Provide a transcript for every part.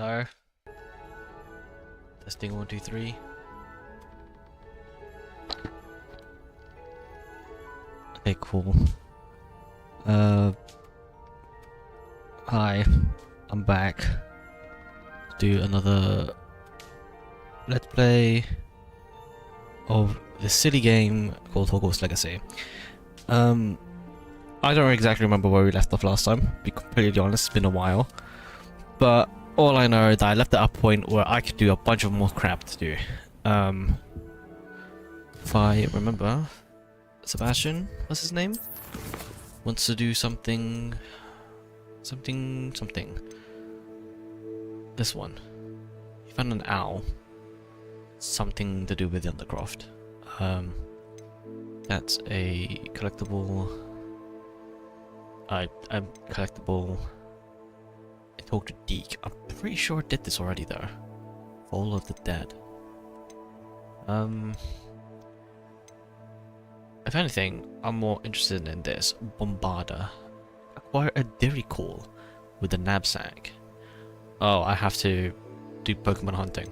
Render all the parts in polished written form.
Hello. Testing 1, 2, 3. Okay, cool. Hi. I'm back to do another let's play of this silly game called Hogwarts Legacy. I don't exactly remember where we left off last time, to be completely honest, it's been a while. But all I know is that I left at a point where I could do a bunch of more crap to do. If I remember, Sebastian, what's his name? Wants to do something. This one. He found an owl. Something to do with the Undercroft. That's a collectible. I'm collectible. I talked to Deke. I'm pretty sure I did this already though. Fall of the Dead. If anything, I'm more interested in this. Bombarda. Acquire a Dirical with a knapsack. Oh, I have to do Pokemon hunting.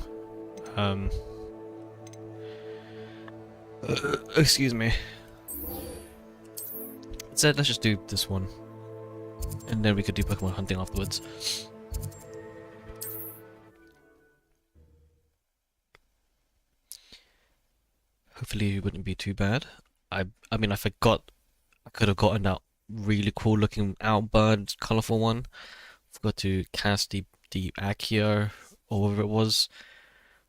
Excuse me. Instead, let's just do this one. And then we could do Pokemon hunting afterwards. Hopefully it wouldn't be too bad. I mean, I forgot I could have gotten that really cool looking Outbird colourful one. Forgot to cast the Accio or whatever it was.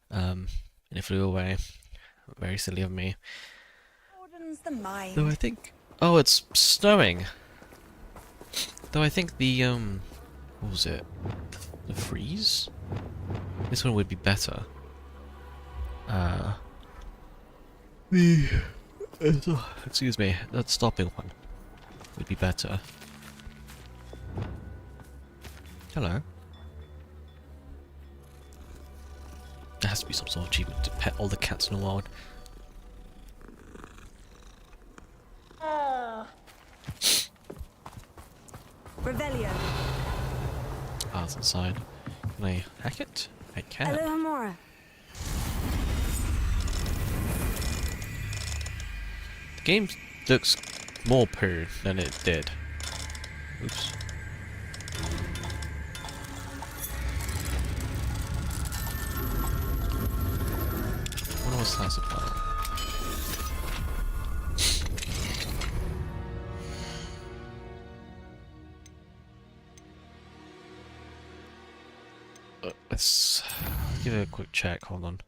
And it flew away. Very silly of me. The mind. Though I think... Oh, it's snowing! Though I think the, what was it? The freeze? This one would be better. Excuse me, that stopping one would be better. Hello. There has to be some sort of achievement to pet all the cats in the world. Revelio. Ah, it's inside. Can I hack it? I can. Elohimora. The game looks more poo than it did. Oops. What was that about? Let's give it a quick check. Hold on.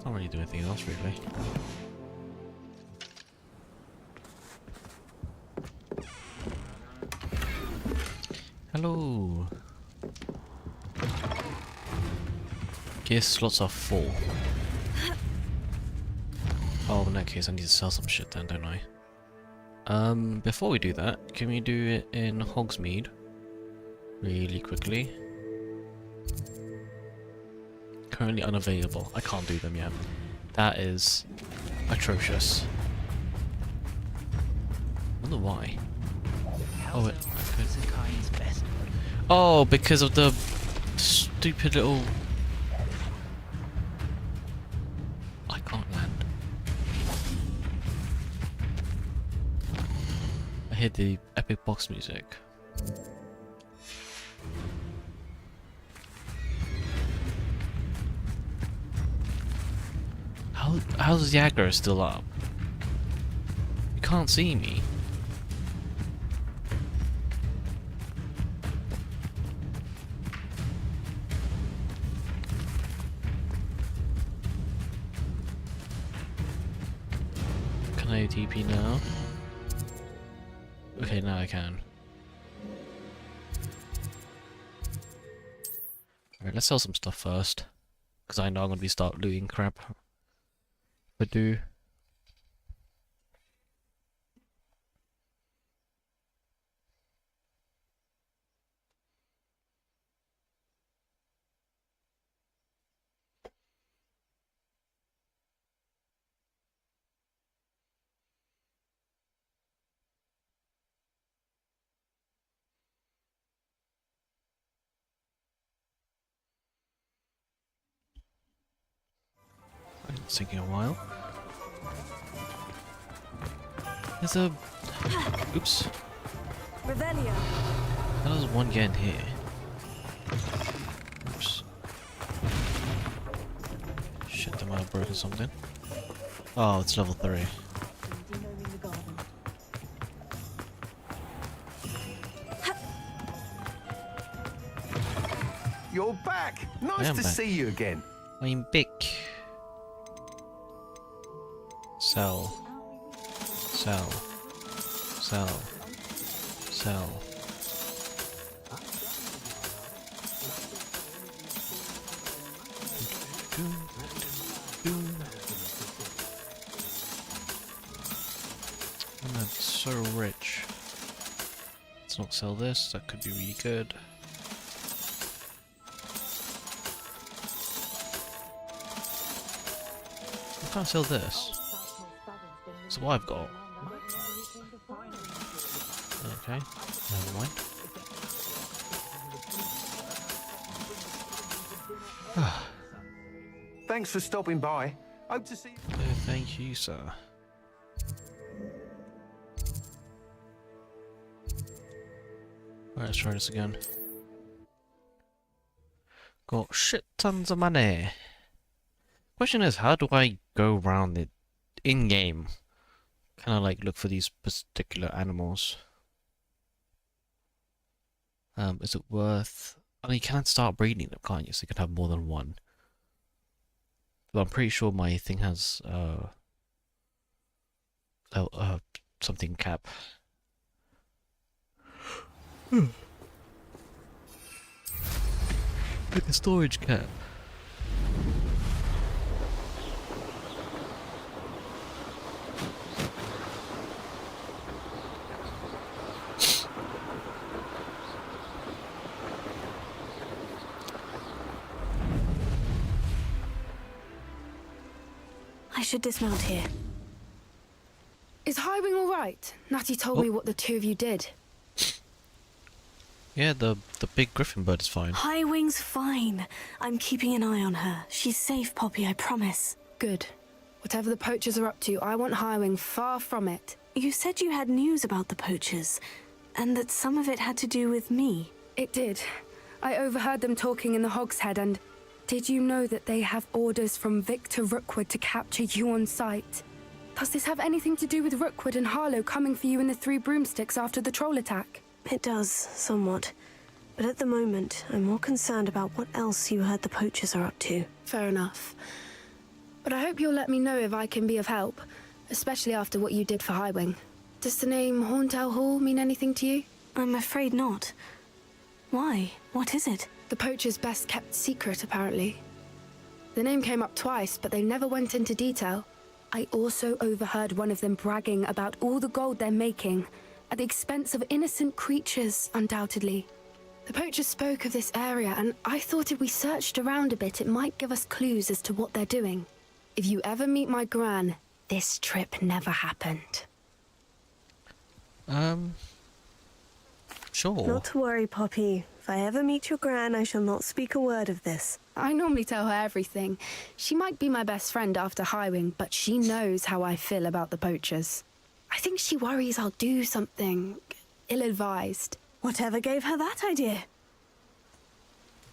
Can't really do anything else, really. Hello. Gear slots are full. Oh, in that case, I need to sell some shit then, don't I? Before we do that, can we do it in Hogsmeade? Really quickly. Currently unavailable. I can't do them yet. That is atrocious. Wonder why. Oh, it. Oh, because of the stupid little. I can't land. I hear the epic box music. How's Jagger still up? You can't see me. Can I TP now? Okay, now I can. Alright, let's sell some stuff first. Because I know I'm going to be start looting crap. But do. It's taking a while. There's a... Oops. Revelio. How does one get in here? Oops. Shit, I might have broken something. Oh, it's level 3. You're back! Nice to back. see you again. I'm big. Sell. Sell. Sell. Sell. I'm so rich. Let's not sell this, that could be really good. I can't sell this. So what I've got. Okay, never mind. Thanks for stopping by. Hope to see you. Oh, thank you, sir. Alright, let's try this again. Got shit tons of money. Question is, how do I go around it in game? Kind of like look for these particular animals. Is it worth? I mean, you can't start breeding them, can't you? So you can have more than one. But I'm pretty sure my thing has something cap. Like a storage cap. I should dismount here. Is Highwing all right? Natty told me what the two of you did. Yeah, the big griffin bird is fine. Highwing's fine. I'm keeping an eye on her. She's safe, Poppy, I promise. Good. Whatever the poachers are up to, I want Highwing far from it. You said you had news about the poachers, and that some of it had to do with me. It did. I overheard them talking in the Hogshead, and did you know that they have orders from Victor Rookwood to capture you on sight? Does this have anything to do with Rookwood and Harlow coming for you in the Three Broomsticks after the troll attack? It does, somewhat. But at the moment, I'm more concerned about what else you heard the poachers are up to. Fair enough. But I hope you'll let me know if I can be of help, especially after what you did for Highwing. Does the name Horntail Hall mean anything to you? I'm afraid not. Why? What is it? The poachers' best kept secret, apparently. The name came up twice, but they never went into detail. I also overheard one of them bragging about all the gold they're making, at the expense of innocent creatures, undoubtedly. The poachers spoke of this area, and I thought if we searched around a bit, it might give us clues as to what they're doing. If you ever meet my gran, this trip never happened. Sure. Not to worry, Poppy. If I ever meet your gran, I shall not speak a word of this. I normally tell her everything. She might be my best friend after Highwing, but she knows how I feel about the poachers. I think she worries I'll do something ill-advised. Whatever gave her that idea?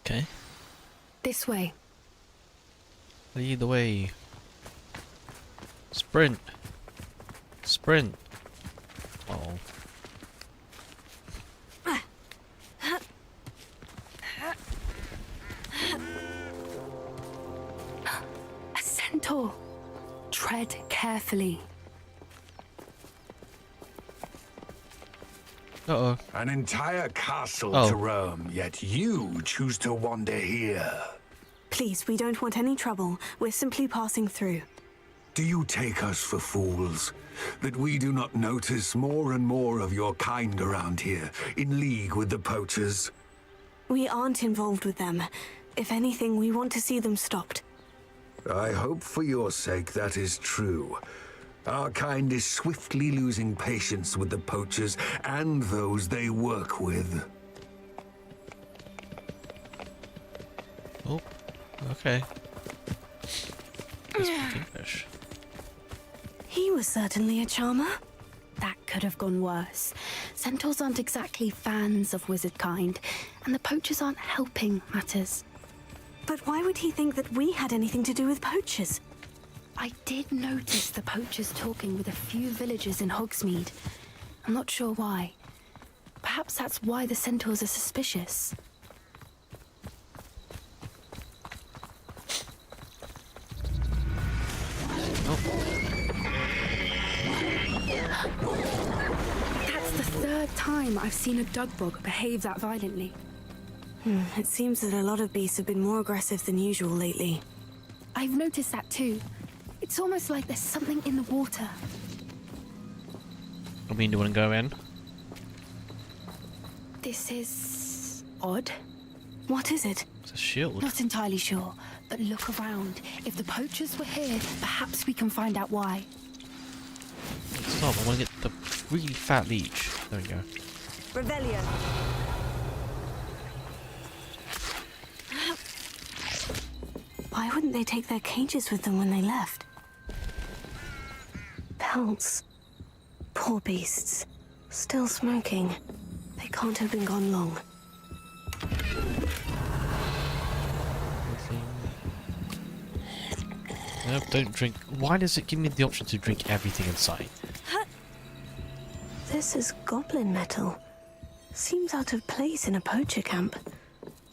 Okay. This way. Lead the way. Sprint. Sprint. Oh. A centaur. Tread carefully. Uh-oh. An entire castle Oh. to roam, yet you choose to wander here. Please, we don't want any trouble. We're simply passing through. Do you take us for fools? That we do not notice more and more of your kind around here, in league with the poachers? We aren't involved with them. If anything, we want to see them stopped. I hope for your sake that is true. Our kind is swiftly losing patience with the poachers and those they work with. Oh. Okay. They speak English. He was certainly a charmer. That could have gone worse. Centaurs aren't exactly fans of wizard kind, and the poachers aren't helping matters. But why would he think that we had anything to do with poachers? I did notice the poachers talking with a few villagers in Hogsmeade. I'm not sure why. Perhaps that's why the centaurs are suspicious. That's the third time I've seen a dugbog behave that violently. It seems that a lot of beasts have been more aggressive than usual lately. I've noticed that too. It's almost like there's something in the water. I mean, do you want to go in? This is odd. What is it? It's a shield. Not entirely sure, but look around. If the poachers were here, perhaps we can find out why. Stop, I want to get the really fat leech. There we go. Revelio. Why wouldn't they take their cages with them when they left? Pelts. Poor beasts. Still smoking. They can't have been gone long. Nope, don't drink. Why does it give me the option to drink everything in sight? This is goblin metal. Seems out of place in a poacher camp.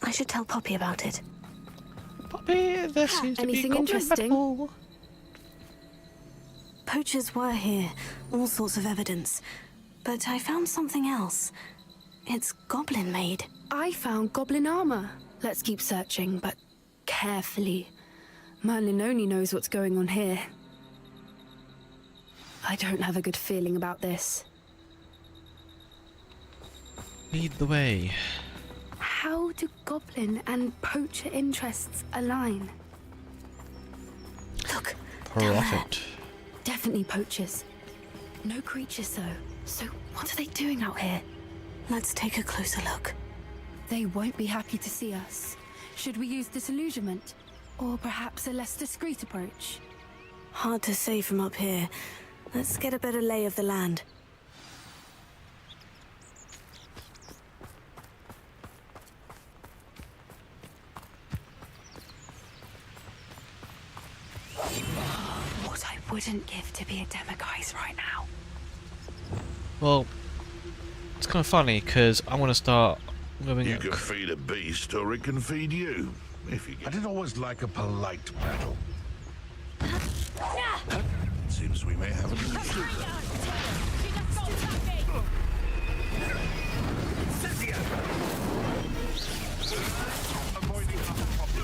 I should tell Poppy about it. Poppy, there seems to be Anything goblin interesting? metal. Poachers were here. All sorts of evidence. But I found something else. It's goblin made. I found goblin armor. Let's keep searching, but carefully. Merlin only knows what's going on here. I don't have a good feeling about this. Lead the way. How do goblin and poacher interests align? Look. down there. Profit. Definitely poachers. No creatures though. So what are they doing out here? Let's take a closer look. They won't be happy to see us. Should we use disillusionment? Or perhaps a less discreet approach? Hard to say from up here. Let's get a better lay of the land. What I wouldn't give to be a Demiguise right now. Well, it's kind of funny because I want to start moving. You can feed a beast or it can feed you. If you I get did always like a polite battle. seems we may have an intruder. Avoiding other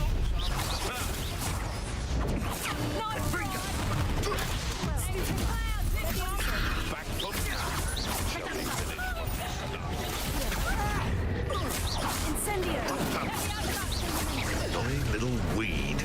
little weed.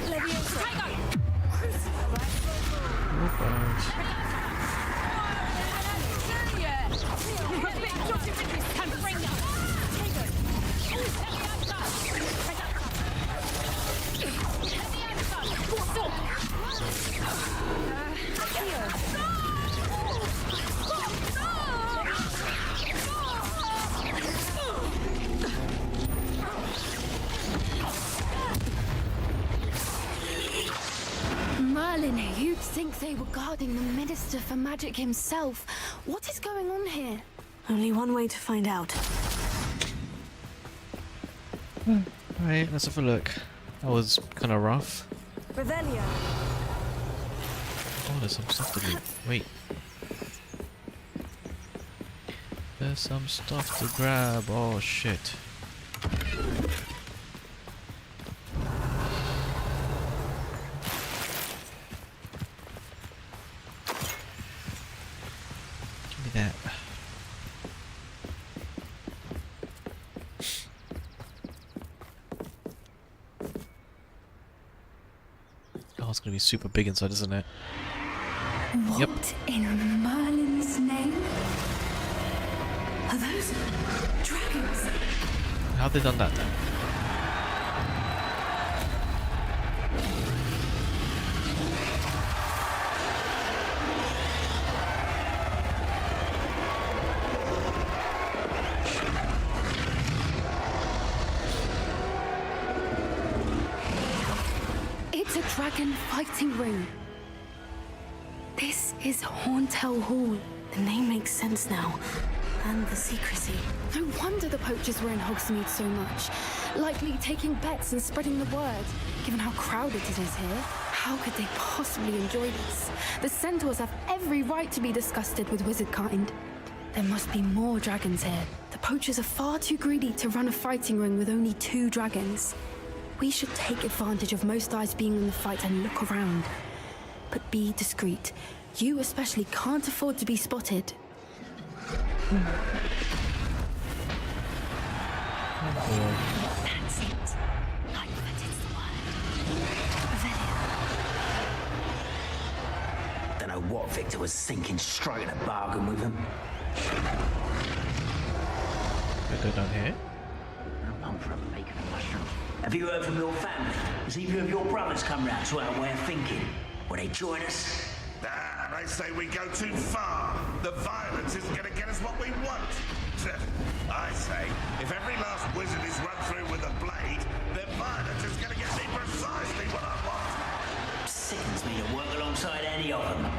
Merlin, you'd think they were guarding the Minister for Magic himself. What is going on here? Only one way to find out. Alright, let's have a look. That was kind of rough. Revelio. Oh, there's some stuff to do. Wait. There's some stuff to grab. Oh, shit. Give me that. Oh, it's gonna be super big inside, isn't it? What Yep. in Merlin's name? Are those dragons? How'd they done that then? It's a dragon fighting ring. This is Horntail Hall. The name makes sense now. And the secrecy. No wonder the poachers were in Hogsmeade so much. Likely taking bets and spreading the word. Given how crowded it is here, how could they possibly enjoy this? The centaurs have every right to be disgusted with wizard kind. There must be more dragons here. The poachers are far too greedy to run a fighting ring with only 2 dragons. We should take advantage of most eyes being in the fight and look around. But be discreet. You especially can't afford to be spotted. That's it. Like that is the word. Revelio. Don't know what Victor was thinking, striking a bargain with him. We go down here. I'm for a bacon and mushroom. Have you heard from your family? Has either of your brothers come round to our way of thinking? Will they join us? Ah, they say we go too far. The violence isn't going to get us what we want. I say, if every last wizard is run through with a blade, then violence is going to get me precisely what I want. Sickens me to work alongside any of them.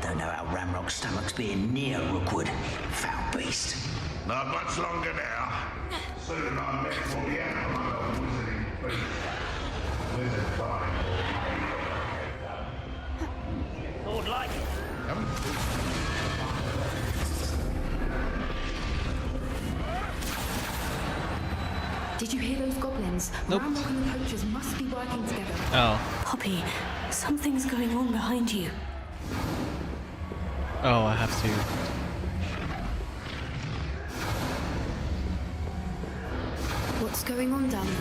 Don't know how Ramrock's stomach's being near Rookwood. Foul beast. Not much longer now. Soon our necks will be out of my wizarding feet. Wizard fine. Lord like it. Did you hear those goblins? Nope. Ramrock and the poachers must be working together. Oh. Poppy, something's going on behind you. Oh, I have to. What's going on down there?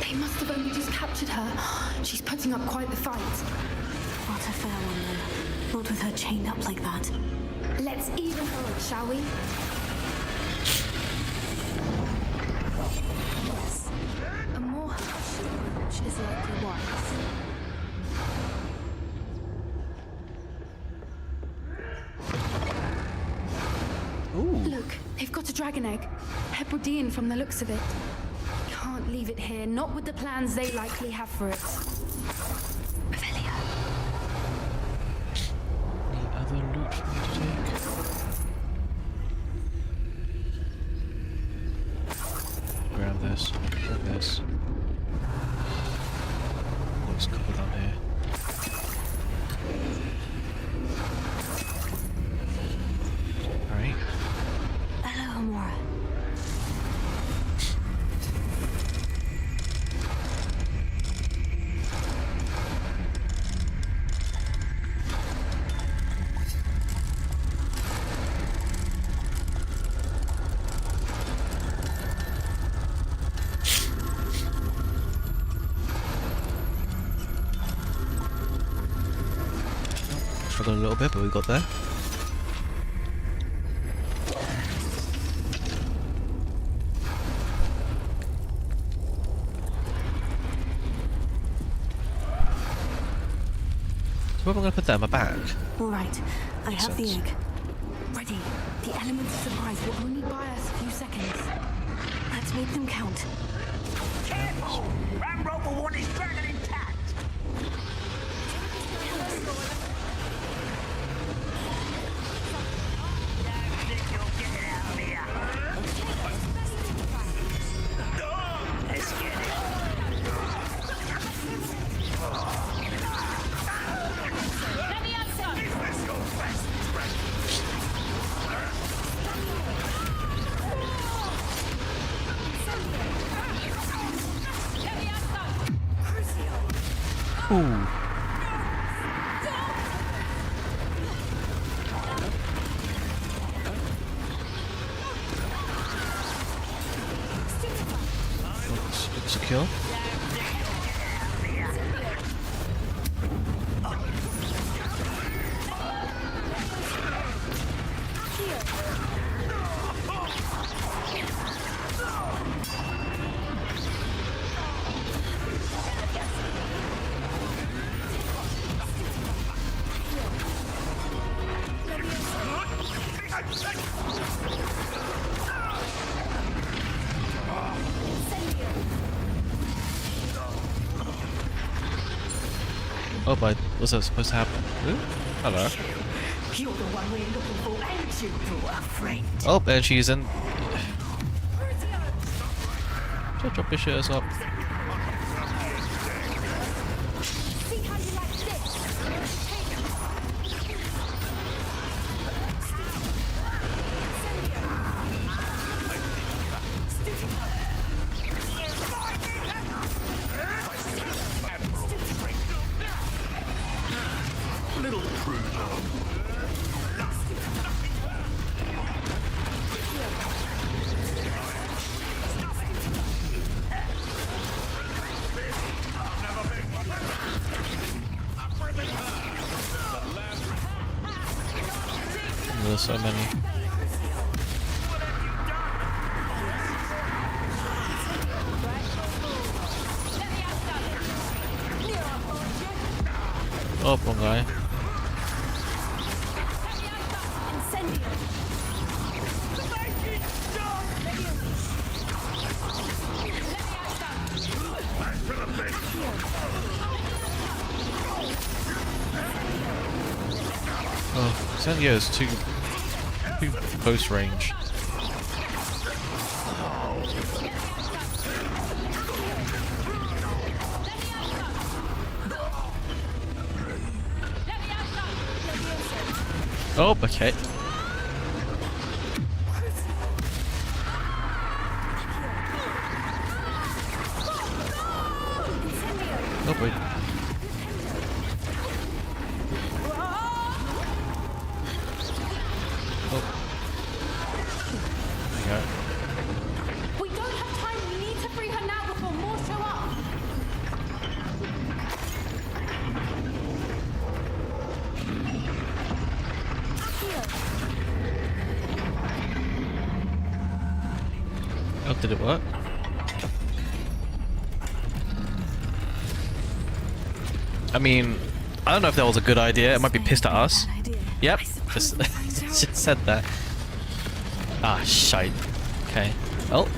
They must have only just captured her. She's putting up quite the fight. Not a fair one, then. Not with her chained up like that. Let's even her, shall we? Yes. A more harsh approach is likely wise. Ooh. Look, they've got a dragon egg. Hebridean from the looks of it. Can't leave it here, not with the plans they likely have for it. Revelio. Any other loot for me to take? Grab this. Grab this. There's a couple down here. Alright. Hello, Amora. Struggled a little bit, but we got there. So where am I going to put that in my bag? All right, I Makes have the sense. egg. Ready. The element of surprise will only buy us a few seconds. Let's make them count. Careful! Ramrock will want his dragon intact. Don't think you'll get it out of here. Let's get it. Is this your best dragon? Ooh. Looks secure. Oh, but what's that supposed to happen? Ooh, hello. You're the one we're looking for, and you brought a friend. Oh, and she's in. Just drop your shit up. See how you like this? Little prude. There's so many. Oh, wrong guy. Oh, Sandio is too close range. Oh, okay. Oh, wait. We don't have time. We need to free her now before more show up. Oh, did it work? I mean, I don't know if that was a good idea. It might be pissed at us. Yep, just, just said that. Ah, shite. Okay. Oh.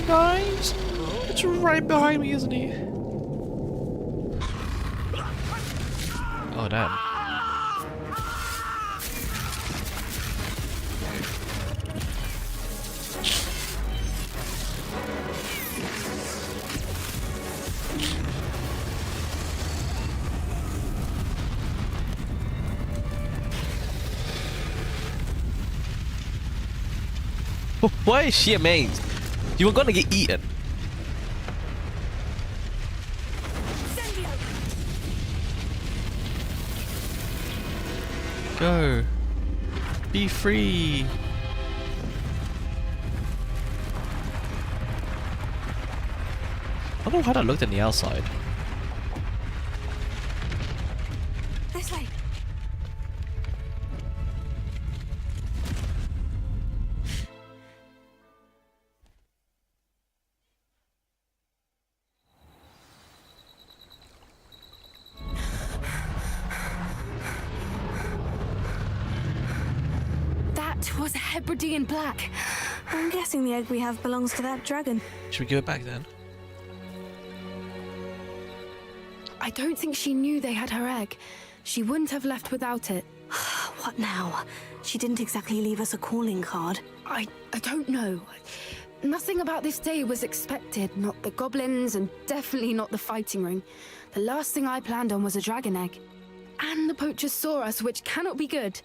Guys, it's right behind me, isn't he? Oh, damn. Why is she amazed? You were gonna get eaten. Go. Be free. I don't know how that looked on the outside. This way. That was a Hebridean black. I'm guessing the egg we have belongs to that dragon. Should we give it back then? I don't think she knew they had her egg. She wouldn't have left without it. What now? She didn't exactly leave us a calling card. I don't know. Nothing about this day was expected. Not the goblins, and definitely not the fighting ring. The last thing I planned on was a dragon egg. And the poachers saw us, which cannot be good.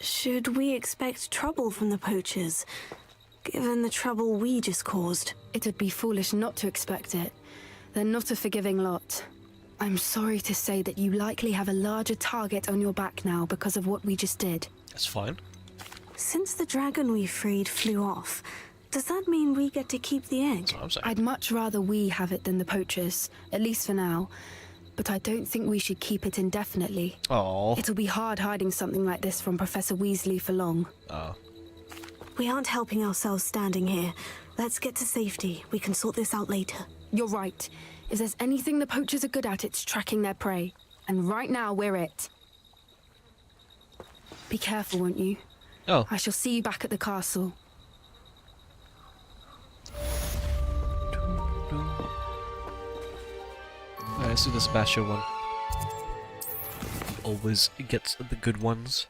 Should we expect trouble from the poachers, given the trouble we just caused? It would be foolish not to expect it. They're not a forgiving lot. I'm sorry to say that you likely have a larger target on your back now because of what we just did. That's fine. Since the dragon we freed flew off, does that mean we get to keep the egg? That's what I'm saying. I'd much rather we have it than the poachers, at least for now. But I don't think we should keep it indefinitely. Oh. It'll be hard hiding something like this from Professor Weasley for long. Oh. We aren't helping ourselves standing here. Let's get to safety. We can sort this out later. You're right. If there's anything the poachers are good at, it's tracking their prey. And right now, we're it. Be careful, won't you? Oh. I shall see you back at the castle. Let's do the Sebastian one. He always gets the good ones.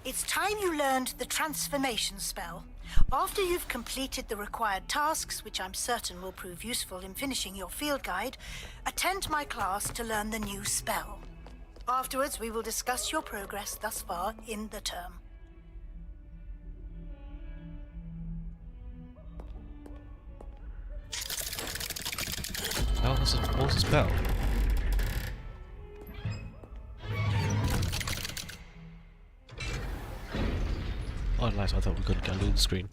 It's time you learned the transformation spell. After you've completed the required tasks, which I'm certain will prove useful in finishing your field guide, attend my class to learn the new spell. Afterwards, we will discuss your progress thus far in the term. Oh, what's the spell? Oh, nice. I thought we were going to go load the screen.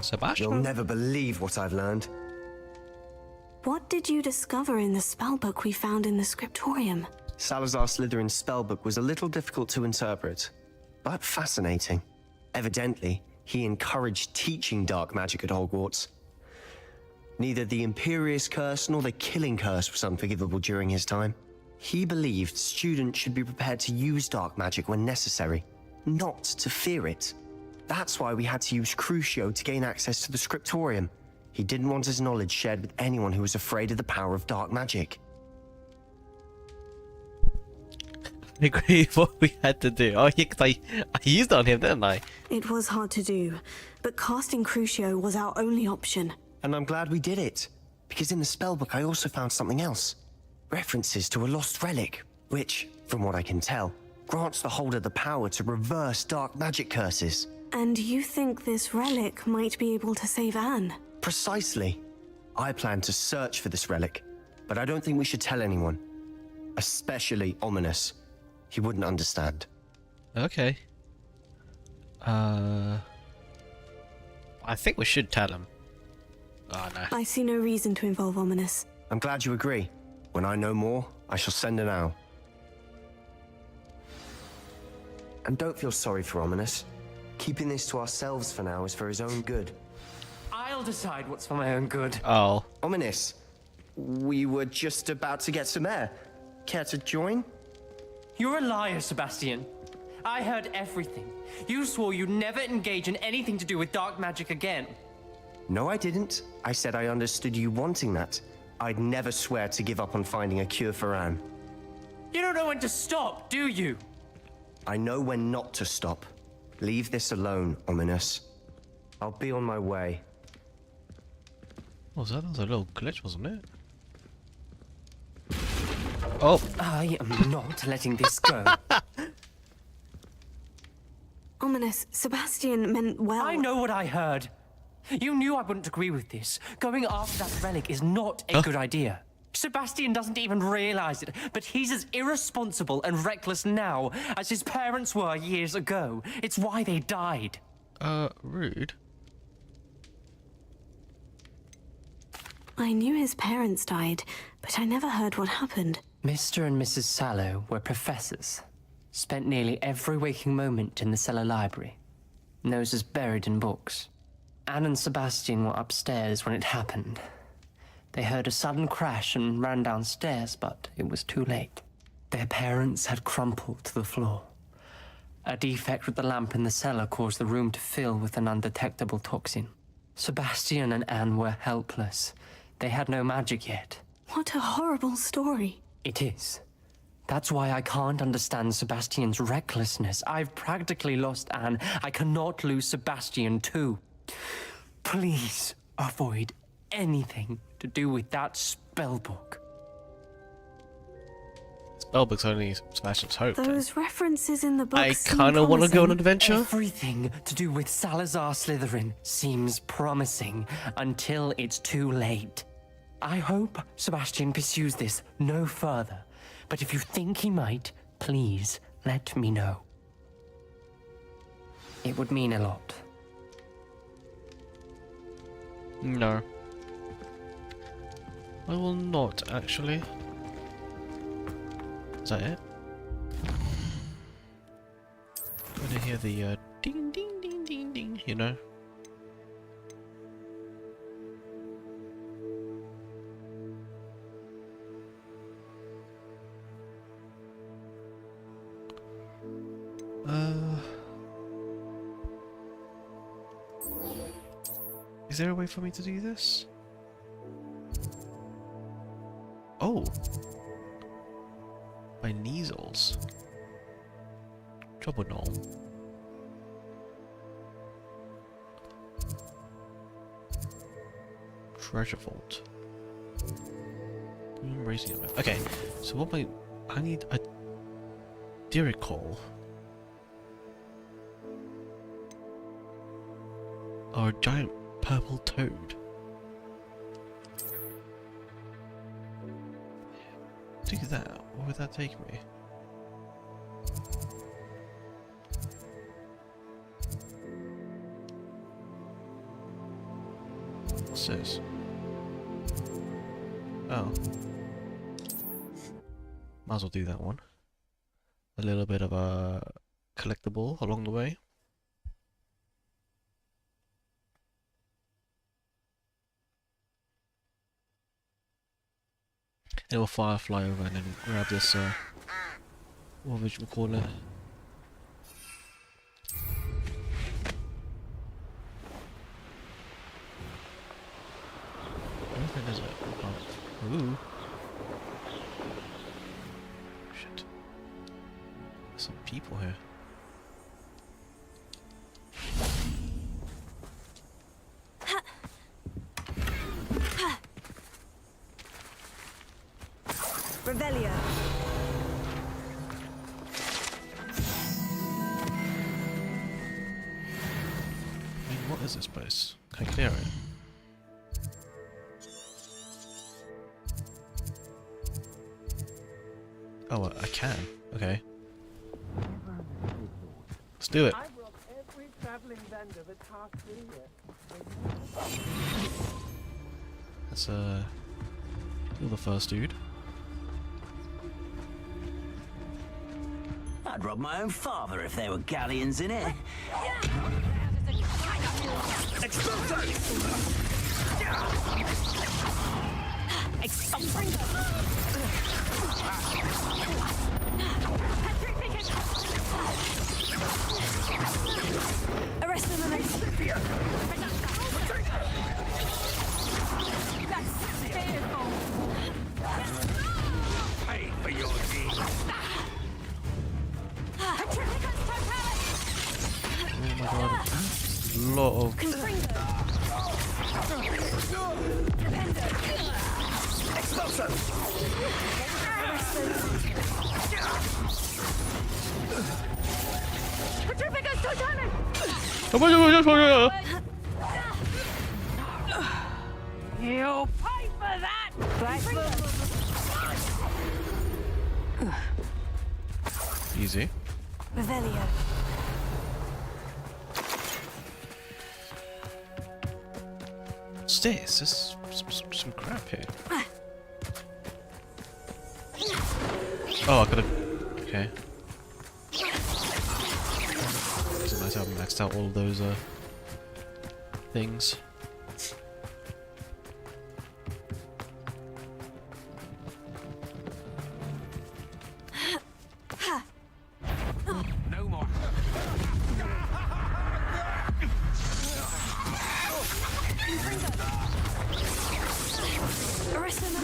Sebastian? You'll never believe what I've learned. What did you discover in the spellbook we found in the scriptorium? Salazar Slytherin's spellbook was a little difficult to interpret, but fascinating. Evidently, he encouraged teaching dark magic at Hogwarts. Neither the Imperious Curse nor the Killing Curse was unforgivable during his time. He believed students should be prepared to use dark magic when necessary, not to fear it. That's why we had to use Crucio to gain access to the scriptorium. He didn't want his knowledge shared with anyone who was afraid of the power of dark magic. I agree with what we had to do. Oh, yeah, 'cause I used it on him, didn't I? It was hard to do, but casting Crucio was our only option. And I'm glad we did it, because in the spellbook I also found something else. References to a lost relic, which, from what I can tell, grants the holder the power to reverse dark magic curses. And you think this relic might be able to save Anne? Precisely. I plan to search for this relic, but I don't think we should tell anyone. Especially Ominous. He wouldn't understand. Okay. I think we should tell him. Oh, no. I see no reason to involve Ominous. I'm glad you agree. When I know more, I shall send an owl. And don't feel sorry for Ominous. Keeping this to ourselves for now is for his own good. I'll decide what's for my own good. Oh. Ominous, we were just about to get some air. Care to join? You're a liar, Sebastian. I heard everything. You swore you'd never engage in anything to do with dark magic again. No, I didn't. I said I understood you wanting that. I'd never swear to give up on finding a cure for Anne. You don't know when to stop, do you? I know when not to stop. Leave this alone, Ominous. I'll be on my way. What was that? That was a little glitch, wasn't it? Oh. I am not letting this go. Ominous, Sebastian meant well. I know what I heard. You knew I wouldn't agree with this. Going after that relic is not a good idea. Sebastian doesn't even realize it, but he's as irresponsible and reckless now as his parents were years ago. It's why they died. Rude. I knew his parents died, but I never heard what happened. Mr. and Mrs. Sallow were professors. Spent nearly every waking moment in the cellar library. Noses buried in books. Anne and Sebastian were upstairs when it happened. They heard a sudden crash and ran downstairs, but it was too late. Their parents had crumpled to the floor. A defect with the lamp in the cellar caused the room to fill with an undetectable toxin. Sebastian and Anne were helpless. They had no magic yet. What a horrible story. It is. That's why I can't understand Sebastian's recklessness. I've practically lost Anne. I cannot lose Sebastian too. Please avoid anything to do with that spellbook. Spellbook's only Sebastian's hope. Those references in the book I seem kind of want to go on an promising. adventure. Everything to do with Salazar Slytherin seems promising until it's too late. I hope Sebastian pursues this no further, but if you think he might, please let me know. It would mean a lot. No. I will not, actually. Is that it? I'm gonna hear the ding ding ding ding ding, you know? Is there a way for me to do this? Oh! By Neasels. Trouble no. Treasure vault. Raising it. Okay, so what I need a Diricol. Or a giant purple toad. Do that. Where would that take me? What's this? Oh. Might as well do that one. A little bit of a collectible along the way. And we'll fly over and then grab this, what would you call it? Where is it? Oh. Ooh. Shit. There's some people here. Revelio. I mean, what is this place? Can I clear it? Oh, I can. Okay. Let's do it. Let's kill the first dude. I'd rob my own father if there were galleons in it. Arrest them and Pay for your deeds. Oh my god. Lot of... you'll pay for that! Easy. Revelio. What's this? There's some crap here. Oh, I could've... Okay. It's nice to have maxed out all of those, things. No more. Arrest them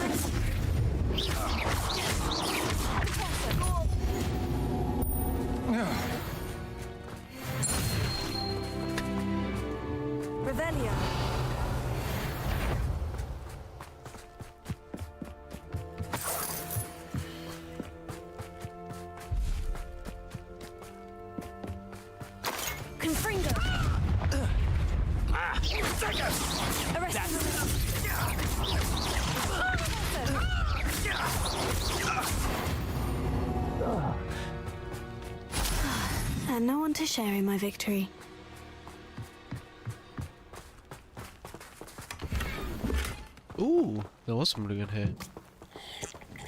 Revelio. Confringo. Arrest them. and no one to share in my victory. Ooh, there was some blue in here.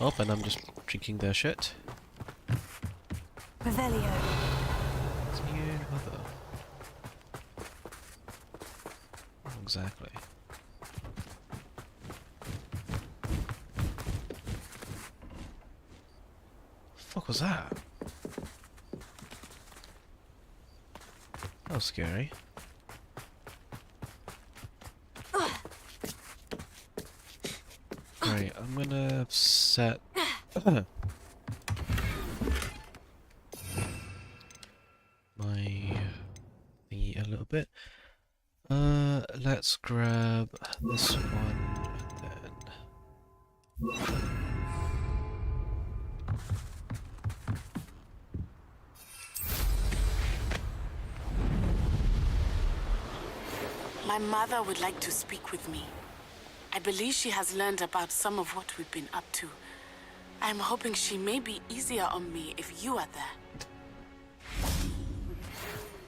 Oh, and I'm just drinking their shit. Revelio. It's you, mother. Not exactly. Fuck was that? That was scary. Right, I'm gonna set my thingy a little bit. Let's grab this one and then My mother would like to speak with me. I believe she has learned about some of what we've been up to. I'm hoping she may be easier on me if you are there.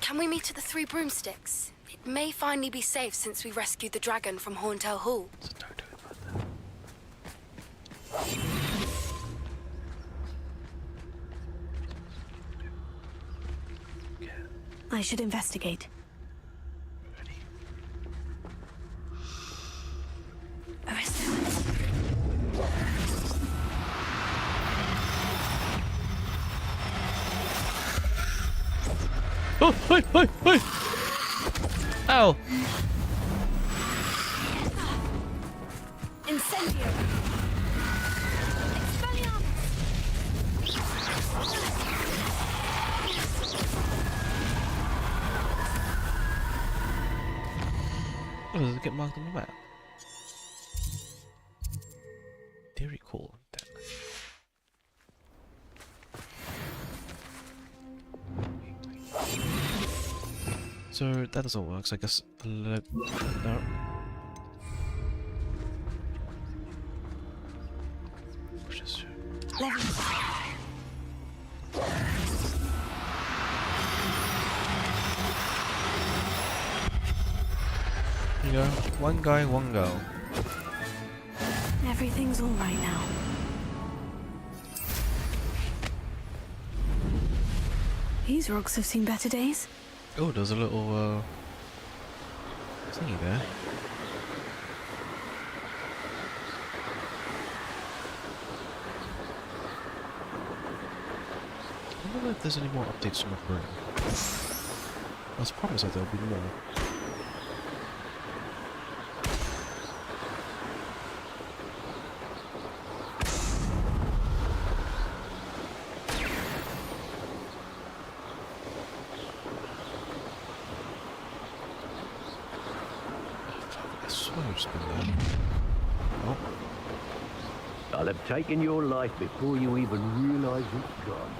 Can we meet at the Three Broomsticks? It may finally be safe since we rescued the dragon from Horntail Hall. so don't do it like that. I should investigate. Oh, hi, hi, hi! Ow! Incendio! Oh, does it get marked on the map? Very cool. Then. So that doesn't work, so I guess no. Just there you go. One guy, one girl. Everything's all right now. These rocks have seen better days. Oh, there's a little thingy there. I wonder if there's any more updates from the room. I was promised that there'll be more. Oh. I'll have taken your life before you even realize it's gone.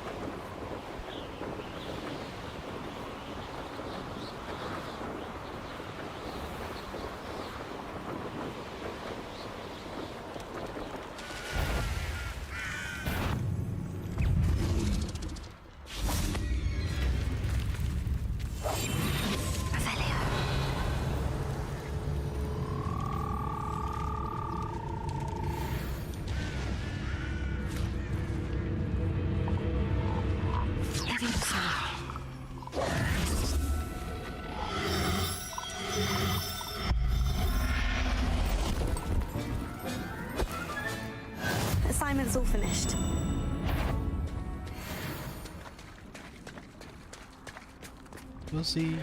Assignment's all finished. We'll see.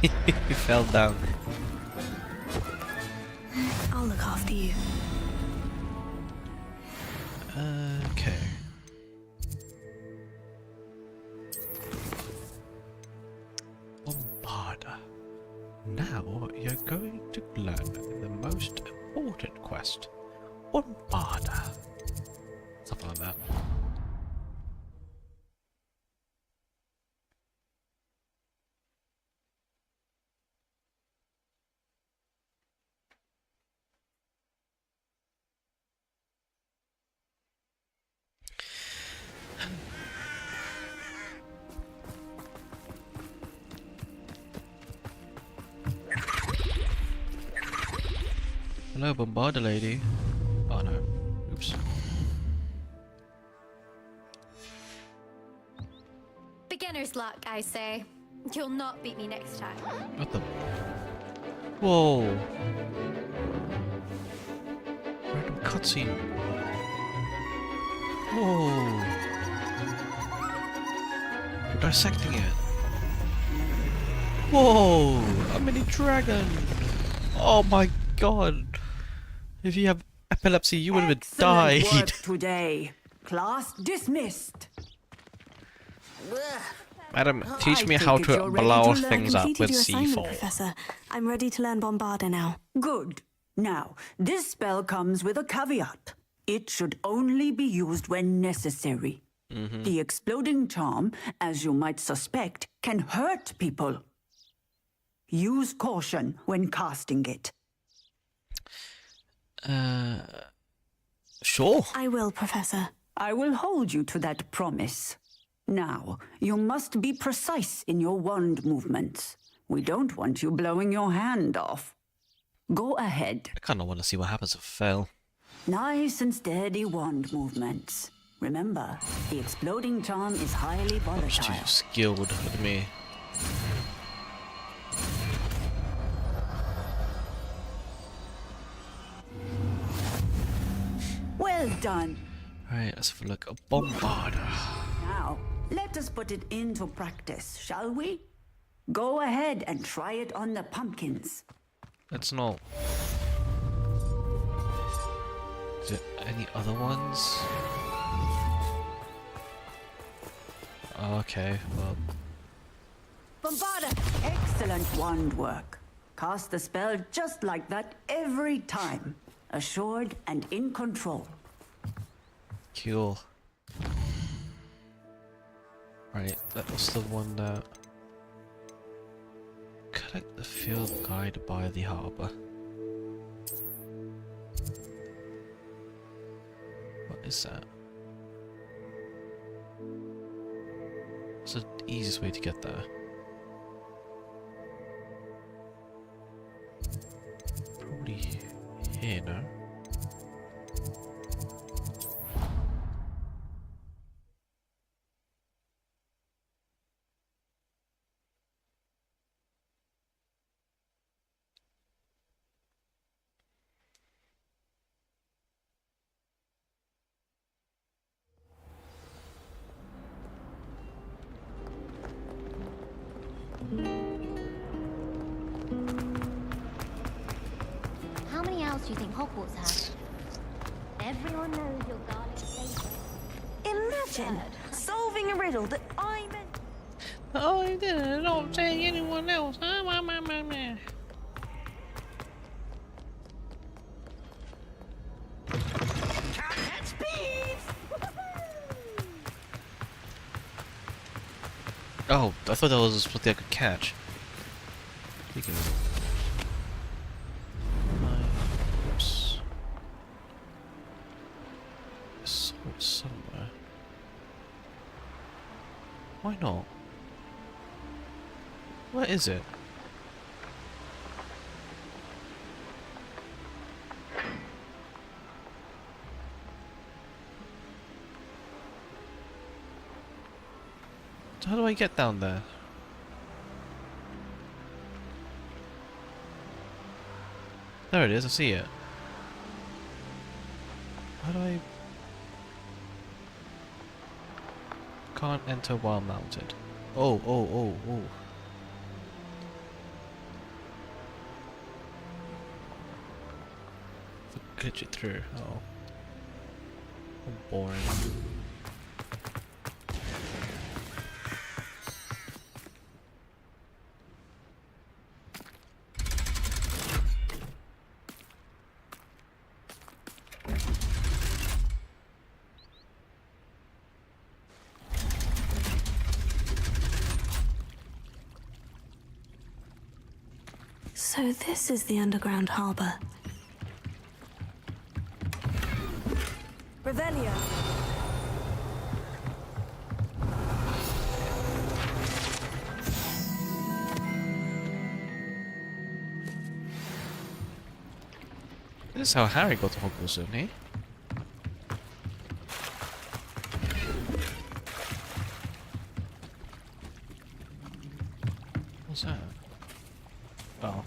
He fell down. I'll look after you. Okay. Bombarda. Now you're going to learn the most important quest. Bombarda. Something like that. Hello, Bombarda lady. Oh no. Oops. Beginner's luck, I say. You'll not beat me next time. What the? Whoa. Random cutscene. Whoa. We're dissecting it. Whoa. A mini dragon. Oh my god. If you have epilepsy, you would have died. Excellent work today. Class dismissed. Madam, teach me how to blow things up with your assignment, C4. Professor. I'm ready to learn Bombarda now. Good. Now, this spell comes with a caveat. It should only be used when necessary. The exploding charm, as you might suspect, can hurt people. Use caution when casting it. Sure. I will, Professor. I will hold you to that promise. Now, you must be precise in your wand movements. We don't want you blowing your hand off. Go ahead. I kind of want to see what happens if I fail. Nice and steady wand movements. Remember, the exploding charm is highly She's volatile. too skilled with me. Well done. Alright, let's have a look. A Bombarda. Now, let us put it into practice, shall we? Go ahead and try it on the pumpkins. Let's not. Is there any other ones? Okay, well. Bombarda! Excellent wand work. Cast the spell just like that every time. Assured and in control. Cool. Right, that was the one that... Collect the field guide by the harbour. What is that? What's the easiest way to get there? Probably here, no? How many owls do you think Hogwarts has? Everyone knows your garlic flavor. Imagine solving a riddle that I meant. Oh, I didn't. Don't say anyone else. Oh, I thought that was something I could catch. Speaking of... Oops. I saw it somewhere. Why not? Where is it? How do I get down there? There it is, I see it. How do I... Can't enter while mounted. Oh. Glitch it through. Oh. Boring. So this is the underground harbor. Revelio. This is how Harry got to Hogwarts, didn't he? What's that? Oh.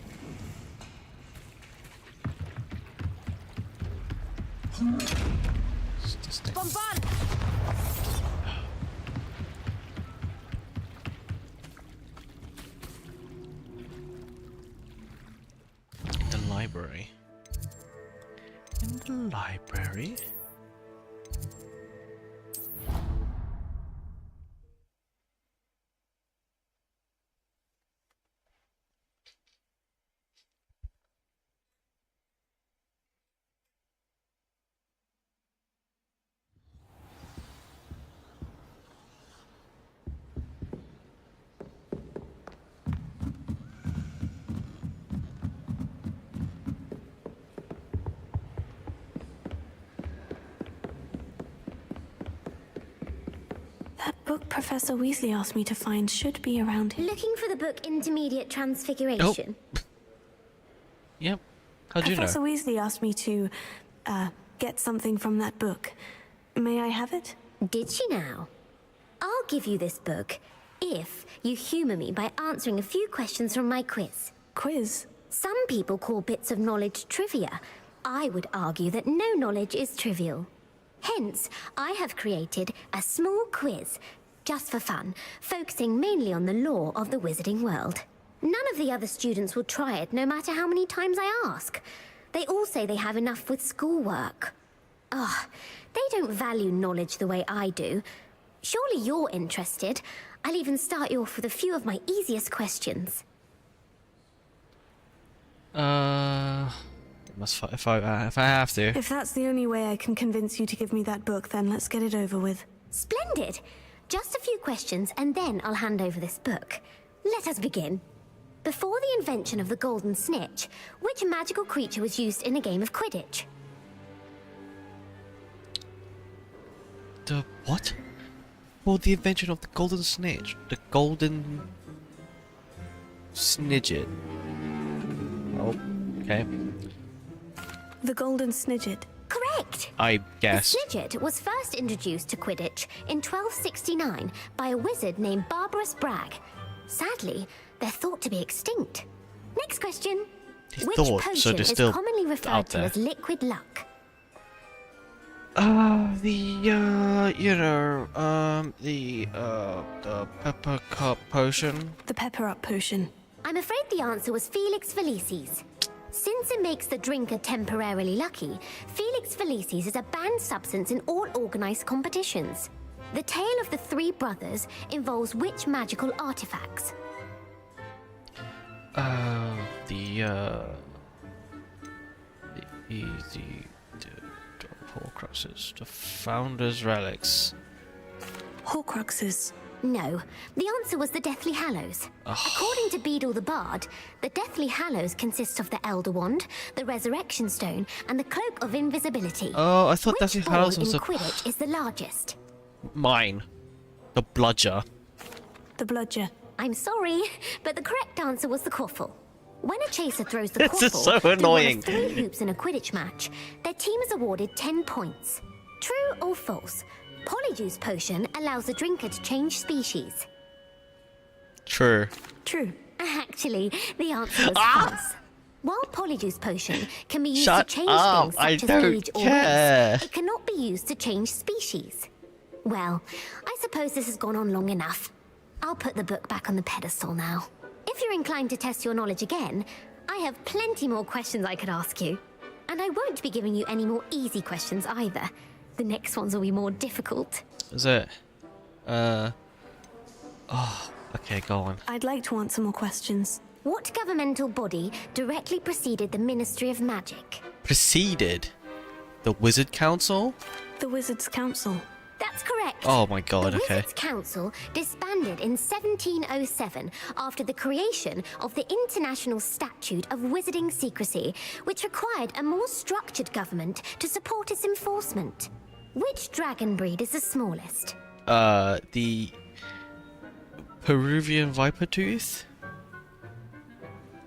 It's just a- The library. In the library? That book Professor Weasley asked me to find should be around here. Looking for the book Intermediate Transfiguration? Yep. How'd you know? Professor Weasley asked me to, get something from that book. May I have it? Did she now? I'll give you this book if you humour me by answering a few questions from my quiz. Quiz? Some people call bits of knowledge trivia. I would argue that no knowledge is trivial. Hence, I have created a small quiz, just for fun, focusing mainly on the lore of the wizarding world. None of the other students will try it, no matter how many times I ask. They all say they have enough with schoolwork. Ugh, they don't value knowledge the way I do. Surely you're interested. I'll even start you off with a few of my easiest questions. If I have to. If that's the only way I can convince you to give me that book, then let's get it over with. Splendid! Just a few questions, and then I'll hand over this book. Let us begin. Before the invention of the golden snitch, which magical creature was used in a game of Quidditch? The what? Well, the invention of the golden snitch. The golden snidget. Oh, okay. The golden snidget. Correct! I guess. The snidget was first introduced to Quidditch in 1269 by a wizard named Barbarous Bragg. Sadly, they're thought to be extinct. Next question. Which potion is commonly referred to as liquid luck? The pepper cup potion. The pepper up potion. I'm afraid the answer was Felix Felicis. Since it makes the drinker temporarily lucky, Felix Felicis is a banned substance in all organized competitions. The tale of the three brothers involves which magical artifacts? The Horcruxes, the Founder's Relics. Horcruxes. No, the answer was the Deathly Hallows. According to Beedle the Bard, the Deathly Hallows consists of the Elder Wand, the Resurrection Stone, and the Cloak of Invisibility. Oh, I thought Deathly Hallows was in Quidditch is the largest? Mine. The Bludger. The Bludger. I'm sorry, but the correct answer was the Quaffle. When a chaser throws the This is Quaffle so through annoying. one of 3 hoops in a Quidditch match, their team is awarded 10 points. True or false? Polyjuice potion allows the drinker to change species. True. True. Actually, the answer was false. While Polyjuice potion can be used Shut to change up, things I such as don't age or care. race, it cannot be used to change species. Well, I suppose this has gone on long enough. I'll put the book back on the pedestal now. If you're inclined to test your knowledge again, I have plenty more questions I could ask you. And I won't be giving you any more easy questions either. The next ones will be more difficult. Is it? Oh, okay, go on. I'd like to answer more questions. What governmental body directly preceded the Ministry of Magic? Preceded? The Wizard Council? The Wizards' Council. That's correct. Oh my god, the okay. Wizards' Council disbanded in 1707 after the creation of the International Statute of Wizarding Secrecy, which required a more structured government to support its enforcement. Which dragon breed is the smallest? The Peruvian Viper Tooth?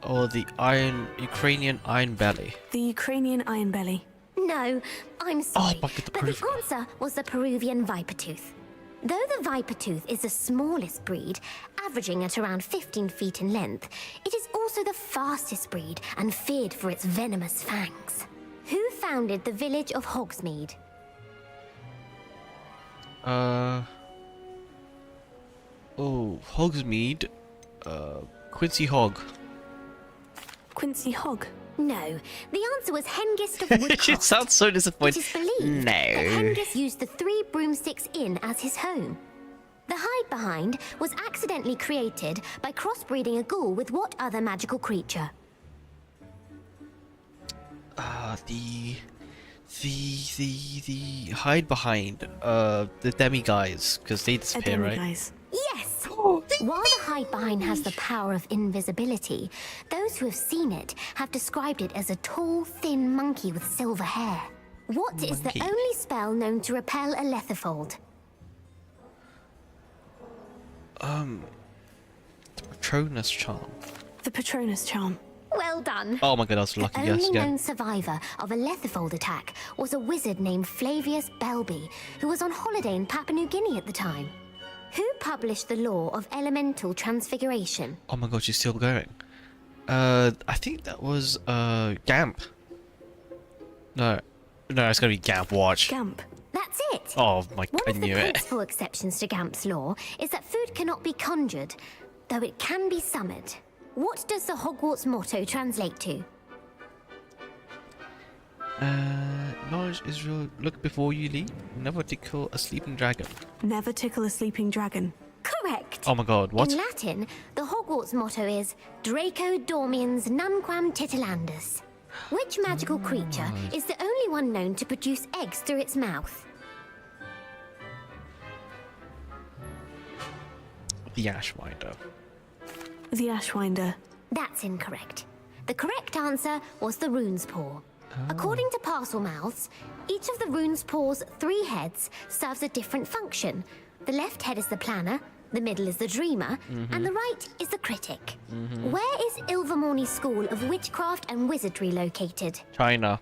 or the Ukrainian Iron Belly? The Ukrainian Iron Belly. No, I'm sorry, but the but the answer was the Peruvian viper tooth. Though the viper tooth is the smallest breed, averaging at around 15 feet in length, it is also the fastest breed and feared for its venomous fangs. Who founded the village of Hogsmeade? Hogsmeade. Quincy Hogg. Quincy Hogg? No, the answer was Hengist of Woodcote. It sounds so disappointed. It is believed No. that Hengist used the 3 broomsticks inn as his home. The hide behind was accidentally created by crossbreeding a ghoul with what other magical creature? The hide behind the demi-guys, because they disappear, right? Guys. Yes! While the hide behind has the power of invisibility, those who have seen it have described it as a tall, thin monkey with silver hair. What is the only spell known to repel a letherfold? The Patronus charm. The Patronus charm. Well done. Oh my god, I was lucky. The Yes, only yeah. known survivor of a letherfold attack was a wizard named Flavius Belby, who was on holiday in Papua New Guinea at the time. Who published the law of elemental transfiguration? Oh my god, she's still going. I think that was Gamp. No, it's gonna be Gamp. Watch. Gamp. That's it. Oh my! One I of the knew it. principal exceptions to Gamp's law is that food cannot be conjured, though it can be summoned. What does the Hogwarts motto translate to? Knowledge is real. Look before you leap. Never tickle a sleeping dragon. Never tickle a sleeping dragon. Correct. Oh my god, what? In Latin, the Hogwarts motto is Draco Dormiens Nunquam Titilandus. Which magical creature is the only one known to produce eggs through its mouth? The Ashwinder. The Ashwinder. That's incorrect. The correct answer was the Rune's Paw. According to Parselmouths, each of the Rune's Paw's 3 heads serves a different function. The left head is the planner, the middle is the dreamer, and the right is the critic. Where is Ilvermorny School of Witchcraft and Wizardry located? China.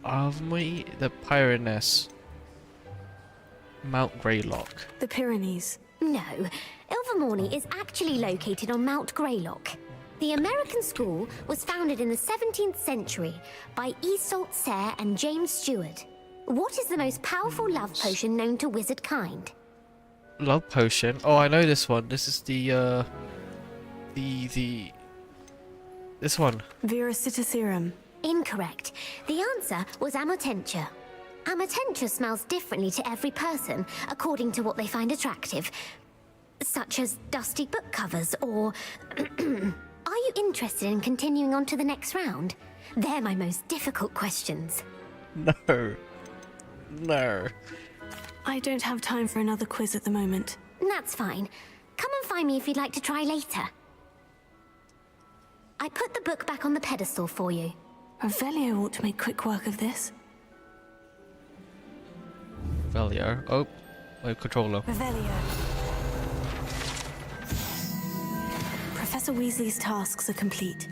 Avmy the Pyrenees. Mount Greylock. The Pyrenees. No, Ilvermorny is actually located on Mount Greylock. The American school was founded in the 17th century by Iseult Sayre and James Stewart. What is the most powerful love potion known to wizard kind? Love potion. Oh, I know this one. This is this one. Veracitiserum. Incorrect. The answer was Amotentia. Amotentia smells differently to every person, according to what they find attractive, such as dusty book covers or... Are you interested in continuing on to the next round? They're my most difficult questions. No. No. I don't have time for another quiz at the moment. That's fine. Come and find me if you'd like to try later. I put the book back on the pedestal for you. Revelio ought to make quick work of this. Valio. Oh, my controller. Revelio. Professor Weasley's tasks are complete.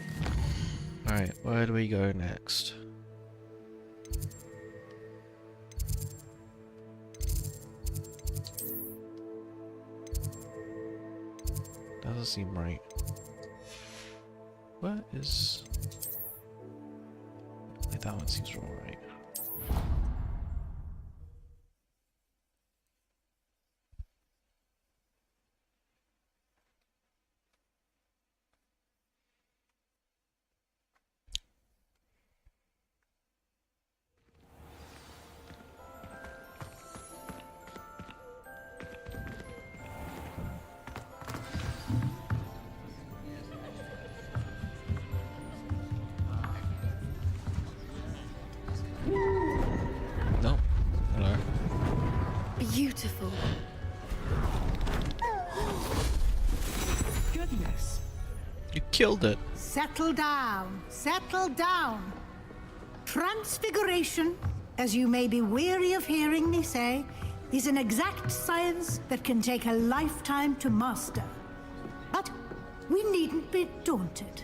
Alright, where do we go next? Doesn't seem right. Where is... That one seems wrong, right? No. Hello. Beautiful. Goodness. You killed it. Settle down. Settle down. Transfiguration, as you may be weary of hearing me say, is an exact science that can take a lifetime to master. we needn't be daunted.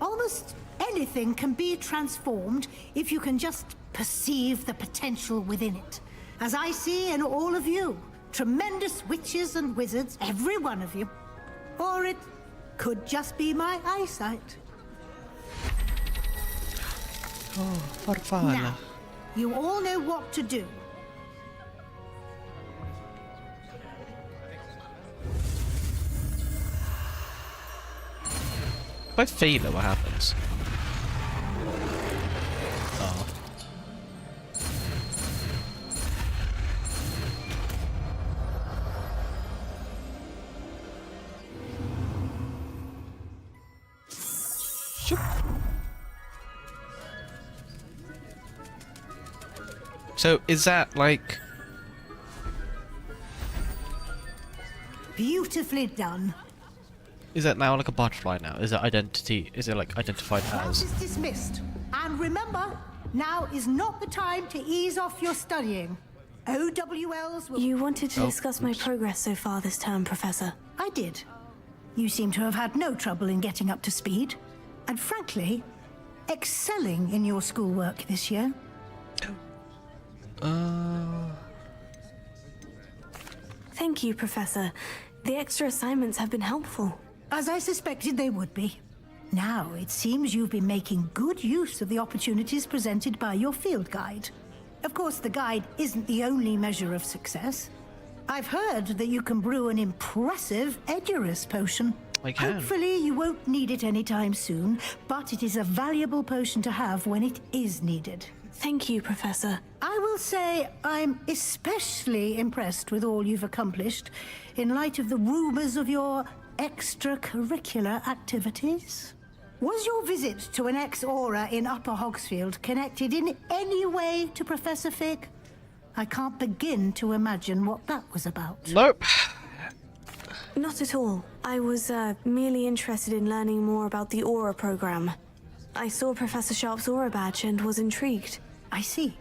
Almost anything can be transformed if you can just perceive the potential within it. As I see in all of you, tremendous witches and wizards, every one of you. Or it could just be my eyesight. Oh, farfalla. Now, you all know what to do. If I fail it, what happens? Oh. Shoop. So, is that like... Beautifully done. Is that now like a butterfly now? Is it identity? Is it like identified Class as? is dismissed. And remember, now is not the time to ease off your studying. OWLs will... You wanted to discuss my progress so far this term, Professor. I did. You seem to have had no trouble in getting up to speed. And frankly, excelling in your schoolwork this year. Thank you, Professor. The extra assignments have been helpful. As I suspected they would be. Now, it seems you've been making good use of the opportunities presented by your field guide. Of course, the guide isn't the only measure of success. I've heard that you can brew an impressive Edurus potion. I can. Hopefully, you won't need it anytime soon, but it is a valuable potion to have when it is needed. Thank you, Professor. I will say I'm especially impressed with all you've accomplished in light of the rumors of your extracurricular activities. Was your visit to an ex-aura in Upper Hogsfield connected in any way to Professor Fig? I can't begin to imagine what that was about. Nope. Not at all. I was merely interested in learning more about the Aura program. I saw Professor Sharp's Aura badge and was intrigued. I see.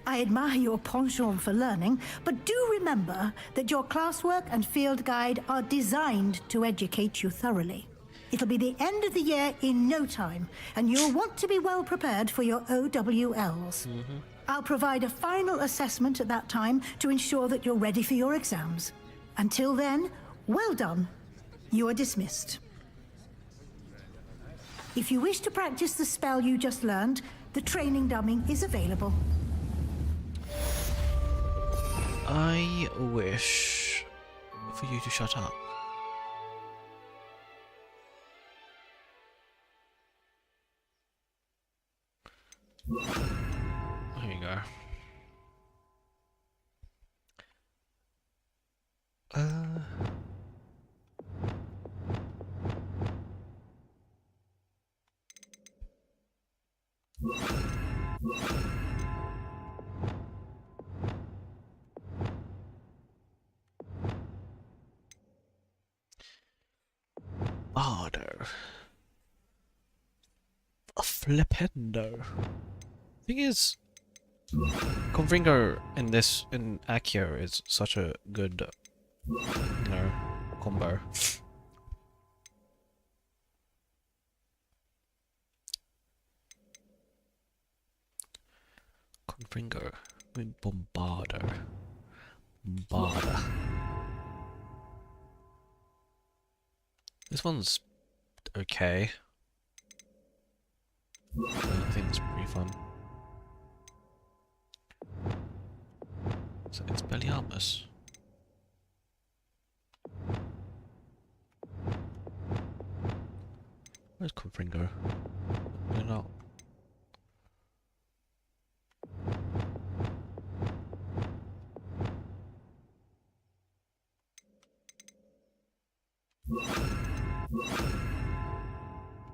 I admire your penchant for learning, but do remember that your classwork and field guide are designed to educate you thoroughly. It'll be the end of the year in no time, and you'll want to be well prepared for your OWLs. I'll provide a final assessment at that time to ensure that you're ready for your exams. Until then, well done. You are dismissed. If you wish to practice the spell you just learned, the training dummy is available. I wish for you to shut up. There you go. Bardo. A flipendo. Thing is, Confringo in Accio is such a good, combo. Confringo with Bombardo. Bombarda. This one's okay. I think it's pretty fun. So it's Belliarmus. Where's Confringo? They're not.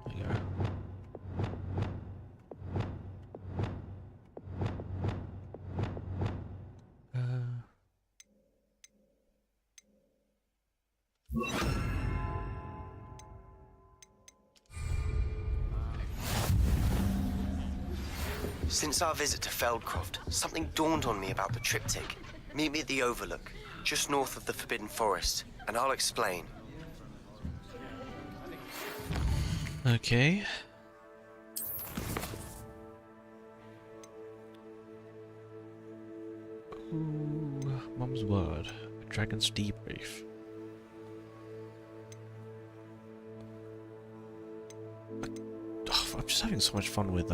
There you go. Since our visit to Feldcroft, something dawned on me about the triptych. Meet me at the Overlook, just north of the Forbidden Forest, and I'll explain. Okay. Ooh, Mum's word. Dragon's debrief. I'm just having so much fun with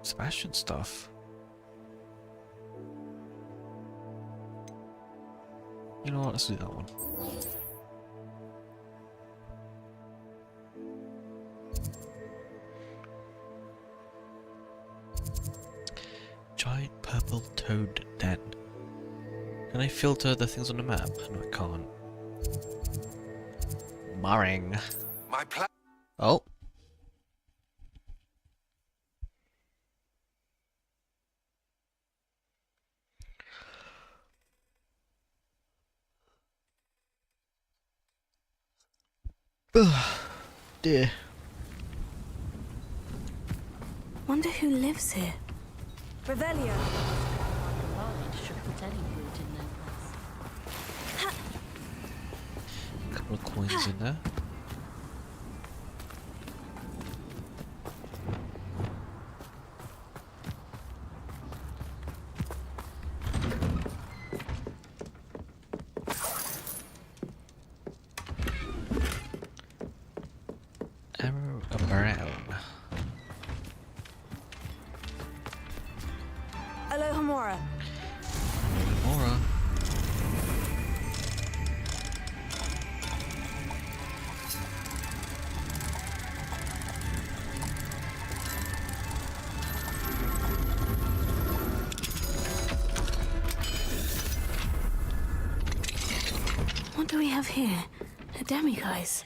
Sebastian stuff. You know what? Let's do that one. Giant purple toad den. Can I filter the things on the map? No, I can't. Boring. My plan. Oh. Dear. Wonder who lives here. Revelio. Couple of coins in there. Arrow brown. Alohomora. Mora. What do we have here? A demiguise.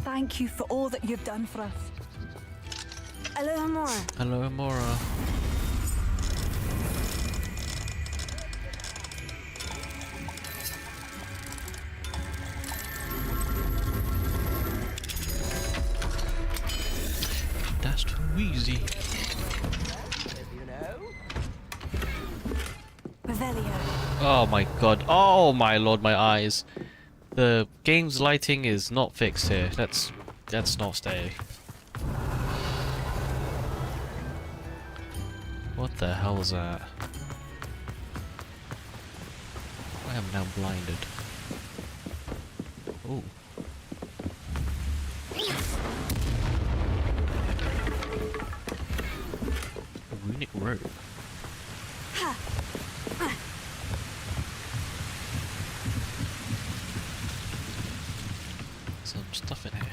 Thank you for all that you've done for us. Alohomora. Hello, Mora. That's too easy. Revelio. Oh my god. Oh my lord, my eyes. The game's lighting is not fixed here. Let's not stay. What the hell is that? I am now blinded. Oh. A runic rope. Some stuff in here.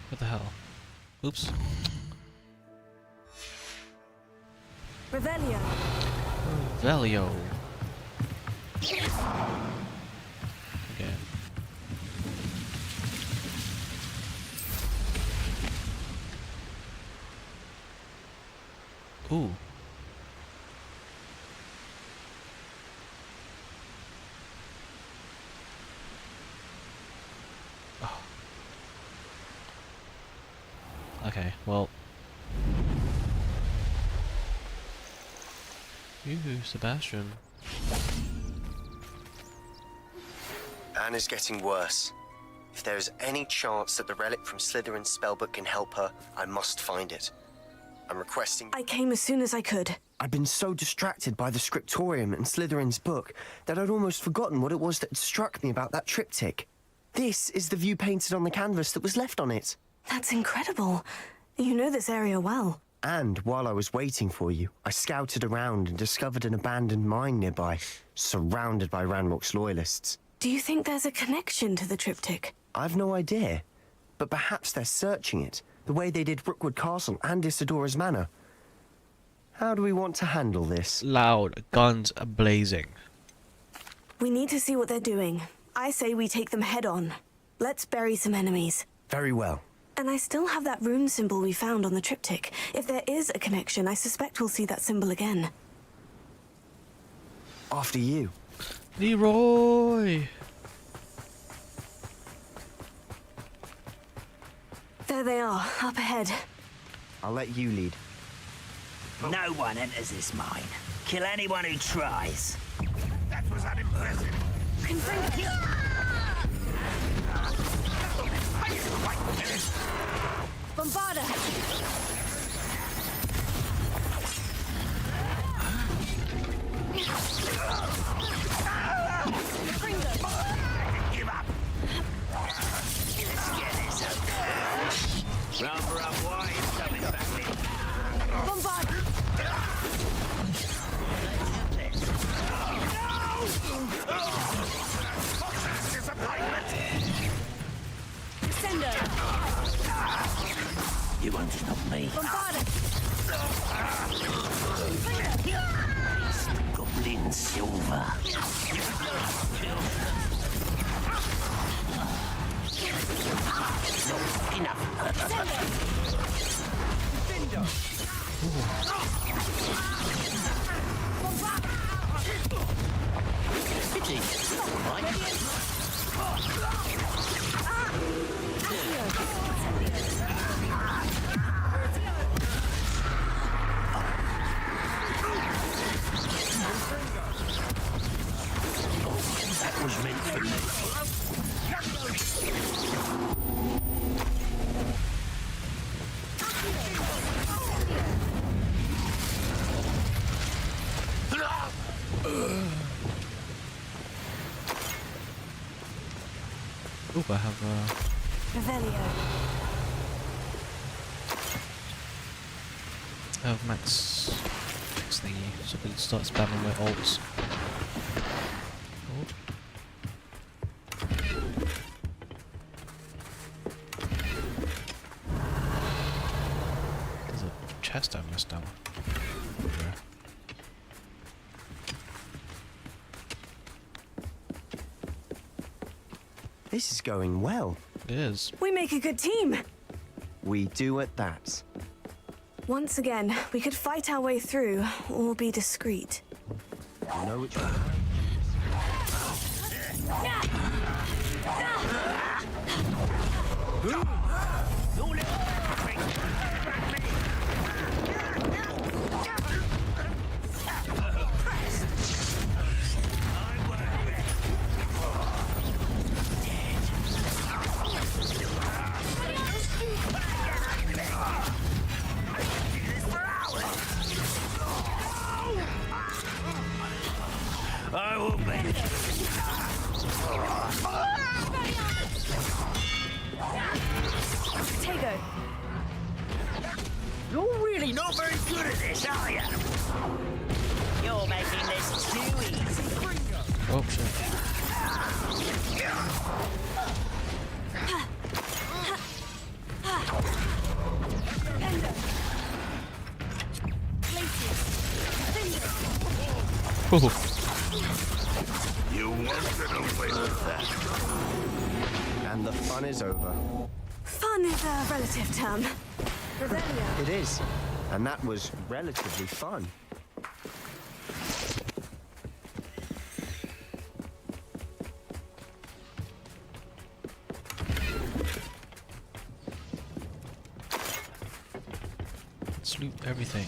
What the hell? Oops. Revelio. Velio. Okay. Ooh. Oh. Okay, well. Ooh, Sebastian. Anne is getting worse. If there is any chance that the relic from Slytherin's spellbook can help her, I must find it. I'm requesting... I came as soon as I could. I'd been so distracted by the scriptorium and Slytherin's book that I'd almost forgotten what it was that had struck me about that triptych. This is the view painted on the canvas that was left on it. That's incredible. You know this area well. And while I was waiting for you, I scouted around and discovered an abandoned mine nearby, surrounded by Ranrock's loyalists. Do you think there's a connection to the triptych? I've no idea, but perhaps they're searching it, the way they did Rookwood Castle and Isidora's Manor. How do we want to handle this? Loud, guns blazing. We need to see what they're doing. I say we take them head on. Let's bury some enemies. Very well. And I still have that rune symbol we found on the triptych. If there is a connection, I suspect we'll see that symbol again. After you. Leroy! There they are, up ahead. I'll let you lead. No one enters this mine. Kill anyone who tries. That was unimpressive. Bombarda! Give up. Let's get this over. Rather up wide, coming back in. Bombarda! Descendo! You won't stop me. Bombarda! Goblin silver. Enough. Pity. That was meant for me. Oh, I have Revelio. max thingy, so I can start spamming my ults. Oh. There's a chest I missed out. Okay. This is going well. It is. We make a good team. We do at that. Once again, we could fight our way through or be discreet. You know which one? I will be. Tego. You're really not very good at this, are you? You're making this too easy. Oh shit. Oh. You wanted away with that. And the fun is over. Fun is a relative term. Revelio. It is. And that was relatively fun. Let's loot everything.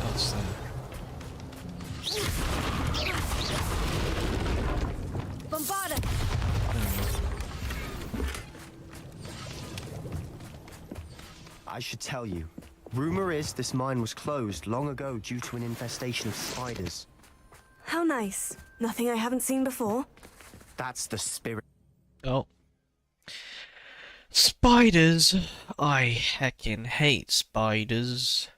That's Bombarda. I should tell you. Rumor is this mine was closed long ago due to an infestation of spiders. How nice. Nothing I haven't seen before. That's the spirit. Oh. Spiders! I heckin' hate spiders.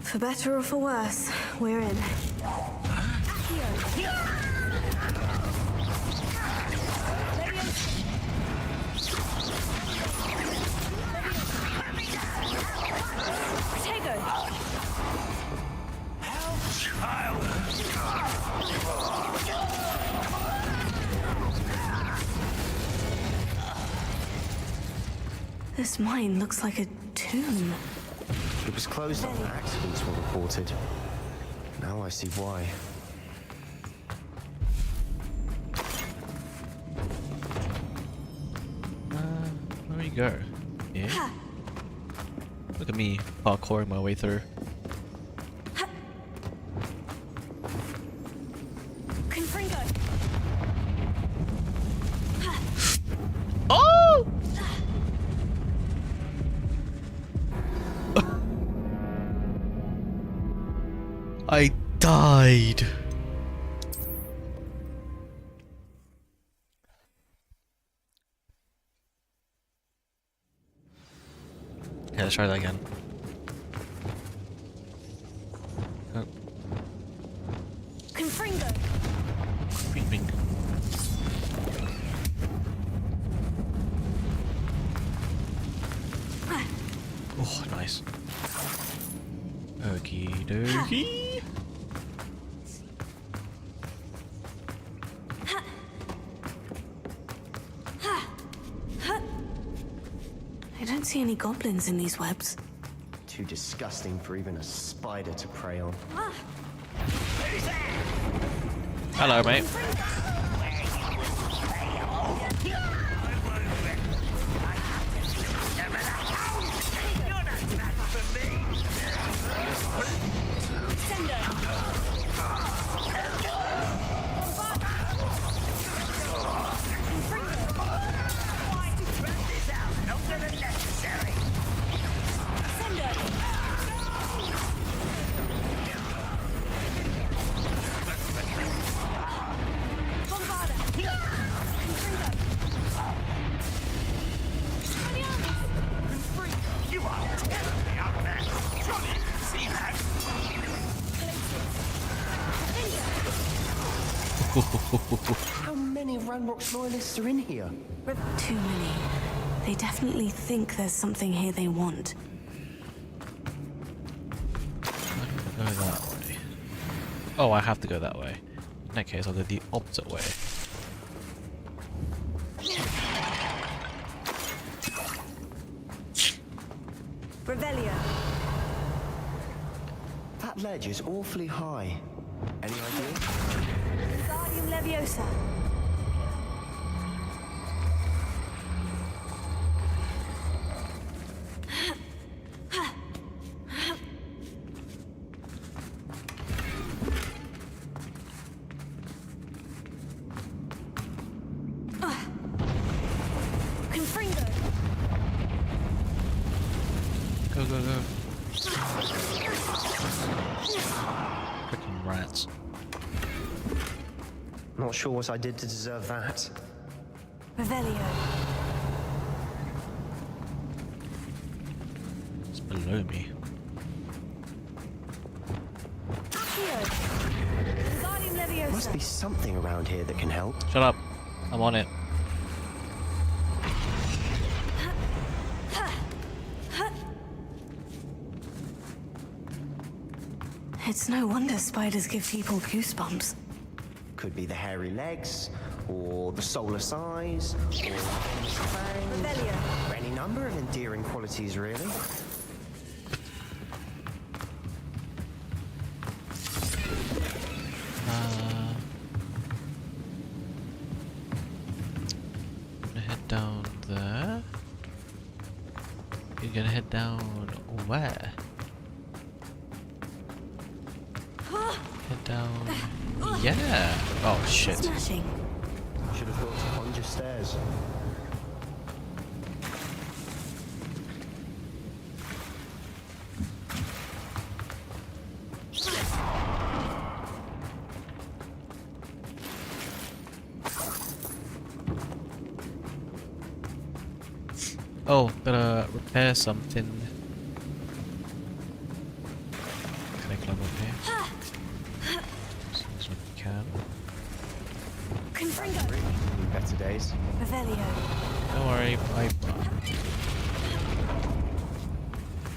For better or for worse, we're in. Tego. This mine looks like a tomb. It was closed after accidents were reported. Now I see why. go? Yeah. Look at me parkouring my way through. Oh! I died. Yeah, let's try that again. Oh. Confringo. Creeping. Oh, nice. Okie dokie. I don't see any goblins in these webs. Too disgusting for even a spider to prey on. Hello, mate. How many Ranrock's loyalists are in here? Too many. They definitely think there's something here they want. Go that way. Oh, I have to go that way. In that case, I'll go the opposite way. Revelio. That ledge is awfully high. Any idea? Wingardium Leviosa. Confringo. Go, go, go. Freaking rats. Not sure what I did to deserve that. Revelio. It's below me. Accio. Wingardium Leviosa. Must be something around here that can help. Shut up. I'm on it. It's no wonder spiders give people goosebumps. Could be the hairy legs, or the soulless eyes, or the venomous fangs. Revelio. Any number of endearing qualities, really. Gonna head down there. You're gonna head down where? Head down. Yeah. Oh shit. Smashing. Should have thought to conjure stairs. Oh, gotta repair something. Can I climb up here? As soon as we can. Confringo. Better days. Revelio. Don't worry, I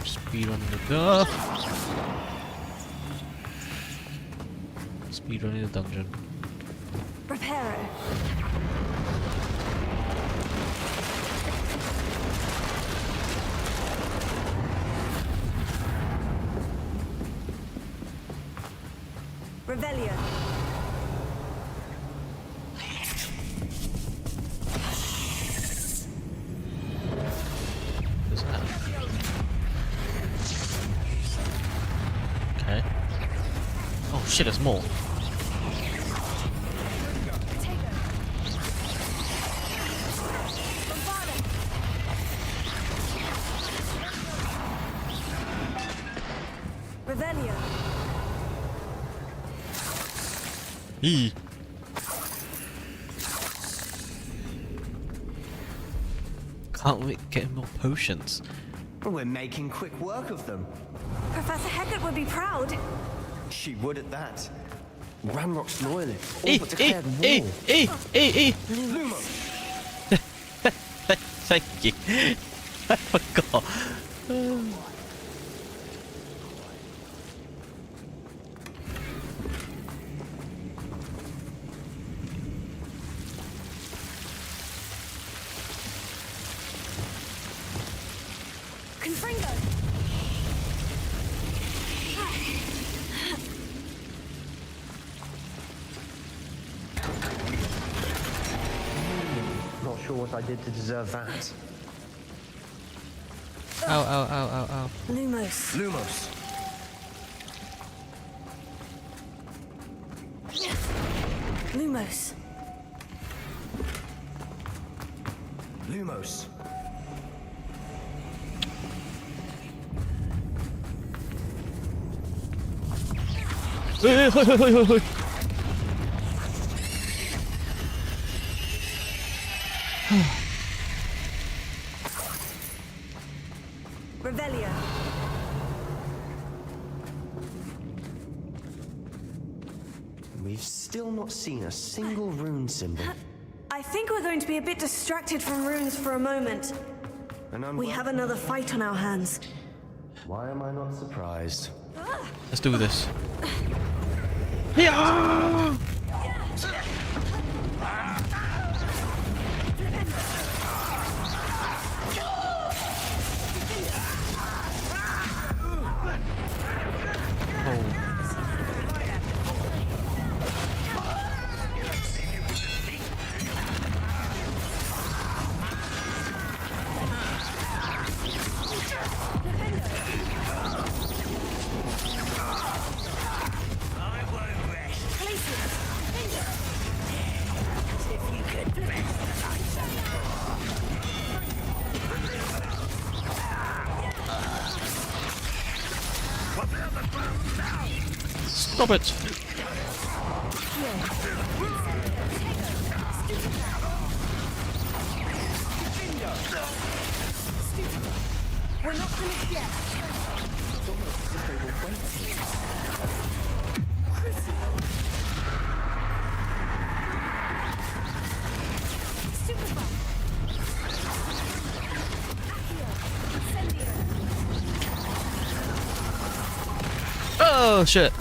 speed running the speed running the dungeon. Reparo. Revelio. shit, there's more. Revelio. Eee. Can't we get more potions? We're making quick work of them. Professor Hecat would be proud. She would at that. Ranrock's loyalists all Eh, but declared war. Lumos! Thank you. I forgot. Confringo. Not sure what I did to deserve that. Ow, ow, ow, ow, ow. Lumos. Lumos. Lumos. Lumos. Revelio. We've still not seen a single rune symbol. I think we're going to be a bit distracted from runes for a moment. We have another fight on our hands. Why am I not surprised? Let's do this. Yeah! Stop it! We're not finished yet. Oh shit!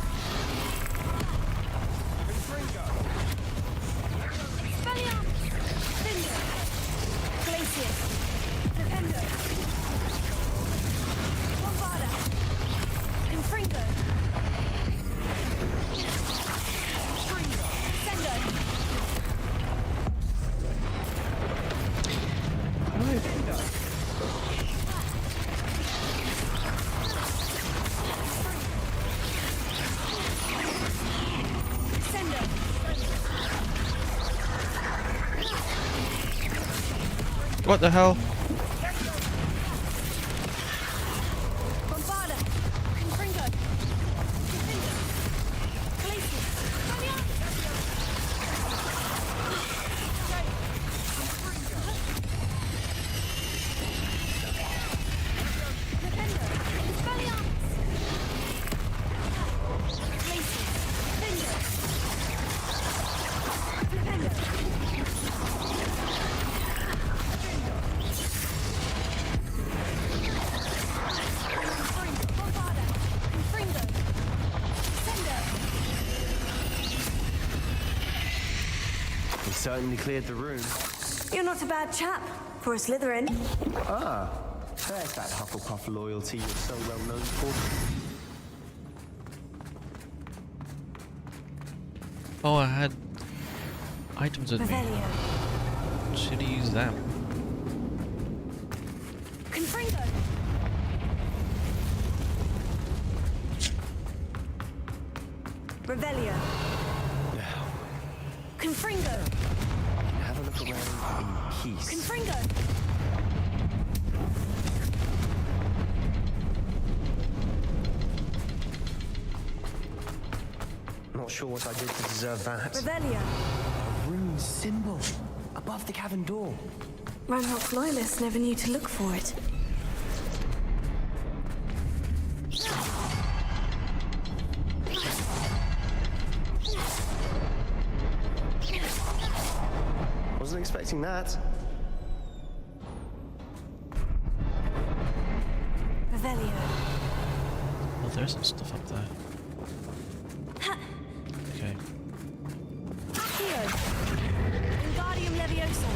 What the hell? We certainly cleared the room. You're not a bad chap for a Slytherin. Ah, there's that Hufflepuff loyalty you're so well known for. Oh, I had items with me. Revelio. Should have used them. Confringo. Revelio. Now, Confringo. have a look around in peace. Confringo. Not sure what I did to deserve that. Revelio. A rune symbol above the cavern door. Ranrock's loyalists never knew to look for it. Wasn't expecting that. Revelio. Oh, there's some stuff up there. Okay. Accio. Wingardium Leviosa.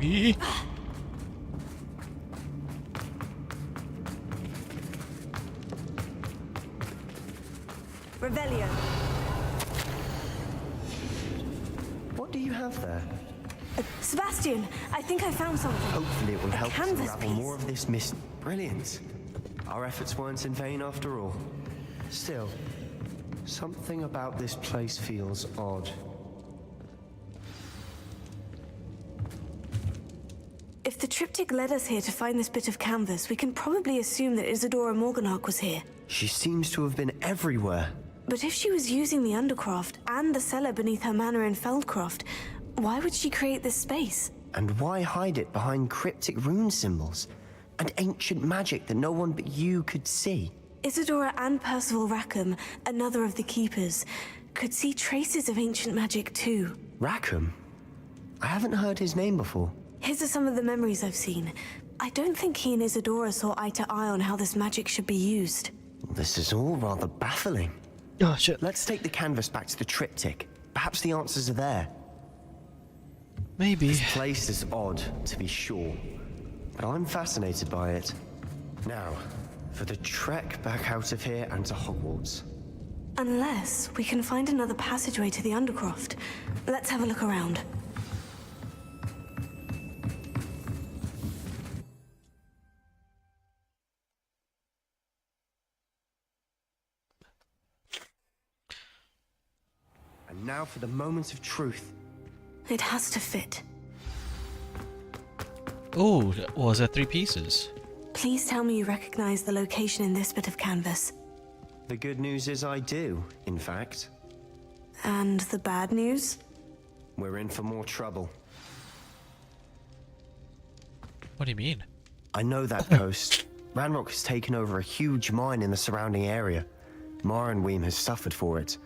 Eee. Revelio. What do you have there? Sebastian, I think I found something. Hopefully it will help us canvas unravel piece. more of this mystery. Brilliant. Our efforts weren't in vain after all. Still, something about this place feels odd. If the triptych led us here to find this bit of canvas, we can probably assume that Isadora Morganach was here. She seems to have been everywhere. But if she was using the Undercroft and the cellar beneath her manor in Feldcroft, why would she create this space? And why hide it behind cryptic rune symbols and ancient magic that no one but you could see? Isadora and Percival Rackham, another of the Keepers, could see traces of ancient magic too. Rackham? I haven't heard his name before. His are some of the memories I've seen. I don't think he and Isadora saw eye to eye on how this magic should be used. This is all rather baffling. Oh, shit. Let's take the canvas back to the triptych. Perhaps the answers are there. Maybe. This place is odd, to be sure, but I'm fascinated by it. Now, for the trek back out of here and to Hogwarts. Unless we can find another passageway to the Undercroft. Let's have a look around. And now for the moment of truth. It has to fit. Oh, was there 3 pieces? Please tell me you recognize the location in this bit of canvas. The good news is I do, in fact. And the bad news? We're in for more trouble. What do you mean? I know that coast. Ranrock has taken over a huge mine in the surrounding area. Morinweem has suffered for it.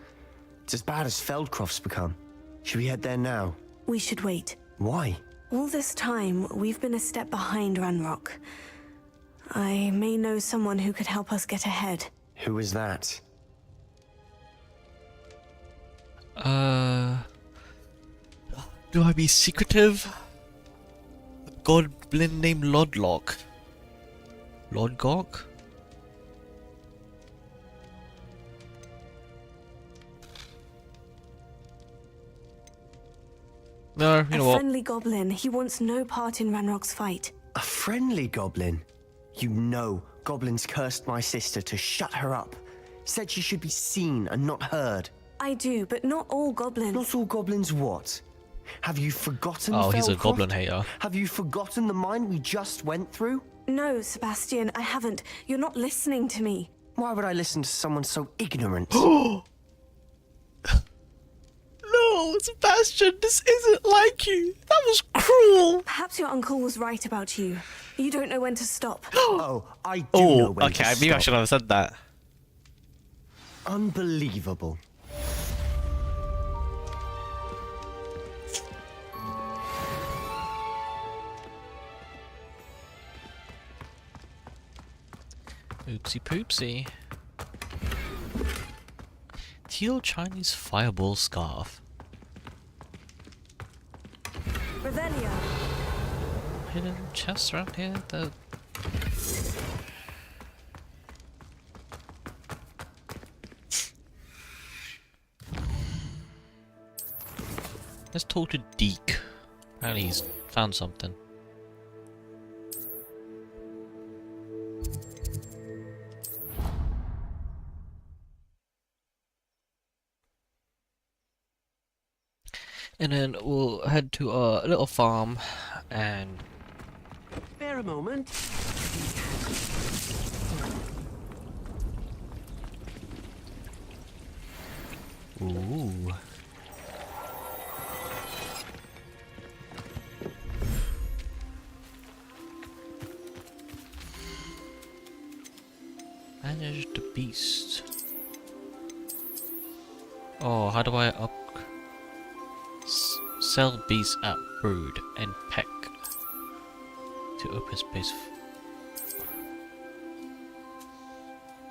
It's as bad as Feldcroft's become. Should we head there now? We should wait. Why? All this time, we've been a step behind Ranrock. I may know someone who could help us get ahead. Who is that? Do I be secretive? A goblin named Lodlock. Lodgok? No, you know A what? friendly goblin. He wants no part in Ranrock's fight. A friendly goblin? You know, goblins cursed my sister to shut her up. Said she should be seen and not heard. I do, but not all goblins. Not all goblins what? Have you forgotten Oh, he's a Feldcroft? goblin hater. Have you forgotten the mine we just went through? No, Sebastian, I haven't. You're not listening to me. Why would I listen to someone so ignorant? No, Sebastian, this isn't like you. That was cruel. Perhaps your uncle was right about you. You don't know when to stop. Oh, I do know when okay, to maybe I stop. should have said that. Unbelievable. Oopsie poopsie. Teal Chinese fireball scarf. Revelio. Hidden chests around here. Let's talk to Deke. Apparently he's found something. And then we'll head to a little farm and... Bear a moment. Ooh. Manage the beast. Oh, how do I sell beast at brood and peck to open space?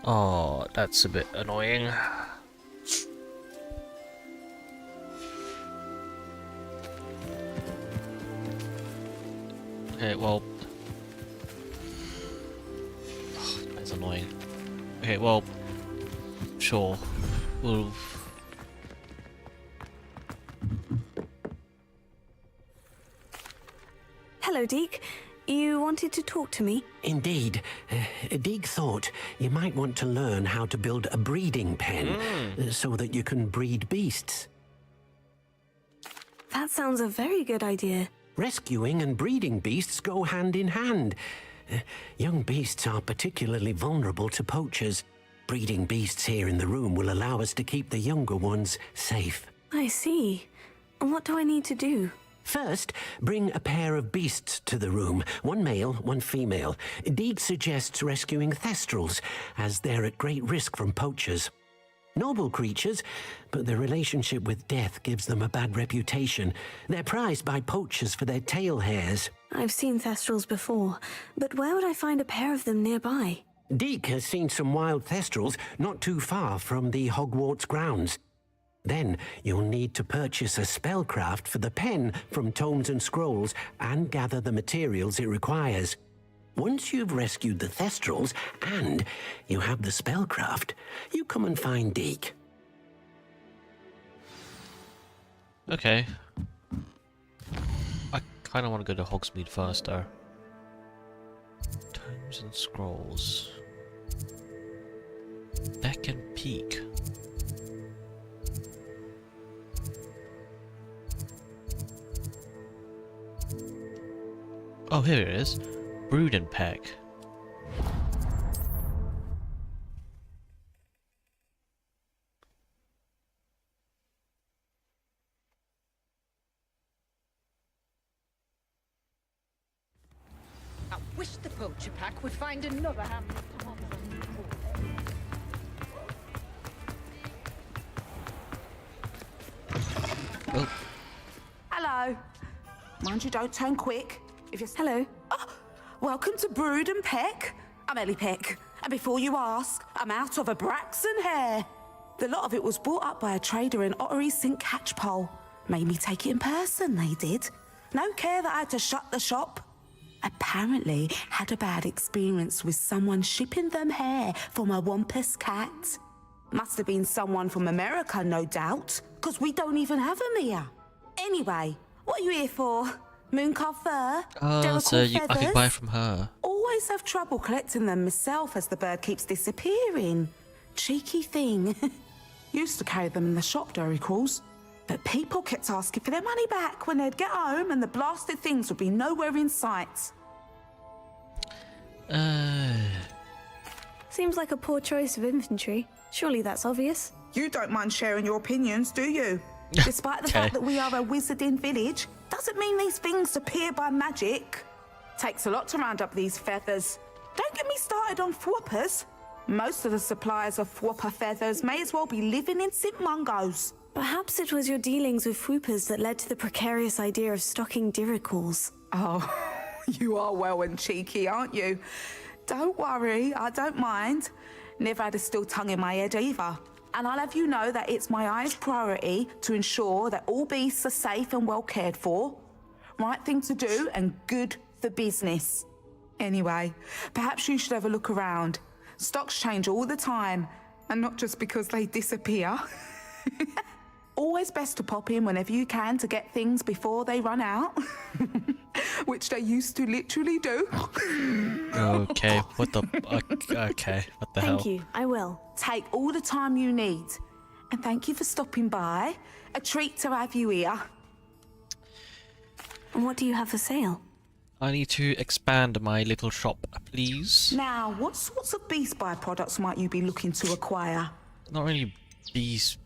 Oh, that's a bit annoying. Okay, well, that's annoying. Okay, well, sure, we'll. Hello, Deke. You wanted to talk to me? Indeed. Deek thought you might want to learn how to build a breeding pen so that you can breed beasts. That sounds a very good idea. Rescuing and breeding beasts go hand in hand. Young beasts are particularly vulnerable to poachers. Breeding beasts here in the room will allow us to keep the younger ones safe. I see. And what do I need to do? First, bring a pair of beasts to the room. One male, one female. Deek suggests rescuing thestrals, as they're at great risk from poachers. Noble creatures, but their relationship with death gives them a bad reputation. They're prized by poachers for their tail hairs. I've seen thestrals before, but where would I find a pair of them nearby? Deek has seen some wild thestrals not too far from the Hogwarts grounds. Then you'll need to purchase a spellcraft for the pen from Tomes and Scrolls and gather the materials it requires. Once you've rescued the thestrals and you have the spellcraft, you come and find Deek. Okay. I kind of want to go to Hogsmeade first, though. Tomes and Scrolls. Beck and Peak. Oh, here it is. Brood and Peck. I wish the poacher pack would find another ham. Oh. Hello. Mind you don't turn quick. If you're... Hello. Oh, welcome to Brood and Peck. I'm Ellie Peck. And before you ask, I'm out of a Braxton hair. The lot of it was bought up by a trader in Ottery St. Catchpole. Made me take it in person, they did. No care that I had to shut the shop. Apparently had a bad experience with someone shipping them hair from a Wampus cat. Must have been someone from America, no doubt, because we don't even have them here. Anyway, what are you here for? Mooncarved fur? Oh, so I could buy from her. Always have trouble collecting them myself as the bird keeps disappearing. Cheeky thing. Used to carry them in the shop, Dory Crawls. But people kept asking for their money back when they'd get home and the blasted things would be nowhere in sight. Seems like a poor choice of inventory. Surely that's obvious. You don't mind sharing your opinions, do you? Despite the fact that we are a wizarding village, doesn't mean these things appear by magic. Takes a lot to round up these feathers. Don't get me started on thwoppers. Most of the suppliers of thwopper feathers may as well be living in St. Mungo's. Perhaps it was your dealings with whoopers that led to the precarious idea of stocking diricals. Oh, you are well and cheeky, aren't you? Don't worry, I don't mind. Never had a still tongue in my head either. And I'll have you know that it's my highest priority to ensure that all beasts are safe and well cared for. Right thing to do and good for business. Anyway, perhaps you should have a look around. Stocks change all the time, and not just because they disappear. always best to pop in whenever you can to get things before they run out. Which they used to literally do. Okay, what the... Okay, what the hell? Thank you, I will. Take all the time you need. And thank you for stopping by. A treat to have you here. And what do you have for sale? I need to expand my little shop, please. Now, what sorts of beast byproducts might you be looking to acquire? Not really these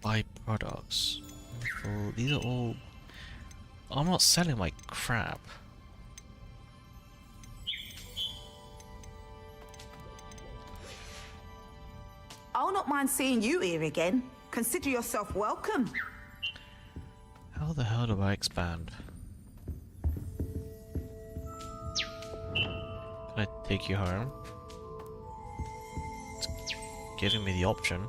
byproducts. So these are all... I'm not selling my crap. I'll not mind seeing you here again. Consider yourself welcome. How the hell do I expand? Can I take you home? It's giving me the option.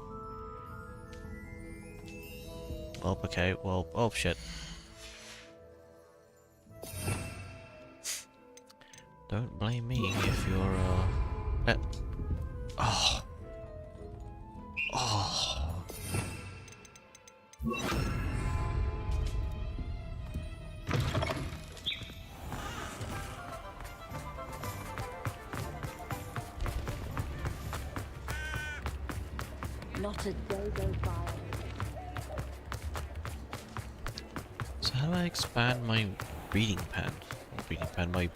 Well, okay, well, oh shit. Don't blame me if you're, pet. Oh. Oh. Not a day goes by. So how do I expand my reading pen? Not reading pen, my...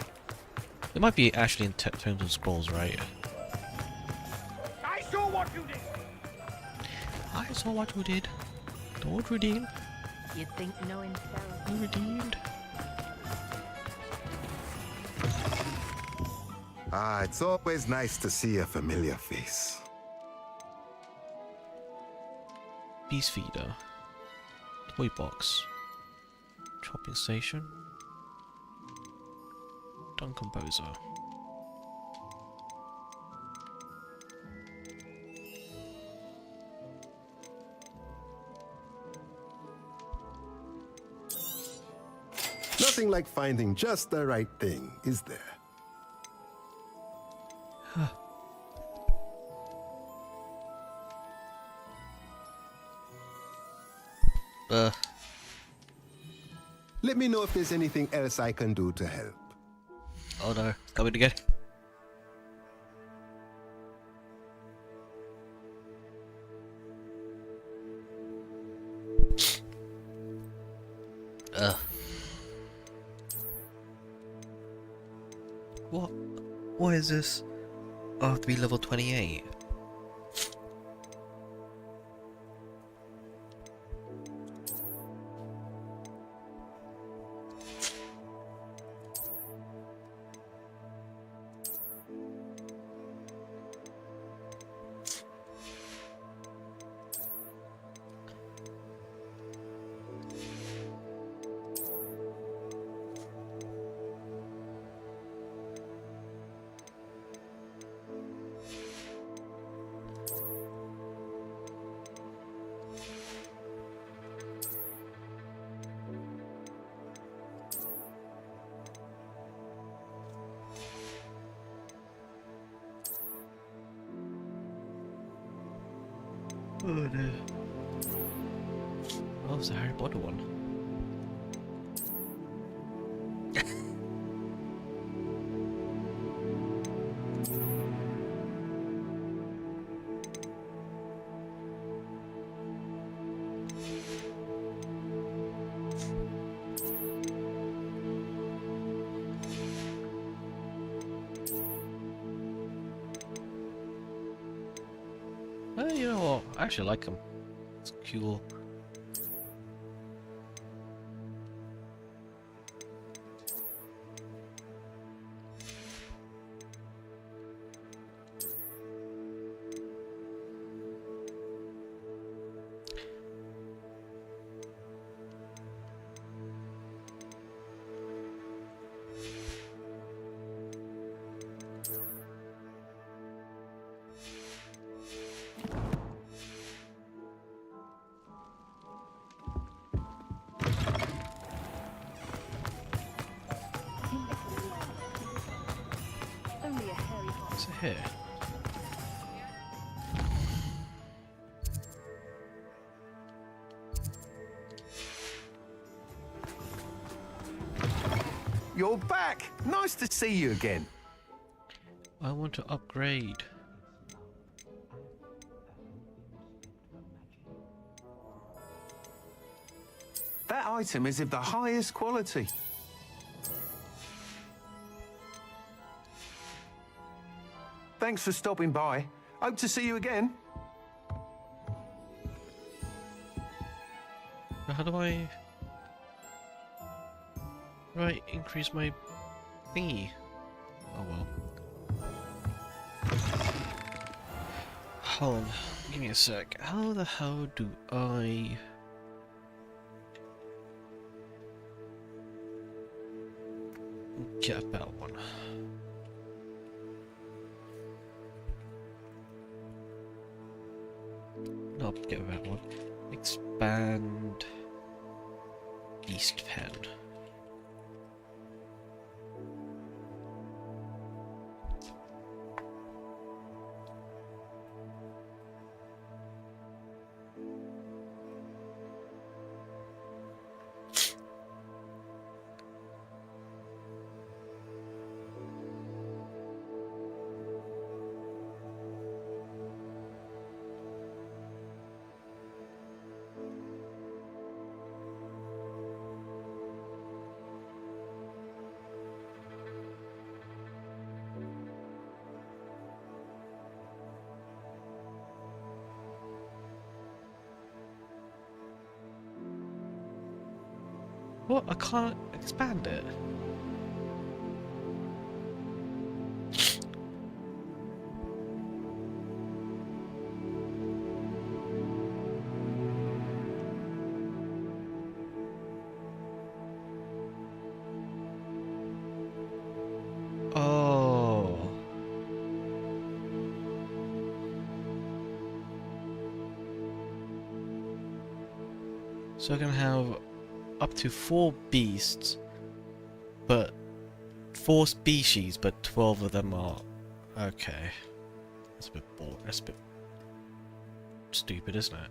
It might be actually in Tomes and Scrolls, right? I saw what you did. I saw what you did. Don't redeem. You'd think knowing spells. You redeemed. Ah, it's always nice to see a familiar face. Beast feeder. Toy box. Chopping station. Dung composer. Nothing like finding just the right thing, is there? Let me know if there's anything else I can do to help. Oh no, coming again. What? What is this? Oh, I have to be level 28. Oh no. Oh, it's a Harry Potter one. Oh, you know what? I actually like them. It's cool. What's it here? you're back. Nice to see you again. I want to upgrade. That item is of the highest quality. Thanks for stopping by. Hope to see you again. How do I increase my thingy? Oh well. Hold on, give me a sec. How the hell do I... get about one? No, get about one. Expand Beast Pen. What? I can't expand it. Oh. So I can have up to 4 beasts, but 4 species, but 12 of them are... okay. That's a bit boring. That's a bit stupid, isn't it?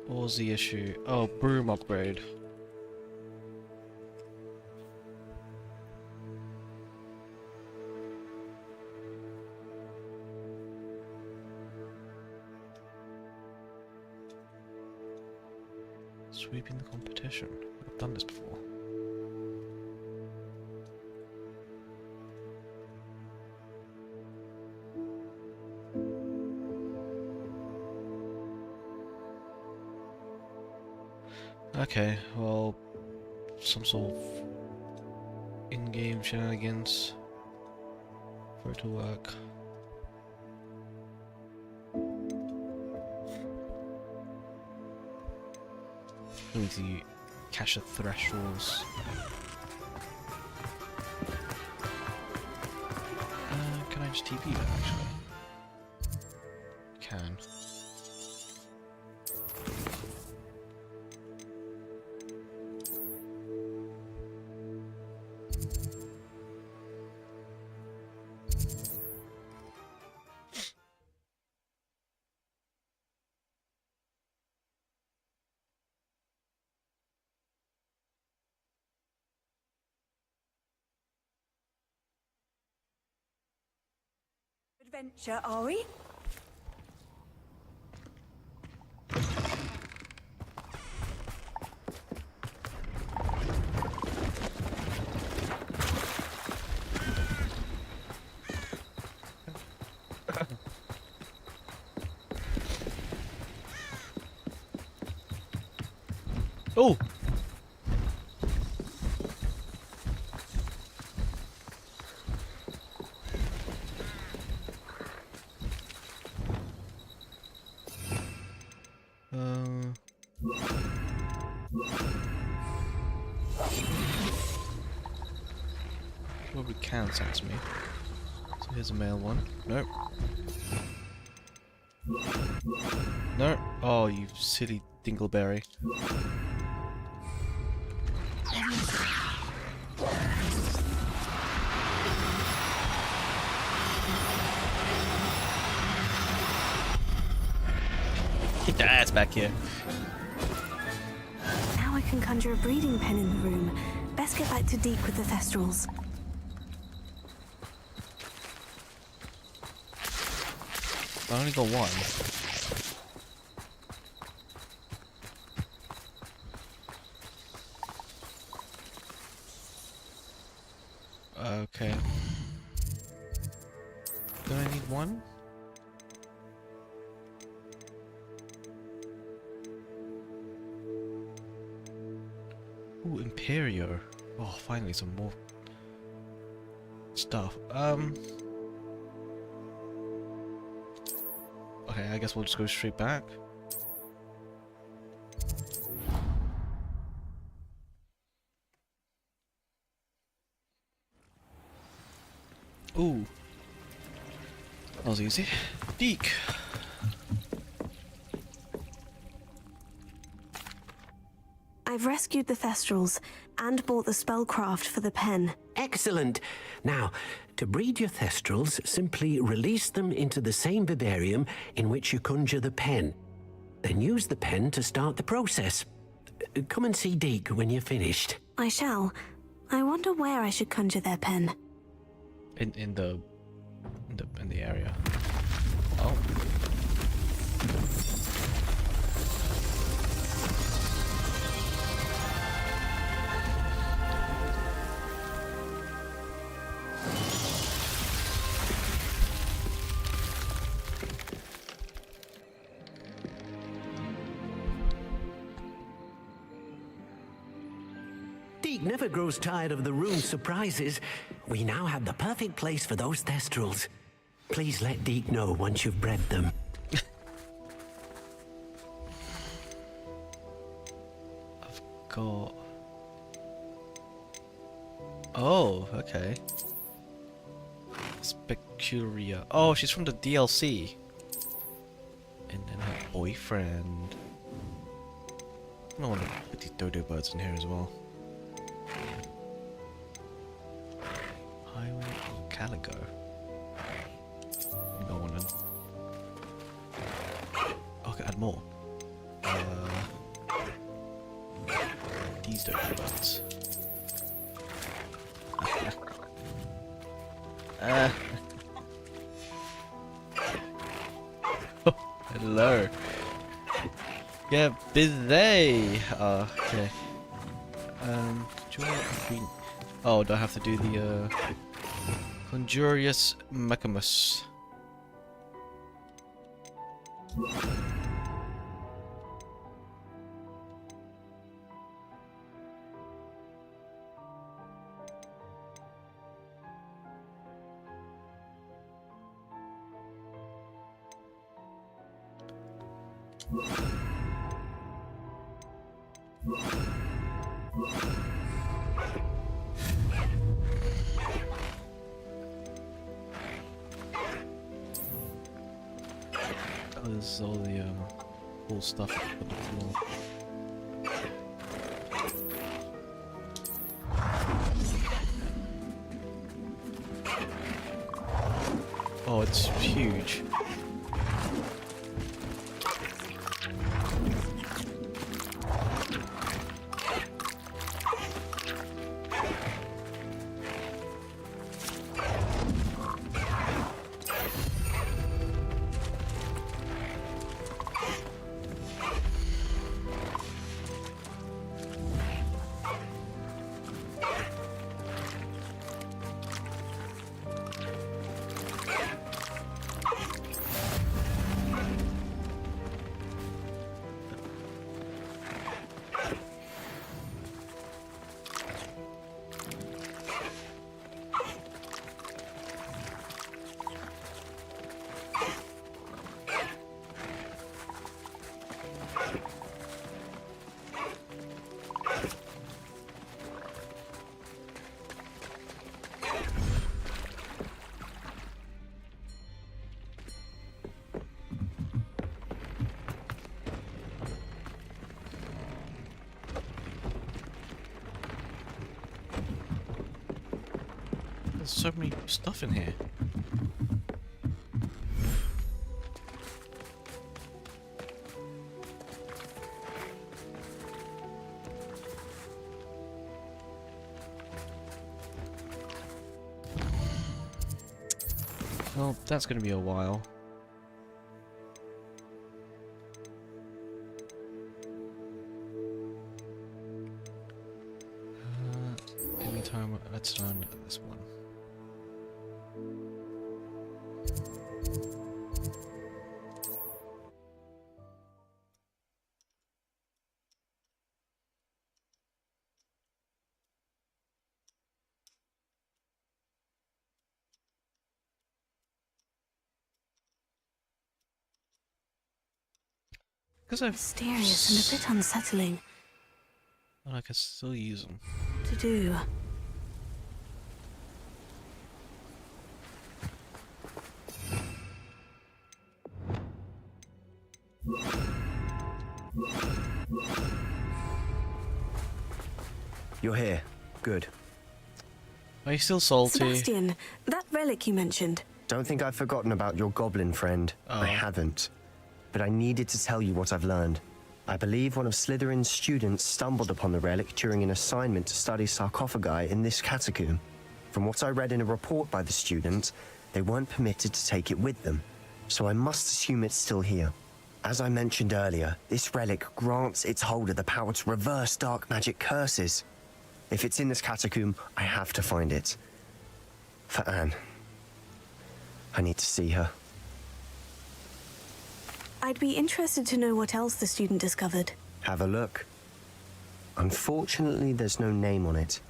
What was the issue? Oh, broom upgrade. Sweeping the competition. I've done this before. Okay, well, some sort of in-game shenanigans for it to work. We need to cache the thresholds. Can I just TP that actually? Can. Adventure, are we? Oh! Probably can sense me. So here's a male one. Nope. No. Oh, you silly dingleberry. Get your ass back here. Now I can conjure a breeding pen in the room. Best get back to Deke with the Thestrals. I only got one. Okay. Do I need one? Ooh, Imperio. Oh, finally some more stuff. Okay, I guess we'll just go straight back. Ooh. That was easy. Deke. I've rescued the Thestrals and bought the spellcraft for the pen. Excellent. Now, to breed your Thestrals, simply release them into the same vivarium in which you conjure the pen. Then use the pen to start the process. Come and see Deke when you're finished. I shall. I wonder where I should conjure their pen. In the area. Oh. Deke never grows tired of the room's surprises. We now have the perfect place for those Thestrals. Please let Deke know once you've bred them. I've got... Oh, okay. Specuria. Oh, she's from the DLC. And then her boyfriend. I want to put these dodo birds in here as well. Highway Caligo. Go on then. Okay, add more. These dodo birds. Oh, hello. Get busy. Okay. Do you want green? Oh, do I have to do the Conjurious Mechamus? Oh, this is all the cool stuff on the floor. Oh, it's huge. There's so many stuff in here. Well, that's going to be a while. Anytime, let's learn this one. Because I'm mysterious and a bit unsettling. Well, I can still use them. To do. You're here. Good. Are you still salty? Sebastian, that relic you mentioned. Don't think I've forgotten about your goblin friend. Oh. I haven't. But I needed to tell you what I've learned. I believe one of Slytherin's students stumbled upon the relic during an assignment to study sarcophagi in this catacomb. From what I read in a report by the student, they weren't permitted to take it with them, so I must assume it's still here. As I mentioned earlier, this relic grants its holder the power to reverse dark magic curses. If it's in this catacomb, I have to find it. For Anne. I need to see her. I'd be interested to know what else the student discovered. Have a look. Unfortunately, there's no name on it,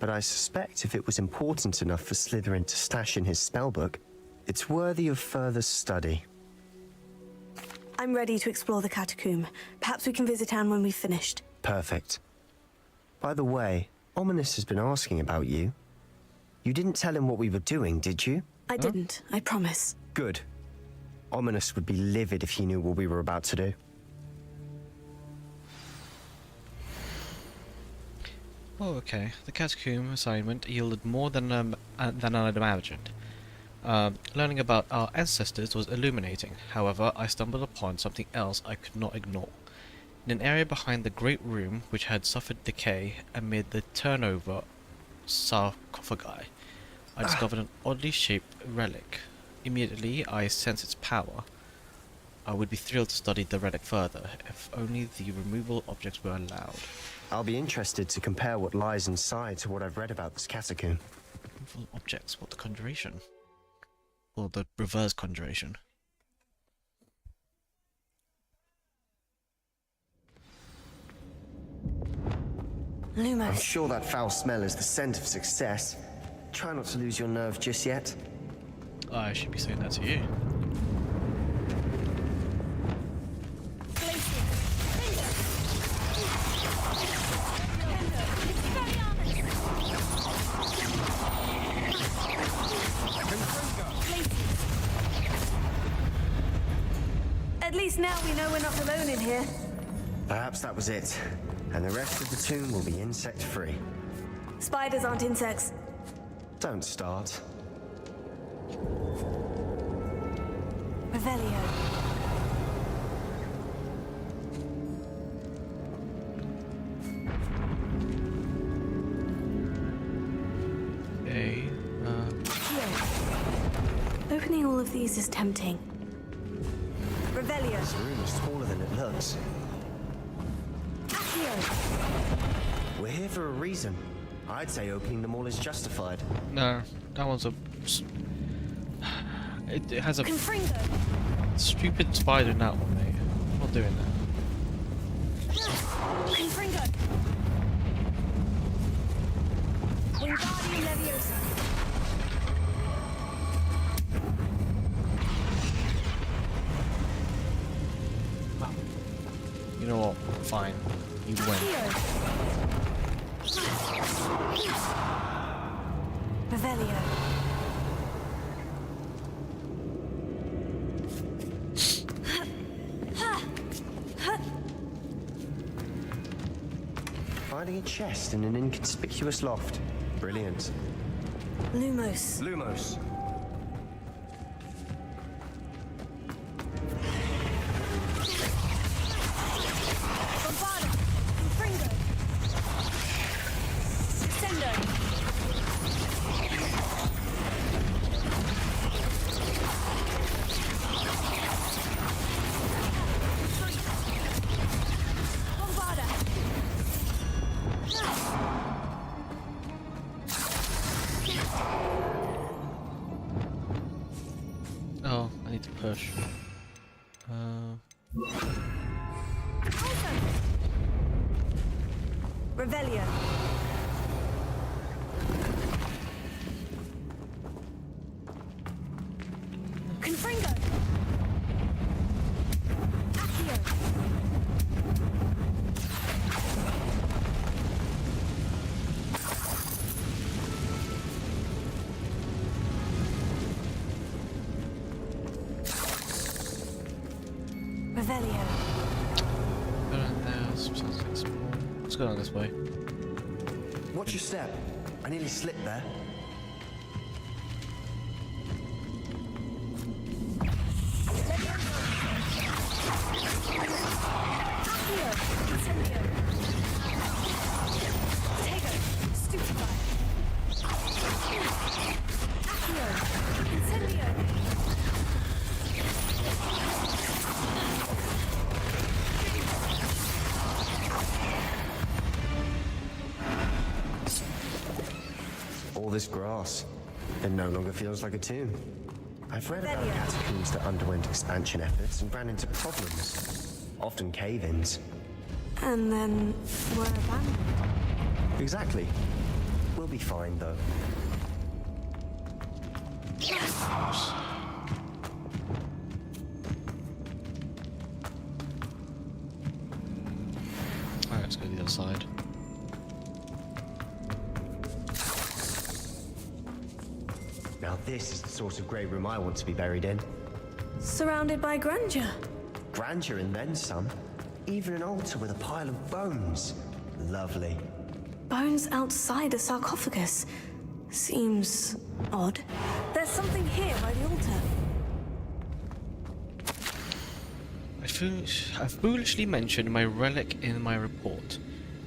but I suspect if it was important enough for Slytherin to stash in his spellbook, it's worthy of further study. I'm ready to explore the catacomb. Perhaps we can visit Anne when we've finished. Perfect. By the way, Ominous has been asking about you. You didn't tell him what we were doing, did you? I didn't, I promise. Good. Ominous would be livid if he knew what we were about to do. Oh, okay. The catacomb assignment yielded more than I'd imagined. Learning about our ancestors was illuminating. However, I stumbled upon something else I could not ignore. In an area behind the great room, which had suffered decay amid the turnover sarcophagi, I discovered an oddly shaped relic. Immediately, I sensed its power. I would be thrilled to study the relic further, if only the removable objects were allowed. I'll be interested to compare what lies inside to what I've read about this catacomb. Removable objects? What, the conjuration? Or the reverse conjuration? Lumos. I'm sure that foul smell is the scent of success. Try not to lose your nerve just yet. I should be saying that to you. At least now we know we're not alone in here. Perhaps that was it. And the rest of the tomb will be insect-free. Spiders aren't insects. Don't start. Revelio. Opening all of these is tempting. Revelio. This room is smaller than it looks. We're here for a reason. I'd say opening them all is justified. No, that one's a... It has a stupid spider in that one, mate. I'm not doing that. Confringo. Wingardium Leviosa. You know what? Fine. You win. Revelio. Finding a chest in an inconspicuous loft. Brilliant. Lumos. Lumos. Bombarda. Confringo. Sendo. Revelio. Confringo. Accio. Revelio. Let's go down this way. Watch your step. I nearly slipped there. All this grass, it no longer feels like a tomb. I've read about catacombs that underwent expansion efforts and ran into problems, often cave-ins. And then were abandoned. Exactly. We'll be fine, though. Alright, let's go to the other side. Now this is the sort of grey room I want to be buried in. Surrounded by grandeur. Grandeur and then some. Even an altar with a pile of bones. Lovely. Bones outside a sarcophagus. Seems odd. There's something here by the altar. I foolishly mentioned my relic in my report,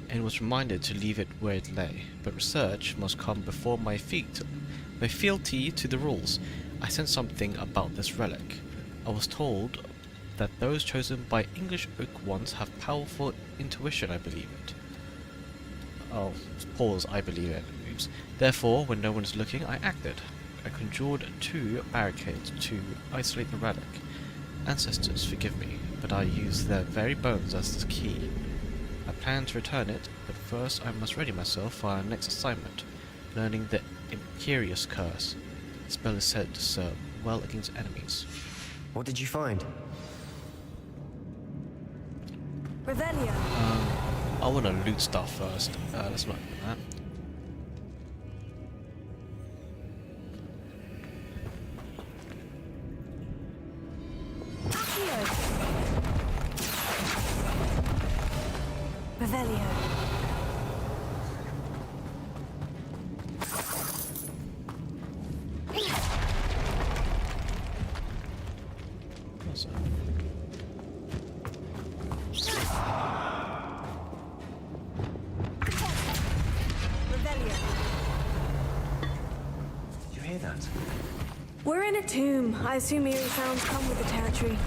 and was reminded to leave it where it lay. But research must come before my fealty to the rules. I sensed something about this relic. I was told that those chosen by English oak ones have powerful intuition, I believe it. Oh, pause, I believe it. Oops. Therefore, when no one is looking, I acted. I conjured 2 barricades to isolate the relic. Ancestors, forgive me, but I used their very bones as the key. I plan to return it, but first I must ready myself for our next assignment, learning the Imperious Curse. The spell is said to serve well against enemies. What did you find? Revelio. I want to loot stuff first. Let's not do that. Revelio. Did you hear that? We're in a tomb. I assume eerie sounds come with the territory.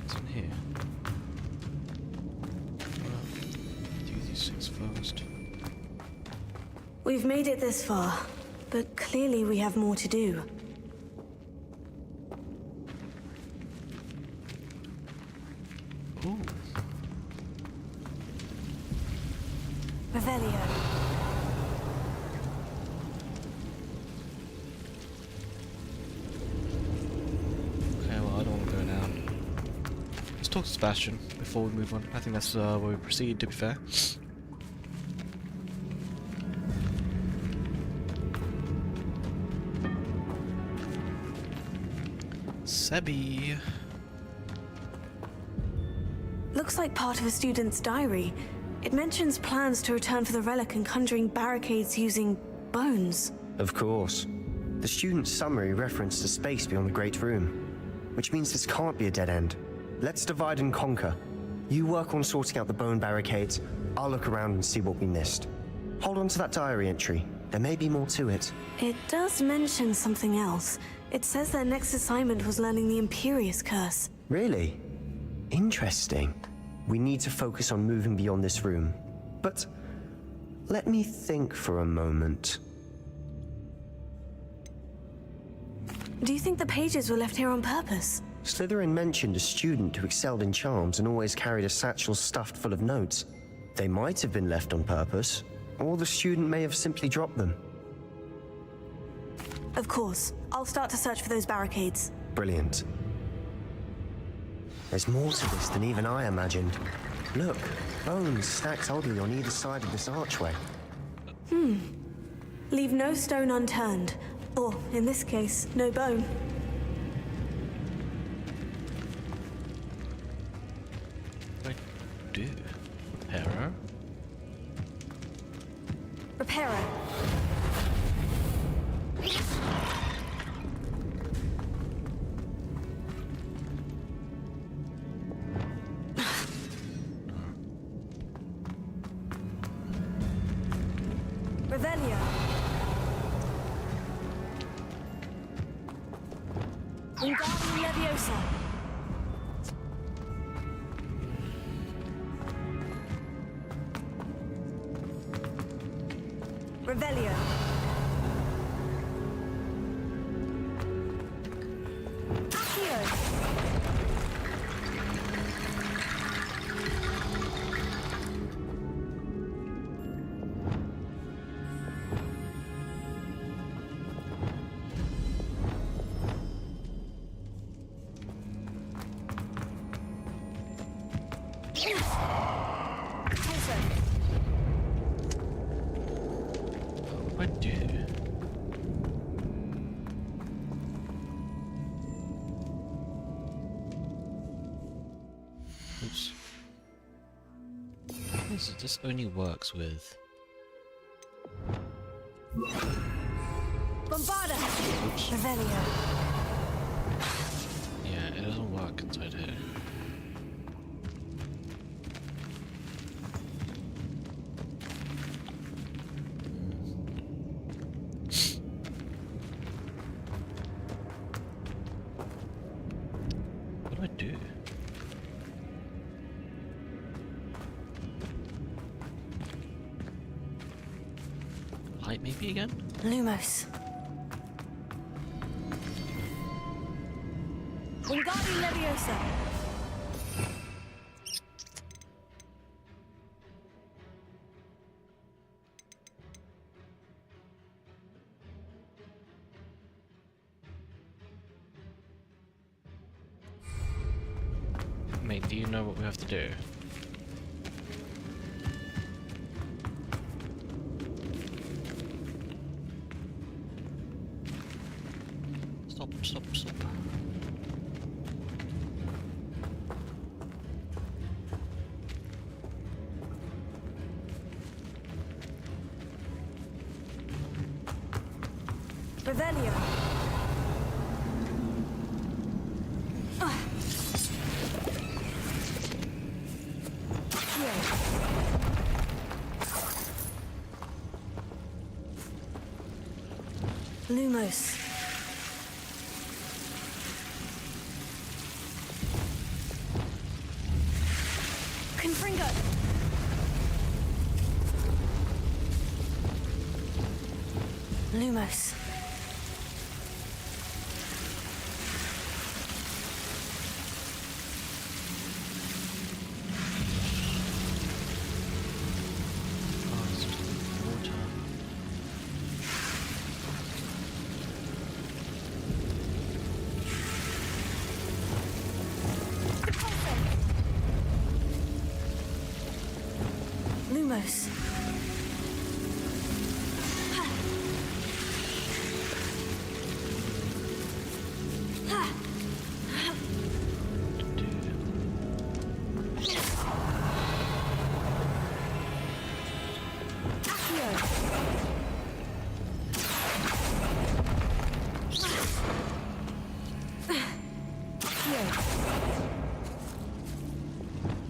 What's in here? Do these things first. We've made it this far, but clearly we have more to do. Ooh. Revelio. Okay, well, I don't want to go now. Let's talk to Sebastian before we move on. I think that's where we proceed, to be fair. Sebi. Looks like part of a student's diary. It mentions plans to return for the relic and conjuring barricades using bones. Of course. The student's summary referenced a space beyond the Great Room, which means this can't be a dead end. Let's divide and conquer. You work on sorting out the bone barricades, I'll look around and see what we missed. Hold on to that diary entry. There may be more to it. It does mention something else. It says their next assignment was learning the Imperious Curse. Really? Interesting. We need to focus on moving beyond this room. But Let me think for a moment. Do you think the pages were left here on purpose? Slytherin mentioned a student who excelled in charms and always carried a satchel stuffed full of notes. They might have been left on purpose, or the student may have simply dropped them. Of course. I'll start to search for those barricades. Brilliant. There's more to this than even I imagined. Look, bones stacked oddly on either side of this archway. Leave no stone unturned. Or, in this case, no bone. What do I do? Repairer? Repairer. Revelio. Wingardium Leviosa. Revelio. Accio. What do I do? Oops. This only works with... Bombarda. Oops. Revelio. Yeah, it doesn't work inside here. What do I do? Light maybe again? Lumos. Wingardium Leviosa. Mate, do you know what we have to do? Stop. Revelio. Lumos. Confringo. Lumos. Oh, it's just water. Lumos.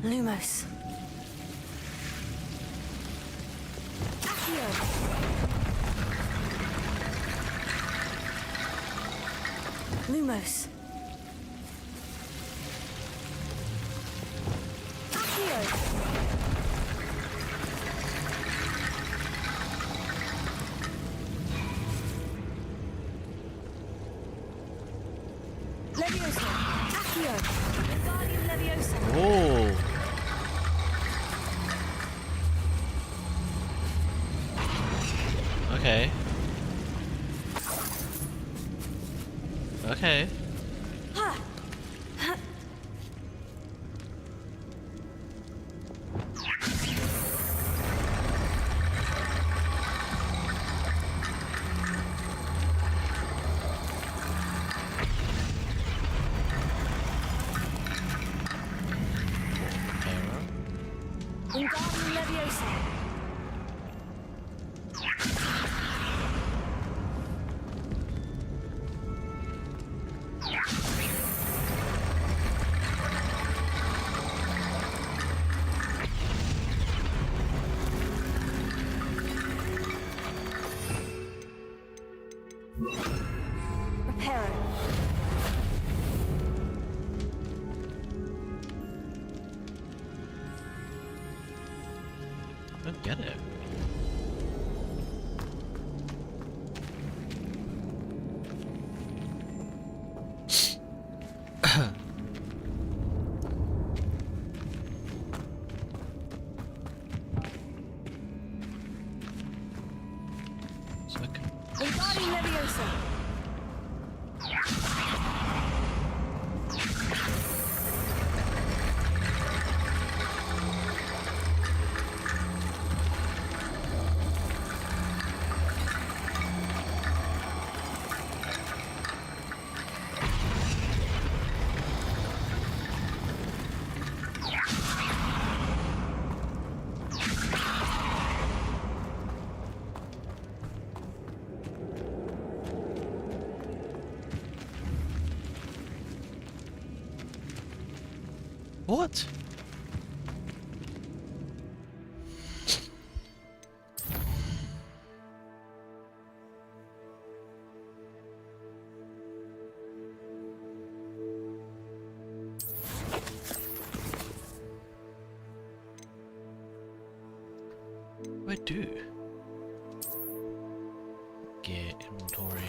Lumos. Accio. Lumos. Accio. Oh. Okay. Okay. Wingardium Leviosa. Reparo. I don't get it. Wingardium Leviosa. What? What do I do? Get inventory.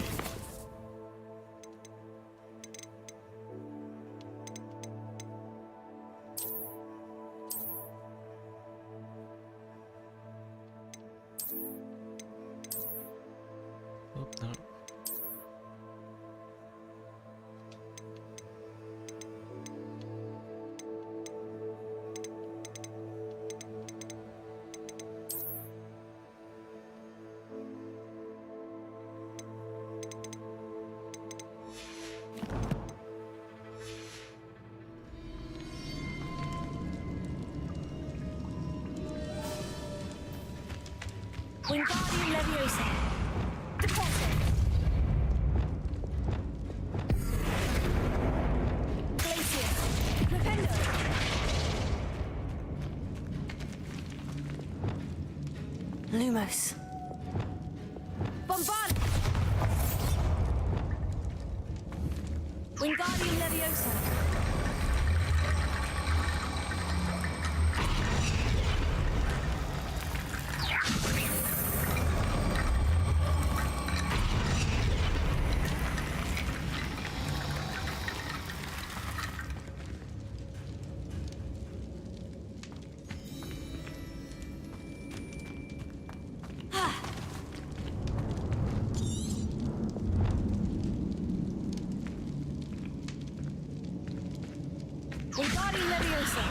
Oh, no. Wingardium Leviosa. Deposit. Glacier. Flipendo. Lumos. Bombard. Wingardium Leviosa. Wingardium Leviosa.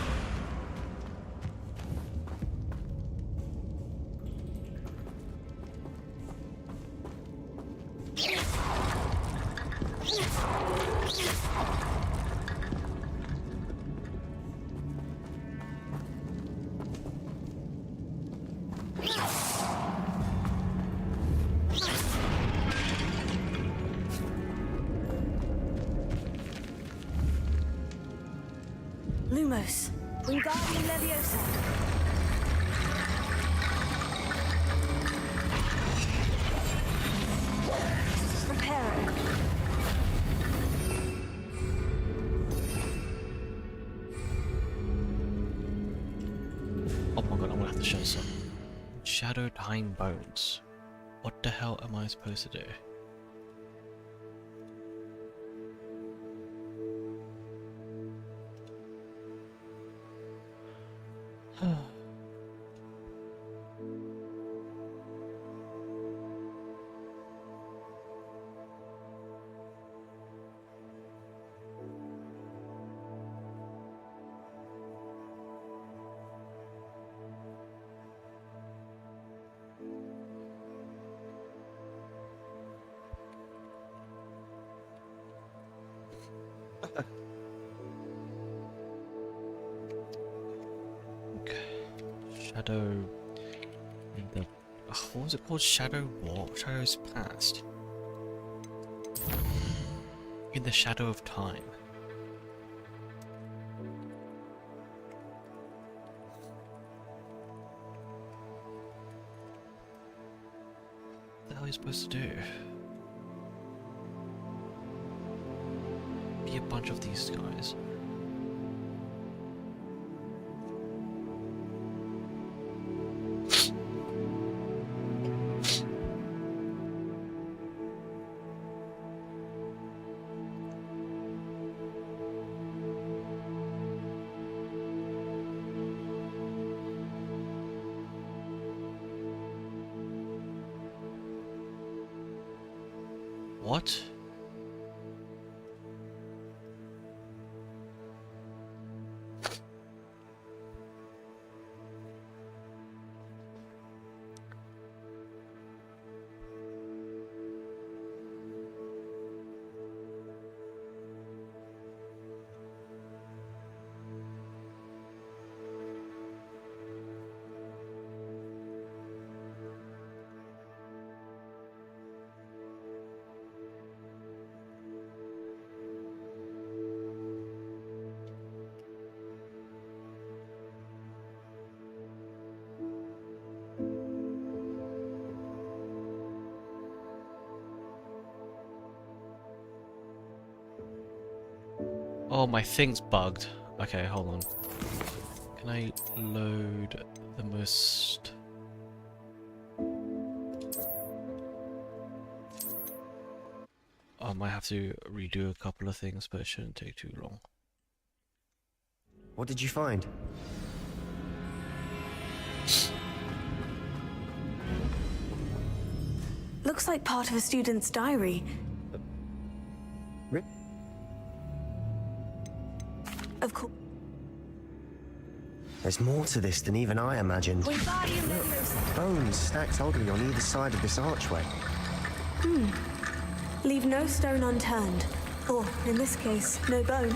Lumos. Wingardium Leviosa. Reparo. Oh my god, I'm gonna have to show some. Shadowed hind bones. What the hell am I supposed to do? Shadow in the what was it called? Shadow what? Shadows past. In the shadow of time. What the hell are you supposed to do? Be a bunch of these guys. What? Oh, my thing's bugged. Okay, hold on. Can I load the most... I might have to redo a couple of things, but it shouldn't take too long. What did you find? Looks like part of a student's diary. Of course. There's more to this than even I imagined. Look, bones stacked oddly on either side of this archway. Leave no stone unturned. Or, in this case, no bone.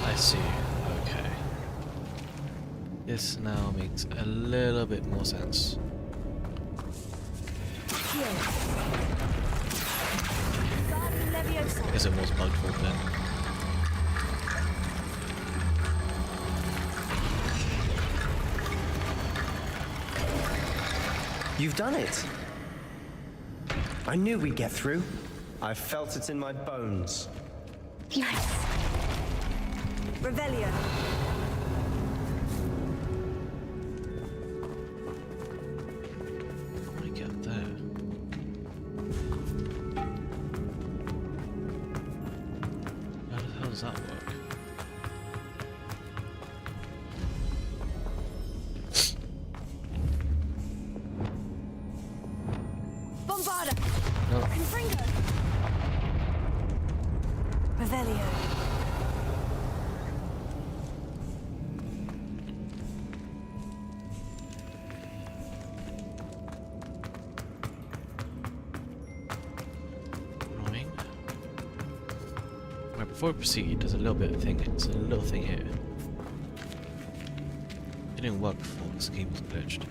I see. Okay. This now makes a little bit more sense. I guess it was bugged for then. You've done it! I knew we'd get through. I felt it in my bones. Nice. Revelio. How do I get there? How the hell does that work? Bombarda. No. Confringo. Revelio. Before we proceed, there's a little bit of thing. It's a little thing here. It didn't work before. This game was glitched.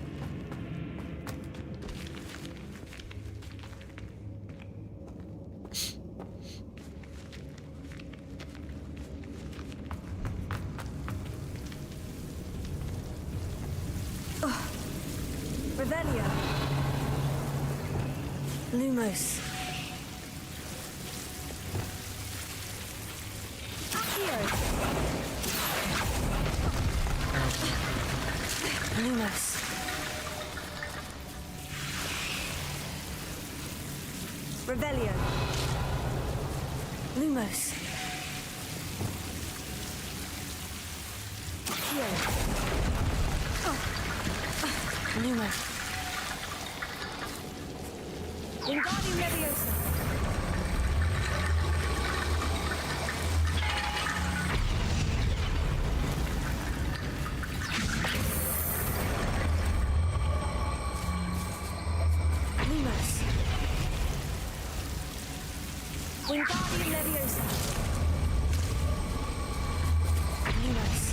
Revelio. Lumos. Accio. Lumos. Revelio. Lumos. Accio. Lumos. Wingardium Leviosa. Lumos. Wingardium Leviosa. Lumos.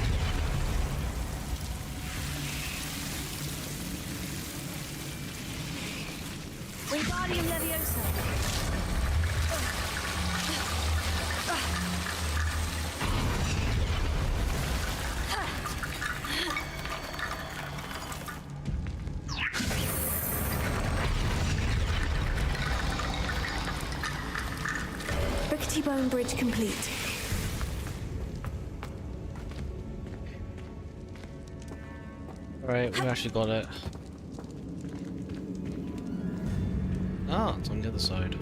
Wingardium Leviosa. Rickety Bone Bridge complete. Alright, we actually got it. Ah, it's on the other side.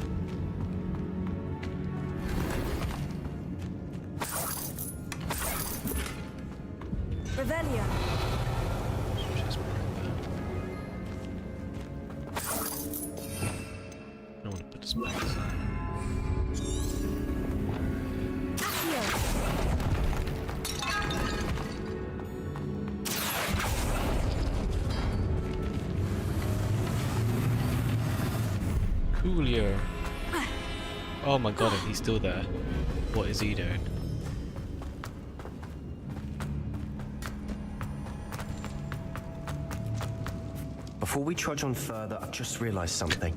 Revelio. I don't want to put this back aside. Coolio. Oh my god, he's still there. What is he doing? Before we trudge on further, I've just realized something.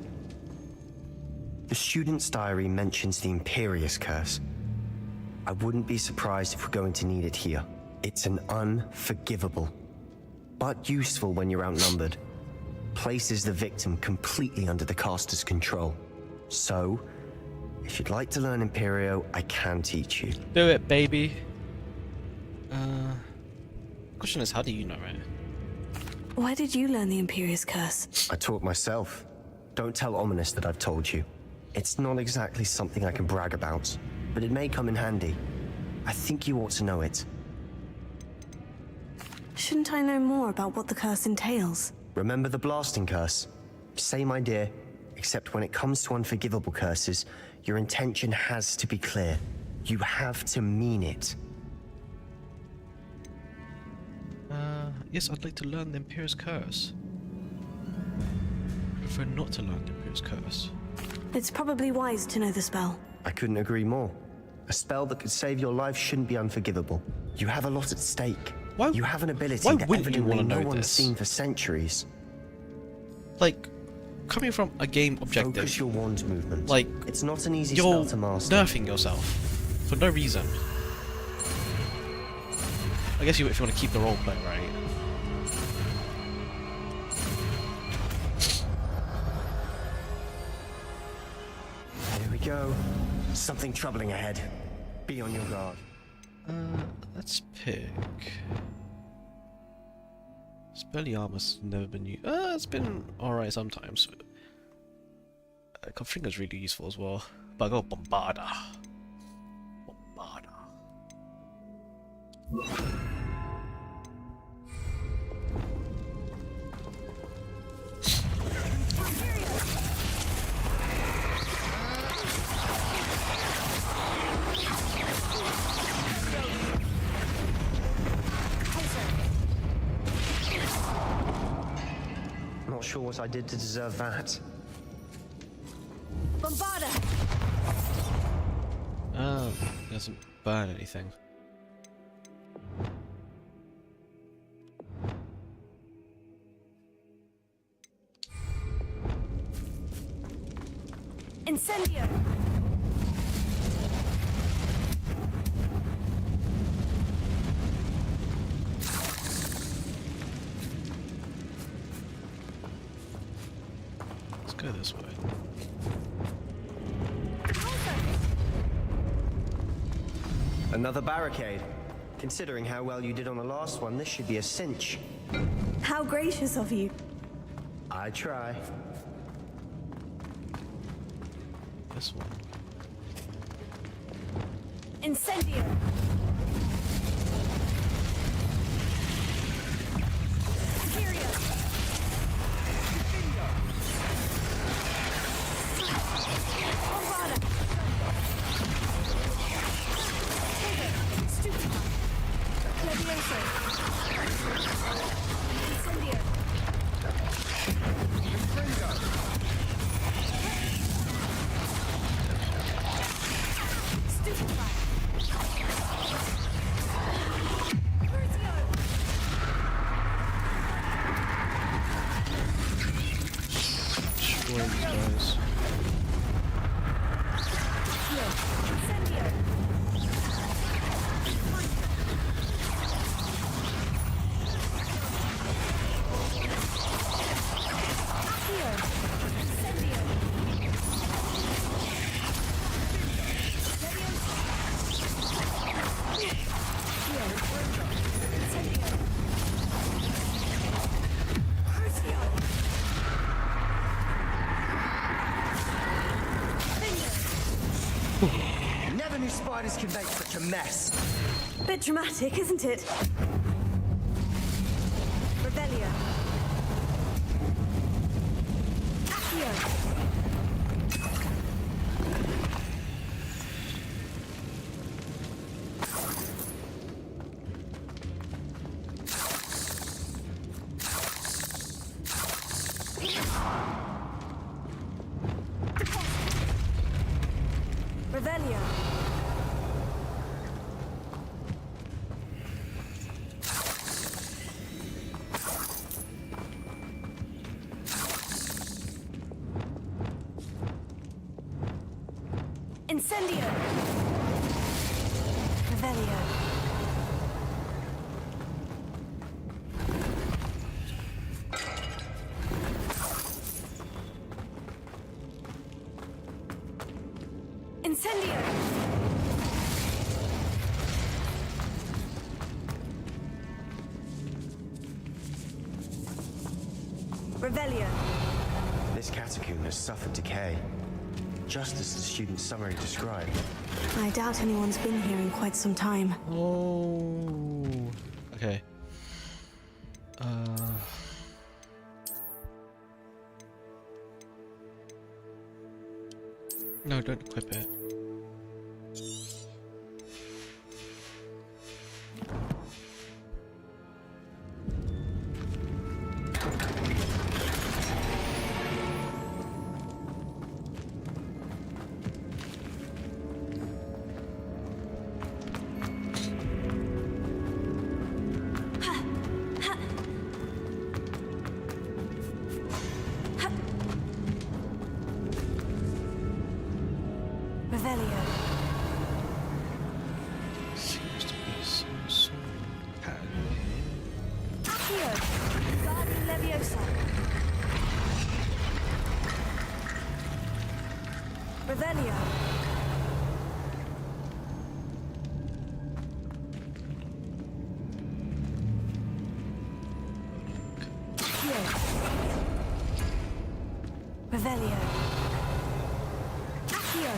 The student's diary mentions the Imperious Curse. I wouldn't be surprised if we're going to need it here. It's an unforgivable, but useful when you're outnumbered. Places the victim completely under the caster's control. So, if you'd like to learn Imperio, I can teach you. Do it, baby. Question is, how do you know it? Why did you learn the Imperious Curse? I taught myself. Don't tell Ominous that I've told you. It's not exactly something I can brag about, but it may come in handy. I think you ought to know it. Shouldn't I know more about what the curse entails? Remember the blasting curse? Same idea, except when it comes to unforgivable curses, your intention has to be clear. You have to mean it. Yes, I'd like to learn the Imperious Curse. I prefer not to learn the Imperious Curse. It's probably wise to know the spell. I couldn't agree more. A spell that could save your life shouldn't be unforgivable. You have a lot at stake. Why, you have an ability why that wouldn't you evidently want to no know one's this? seen for centuries. Like, coming from a game objective. Focus your wand movement. Like, it's not an easy you're spell to master. nerfing yourself for no reason. I guess if you want to keep the roleplay, right? Here we go. Something troubling ahead. Be on your guard. Let's pick. Spelliarmus never been used. It's been alright sometimes. Confringer's really useful as well. But I got Bombarda. Not sure what I did to deserve that. Bombarda. Oh, it doesn't burn anything. Incendio. go this way. Another barricade. Considering how well you did on the last one, this should be a cinch. How gracious of you. I try. This one. Incendio. Syria. Bombada. Stupefy. Levioso. Incendio. Stupefy. Destroy these guys. Never knew spiders could make such a mess. Bit dramatic, isn't it? Rebellion. Accio. Revelio. Incendio. Revelio. Incendio. Revelio. This catacomb has suffered decay, just as the student's summary described. I doubt anyone's been here in quite some time. Oh. Okay. No, don't equip it. Revelio. Seems to be some sort of pattern. Accio. Guardian Leviosa. Revelio. Accio. Revelio. Accio.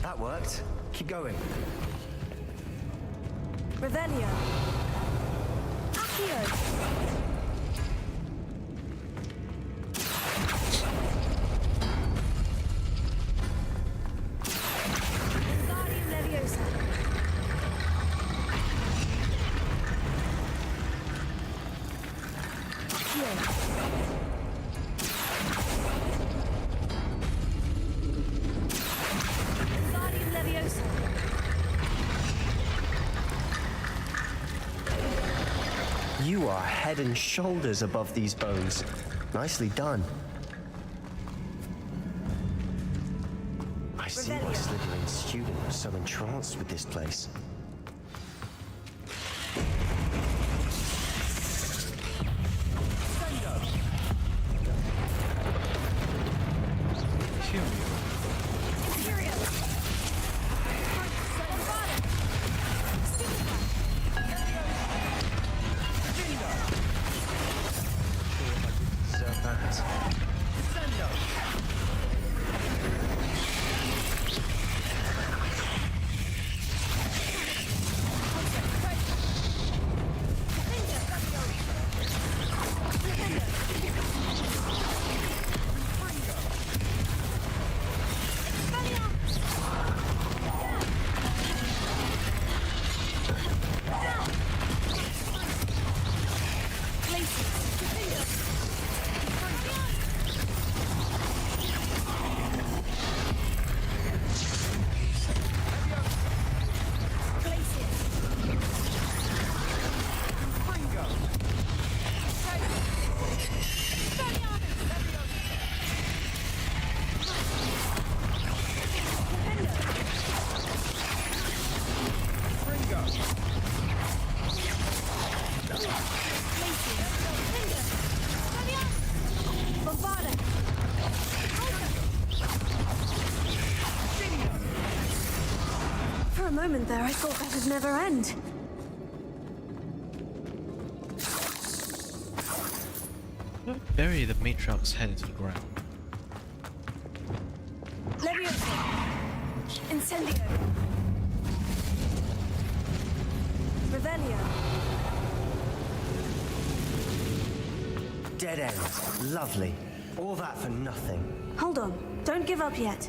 That worked. Keep going. Revelio. Accio. Guardian Leviosa. Accio. Guardian Leviosa. You are head and shoulders above these bones. Nicely done. I see why Slytherin's student was so entranced with this place. moment there, I thought that would never end. Don't bury the matriarch's head into the ground. Leviosa! Incendio! Revelio! Dead end. Lovely. All that for nothing. Hold on. Don't give up yet.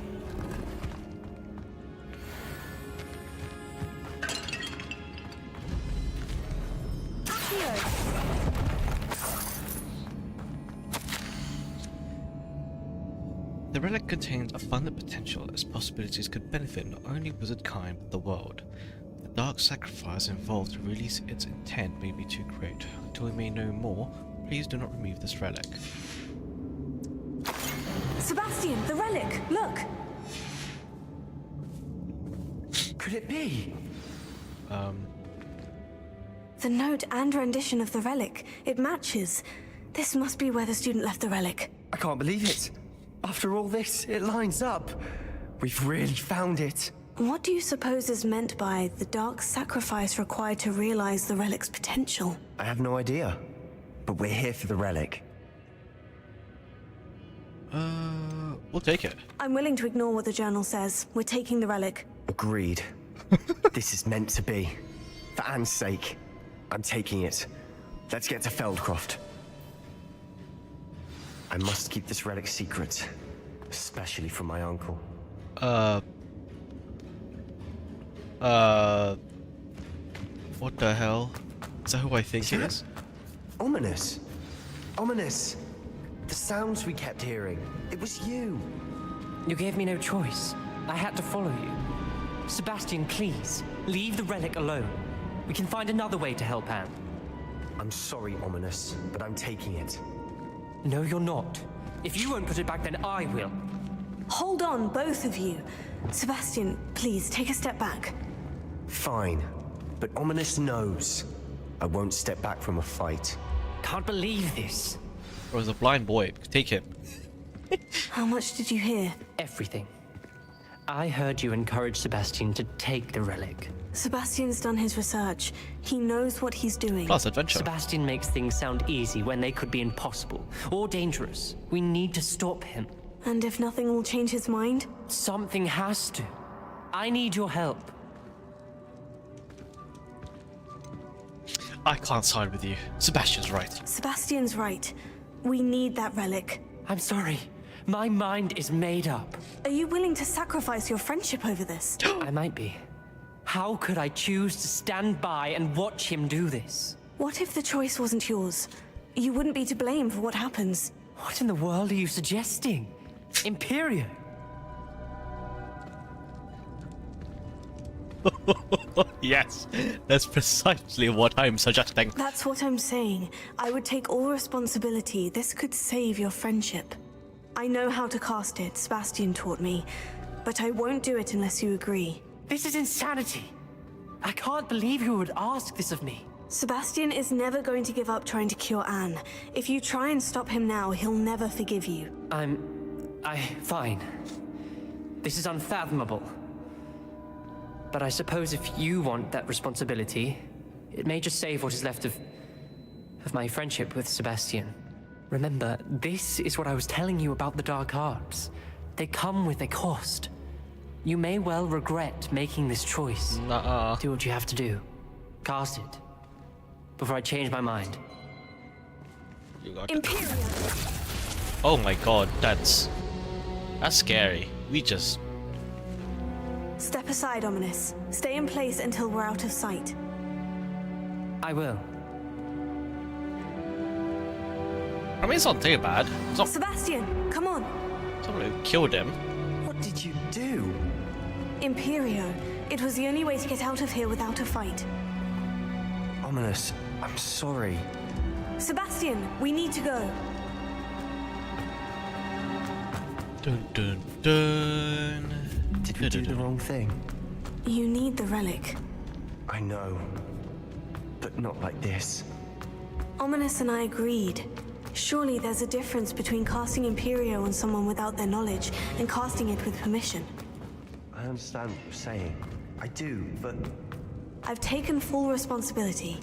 The relic contains abundant potential as possibilities could benefit not only wizard kind but the world. The dark sacrifice involved to release its intent may be too great. Until we may know more, please do not remove this relic. Sebastian, the relic! Look! Could it be? The note and rendition of the relic. It matches. This must be where the student left the relic. I can't believe it. After all this, it lines up. We've really found it. What do you suppose is meant by the dark sacrifice required to realize the relic's potential? I have no idea. But we're here for the relic. We'll take it. I'm willing to ignore what the journal says. We're taking the relic. Agreed. This is meant to be. For Anne's sake, I'm taking it. Let's get to Feldcroft. I must keep this relic secret, especially from my uncle. What the hell? Is that who I think it is? Ominous. Ominous. The sounds we kept hearing. It was you. You gave me no choice. I had to follow you. Sebastian, please, leave the relic alone. We can find another way to help Anne. I'm sorry, Ominous, but I'm taking it. No, you're not. If you won't put it back, then I will. Hold on, both of you. Sebastian, please, take a step back. Fine. But Ominous knows. I won't step back from a fight. Can't believe this. Bro, he's a blind boy. Take him. How much did you hear? Everything. I heard you encourage Sebastian to take the relic. Sebastian's done his research. He knows what he's doing. Plus adventure. Sebastian makes things sound easy when they could be impossible or dangerous. We need to stop him. And if nothing will change his mind? Something has to. I need your help. I can't side with you. Sebastian's right. Sebastian's right. We need that relic. I'm sorry. My mind is made up. Are you willing to sacrifice your friendship over this? I might be. How could I choose to stand by and watch him do this? What if the choice wasn't yours? You wouldn't be to blame for what happens. What in the world are you suggesting? Imperio? Yes, that's precisely what I'm suggesting. That's what I'm saying. I would take all responsibility. This could save your friendship. I know how to cast it, Sebastian taught me, but I won't do it unless you agree. This is insanity. I can't believe you would ask this of me. Sebastian is never going to give up trying to cure Anne. If you try and stop him now, he'll never forgive you. Fine. This is unfathomable. But I suppose if you want that responsibility, it may just save what is left of my friendship with Sebastian. Remember, this is what I was telling you about the dark arts. They come with a cost. You may well regret making this choice. Nuh-uh. Do what you have to do. Cast it. Before I change my mind. You got Imperial. Oh my god, that's scary. We just... Step aside, Ominous. Stay in place until we're out of sight. I will. I mean, it's not too bad. It's not Sebastian, come on. someone who killed him. What did you do? Imperio. It was the only way to get out of here without a fight. Ominous, I'm sorry. Sebastian, we need to go. Dun dun dun. Did we do the wrong thing? You need the relic. I know. But not like this. Ominous and I agreed. Surely there's a difference between casting Imperio on someone without their knowledge and casting it with permission. I understand what you're saying. I do, but... I've taken full responsibility.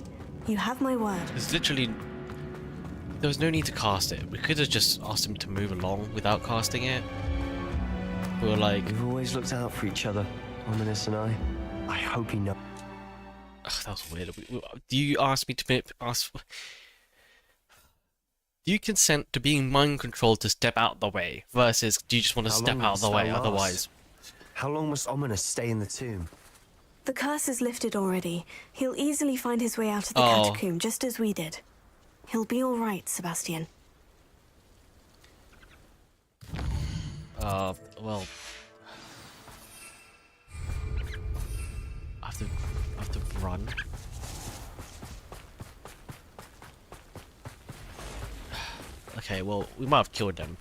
You have my word. There's literally... There was no need to cast it. We could have just asked him to move along without casting it. We were like... We've always looked out for each other, Ominous and I. I hope he knows. Ugh, that was weird. Do you ask me to ask... Do you consent to being mind controlled to step out the way versus do you just want to step out of the way otherwise? How long must Ominous stay in the tomb? The curse is lifted already. He'll easily find his way out of the catacomb, just as we did. He'll be all right, Sebastian. Well... I have to run. Okay, well, we might have killed them.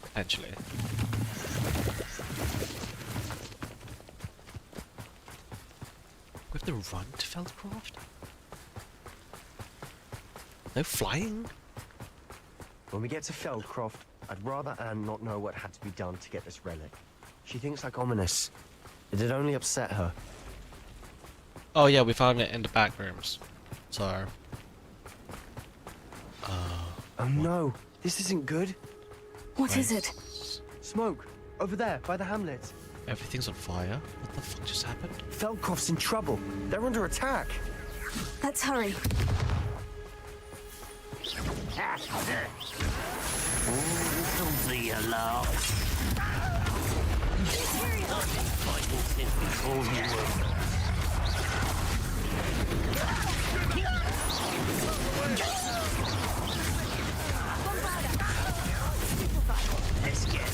Potentially. We have to run to Feldcroft? No flying? When we get to Feldcroft, I'd rather Anne not know what had to be done to get this relic. She thinks like Ominous. It'd only upset her. Oh yeah, we found it in the back rooms. So... oh no, this isn't good. What is it? Smoke, over there, by the hamlet. Everything's on fire? What the fuck just happened? Feldcroft's in trouble. They're under attack. Let's hurry. This'll be a laugh. Let's get it.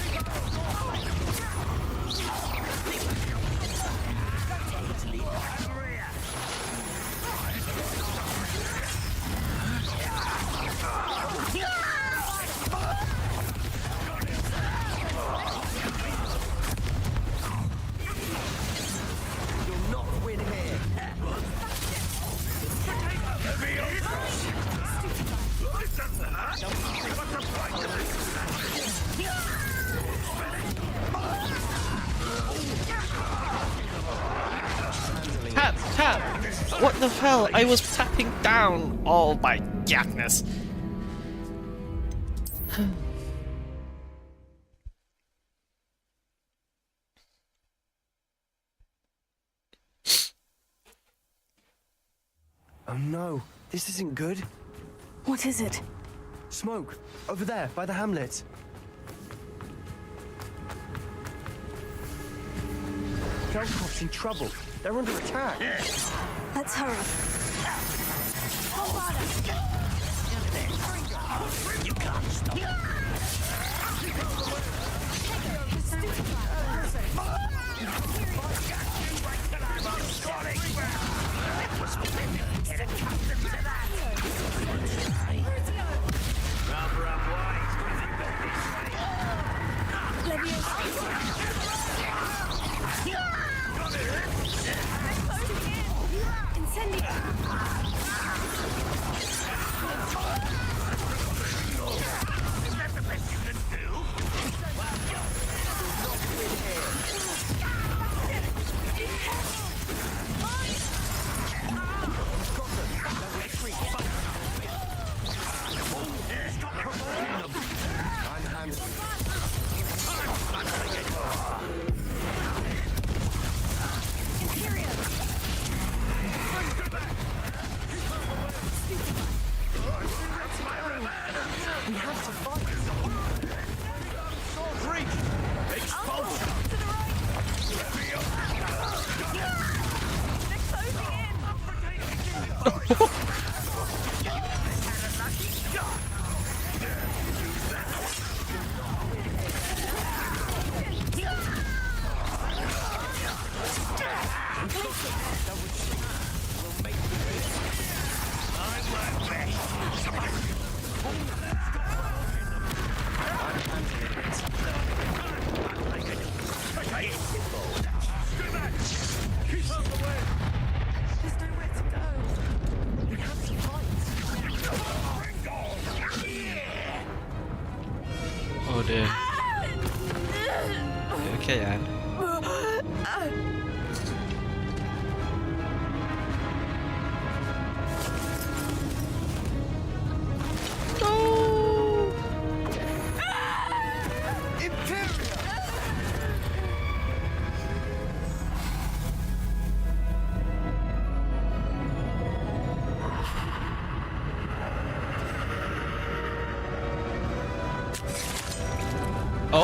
Tap! What the hell? I was tapping down! Oh my goodness! Oh no, this isn't good. What is it? Smoke, over there, by the hamlet. Feldcroft's in trouble. They're under attack. Let's hurry. You can't stop.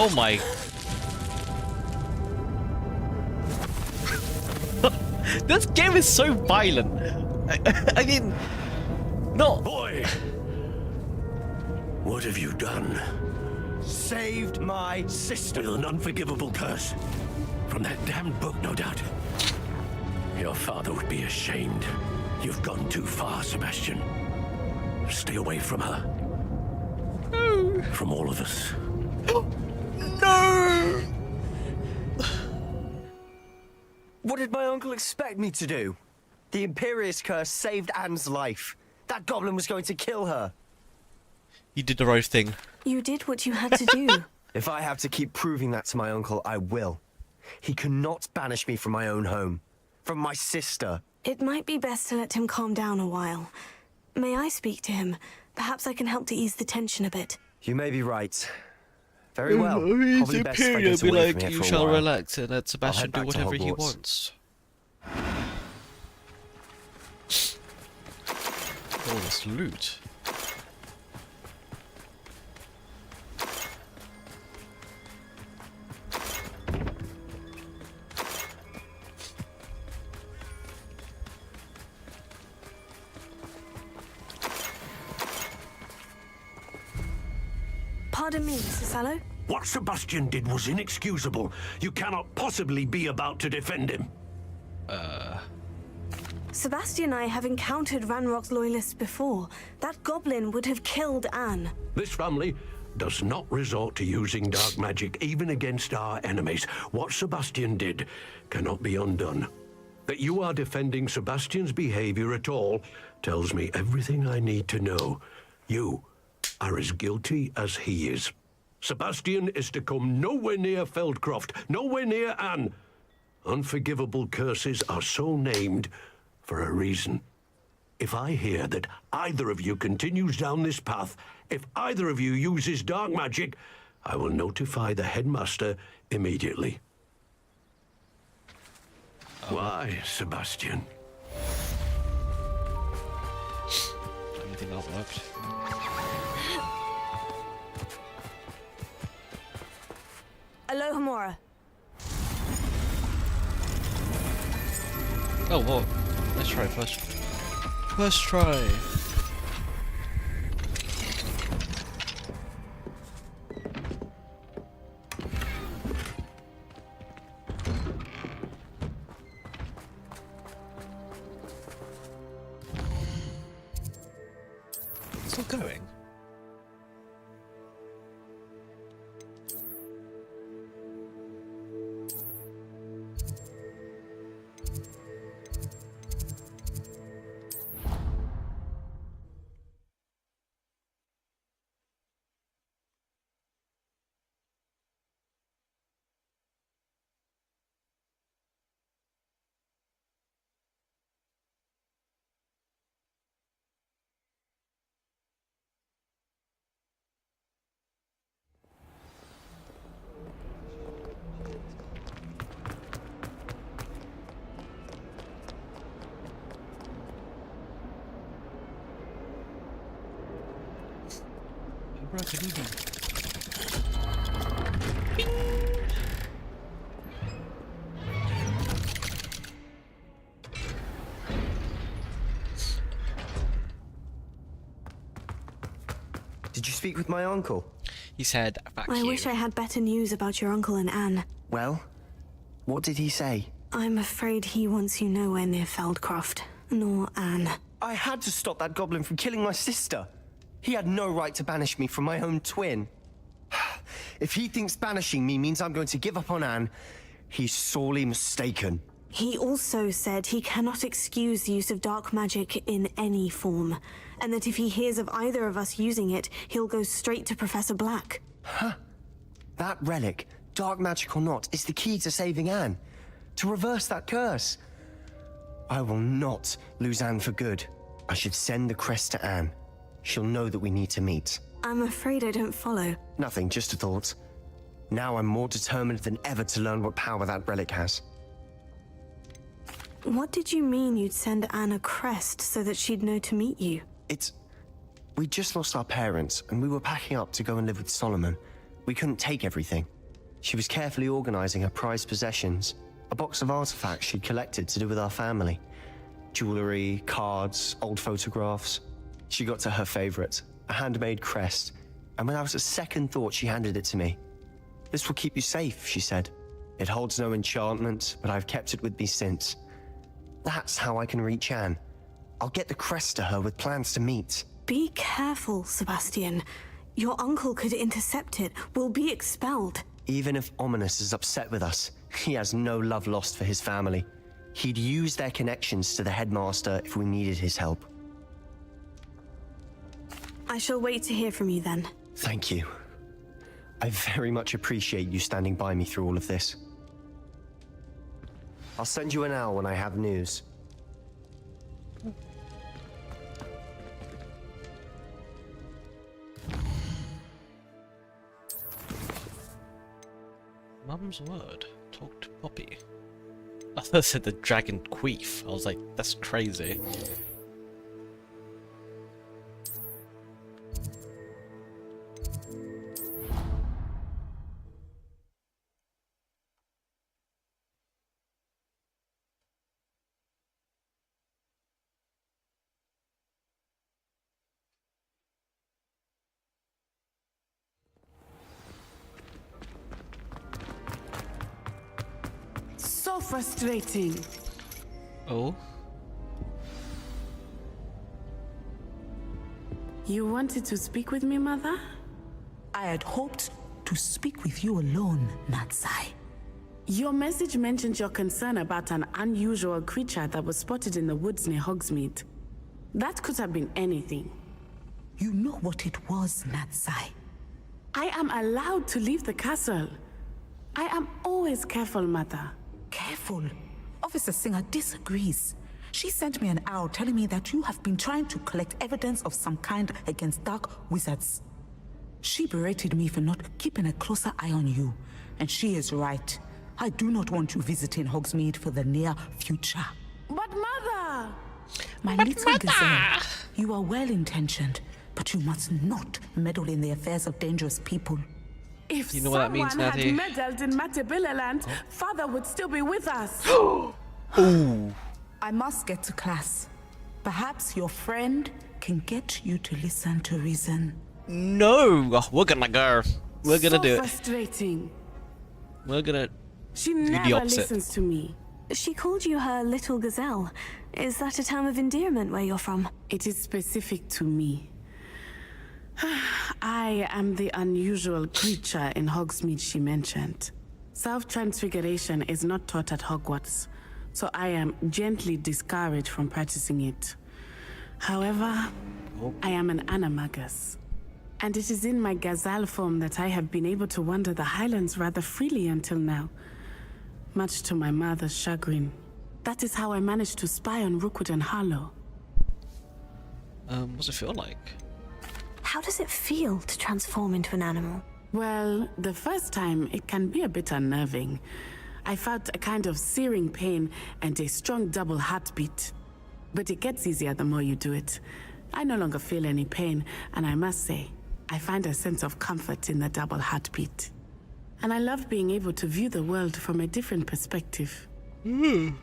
Oh my. This game is so violent. I mean, no. Boy, what have you done? Saved my sister. With an unforgivable curse. From that damned book, no doubt. Your father would be ashamed. You've gone too far, Sebastian. Stay away from her. No. From all of us. No! What did my uncle expect me to do? The Imperious curse saved Anne's life. That goblin was going to kill her. You did the right thing. You did what you had to do. If I have to keep proving that to my uncle, I will. He cannot banish me from my own home. From my sister. It might be best to let him calm down a while. May I speak to him? Perhaps I can help to ease the tension a bit. You may be right. Very well. His Probably best if I Imperial get be away from like, here you for a shall while. relax and let Sebastian do back to whatever he Hogwarts. wants. All this loot. Pardon me, Mr. Sallow. What Sebastian did was inexcusable. You cannot possibly be about to defend him. Sebastian and I have encountered Ranrock's loyalists before. That goblin would have killed Anne. This family does not resort to using dark magic even against our enemies. What Sebastian did cannot be undone. That you are defending Sebastian's behavior at all tells me everything I need to know. You are as guilty as he is. Sebastian is to come nowhere near Feldcroft, nowhere near Anne. Unforgivable curses are so named for a reason. If I hear that either of you continues down this path, if either of you uses dark magic, I will notify the headmaster immediately. Why, Sebastian? Anything else worked? Aloha Mora. Oh, well, let's try first. First try. Still going. Did you speak with my uncle? He said, "Fuck I you." wish I had better news about your uncle and Anne. Well, what did he say? I'm afraid he wants you nowhere near Feldcroft, nor Anne. I had to stop that goblin from killing my sister. He had no right to banish me from my own twin. If he thinks banishing me means I'm going to give up on Anne, he's sorely mistaken. He also said he cannot excuse the use of dark magic in any form, and that if he hears of either of us using it, he'll go straight to Professor Black. Huh? That relic, dark magic or not, is the key to saving Anne. To reverse that curse. I will not lose Anne for good. I should send the crest to Anne. She'll know that we need to meet. I'm afraid I don't follow. Nothing, just a thought. Now I'm more determined than ever to learn what power that relic has. What did you mean you'd send Anne a crest so that she'd know to meet you? We just lost our parents, and we were packing up to go and live with Solomon. We couldn't take everything. She was carefully organizing her prized possessions, a box of artifacts she'd collected to do with our family. Jewelry, cards, old photographs. She got to her favorite, a handmade crest, and without a second thought she handed it to me. "This will keep you safe," she said. "It holds no enchantment, but I've kept it with me since. That's how I can reach Anne. I'll get the crest to her with plans to meet." Be careful, Sebastian. Your uncle could intercept it. We'll be expelled. Even if Ominous is upset with us, he has no love lost for his family. He'd use their connections to the headmaster if we needed his help. I shall wait to hear from you then. Thank you. I very much appreciate you standing by me through all of this. I'll send you an owl when I have news. Mum's word. Talk to Poppy. I thought it said the dragon queef. I was like, that's crazy. So frustrating. Oh? You wanted to speak with me, Mother? I had hoped to speak with you alone, Natsai. Your message mentioned your concern about an unusual creature that was spotted in the woods near Hogsmeade. That could have been anything. You know what it was, Natsai. I am allowed to leave the castle. I am always careful, Mother. Careful. Officer Singer disagrees. She sent me an owl telling me that you have been trying to collect evidence of some kind against dark wizards. She berated me for not keeping a closer eye on you, and she is right. I do not want you visiting Hogsmeade for the near future. But Mother! My little gazelle, you are well-intentioned, but you must not meddle in the affairs of dangerous people. If you know what that means, someone Natty? had meddled in Matabeleland, Father would still be with us. Ooh. I must get to class. Perhaps your friend can get you to listen to reason. No! We're gonna go. We're gonna do it. Frustrating. We're gonna She do the never opposite. listens to me. She called you her little gazelle. Is that a term of endearment where you're from? It is specific to me. I am the unusual creature in Hogsmeade she mentioned. Self-transfiguration is not taught at Hogwarts, so I am gently discouraged from practicing it. However, I am an animagus, and it is in my gazelle form that I have been able to wander the Highlands rather freely until now, much to my mother's chagrin. That is how I managed to spy on Rookwood and Harlow. What's it feel like? How does it feel to transform into an animal? Well, the first time it can be a bit unnerving. I felt a kind of searing pain and a strong double heartbeat. But it gets easier the more you do it. I no longer feel any pain, and I must say, I find a sense of comfort in the double heartbeat. And I love being able to view the world from a different perspective. Can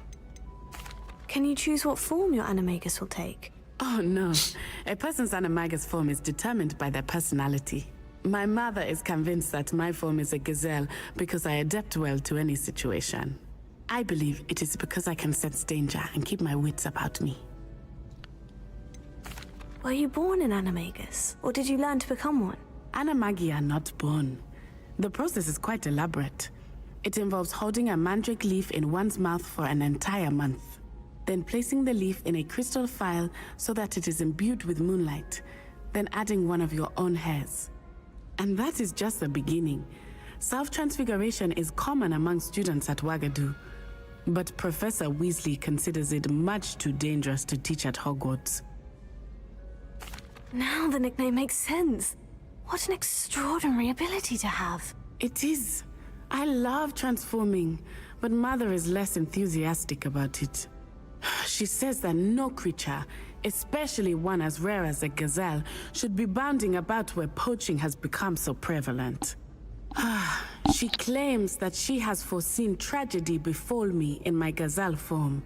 you choose what form your animagus will take? Oh no, a person's animagus form is determined by their personality. My mother is convinced that my form is a gazelle because I adapt well to any situation. I believe it is because I can sense danger and keep my wits about me. Were you born an animagus, or did you learn to become one? Animagi are not born. The process is quite elaborate. It involves holding a mandrake leaf in one's mouth for an entire month, then placing the leaf in a crystal phial so that it is imbued with moonlight, then adding one of your own hairs. And that is just the beginning. Self-transfiguration is common among students at Wagadu, but Professor Weasley considers it much too dangerous to teach at Hogwarts. Now the nickname makes sense. What an extraordinary ability to have. It is. I love transforming, but Mother is less enthusiastic about it. She says that no creature, especially one as rare as a gazelle, should be bounding about where poaching has become so prevalent. She claims that she has foreseen tragedy befall me in my gazelle form.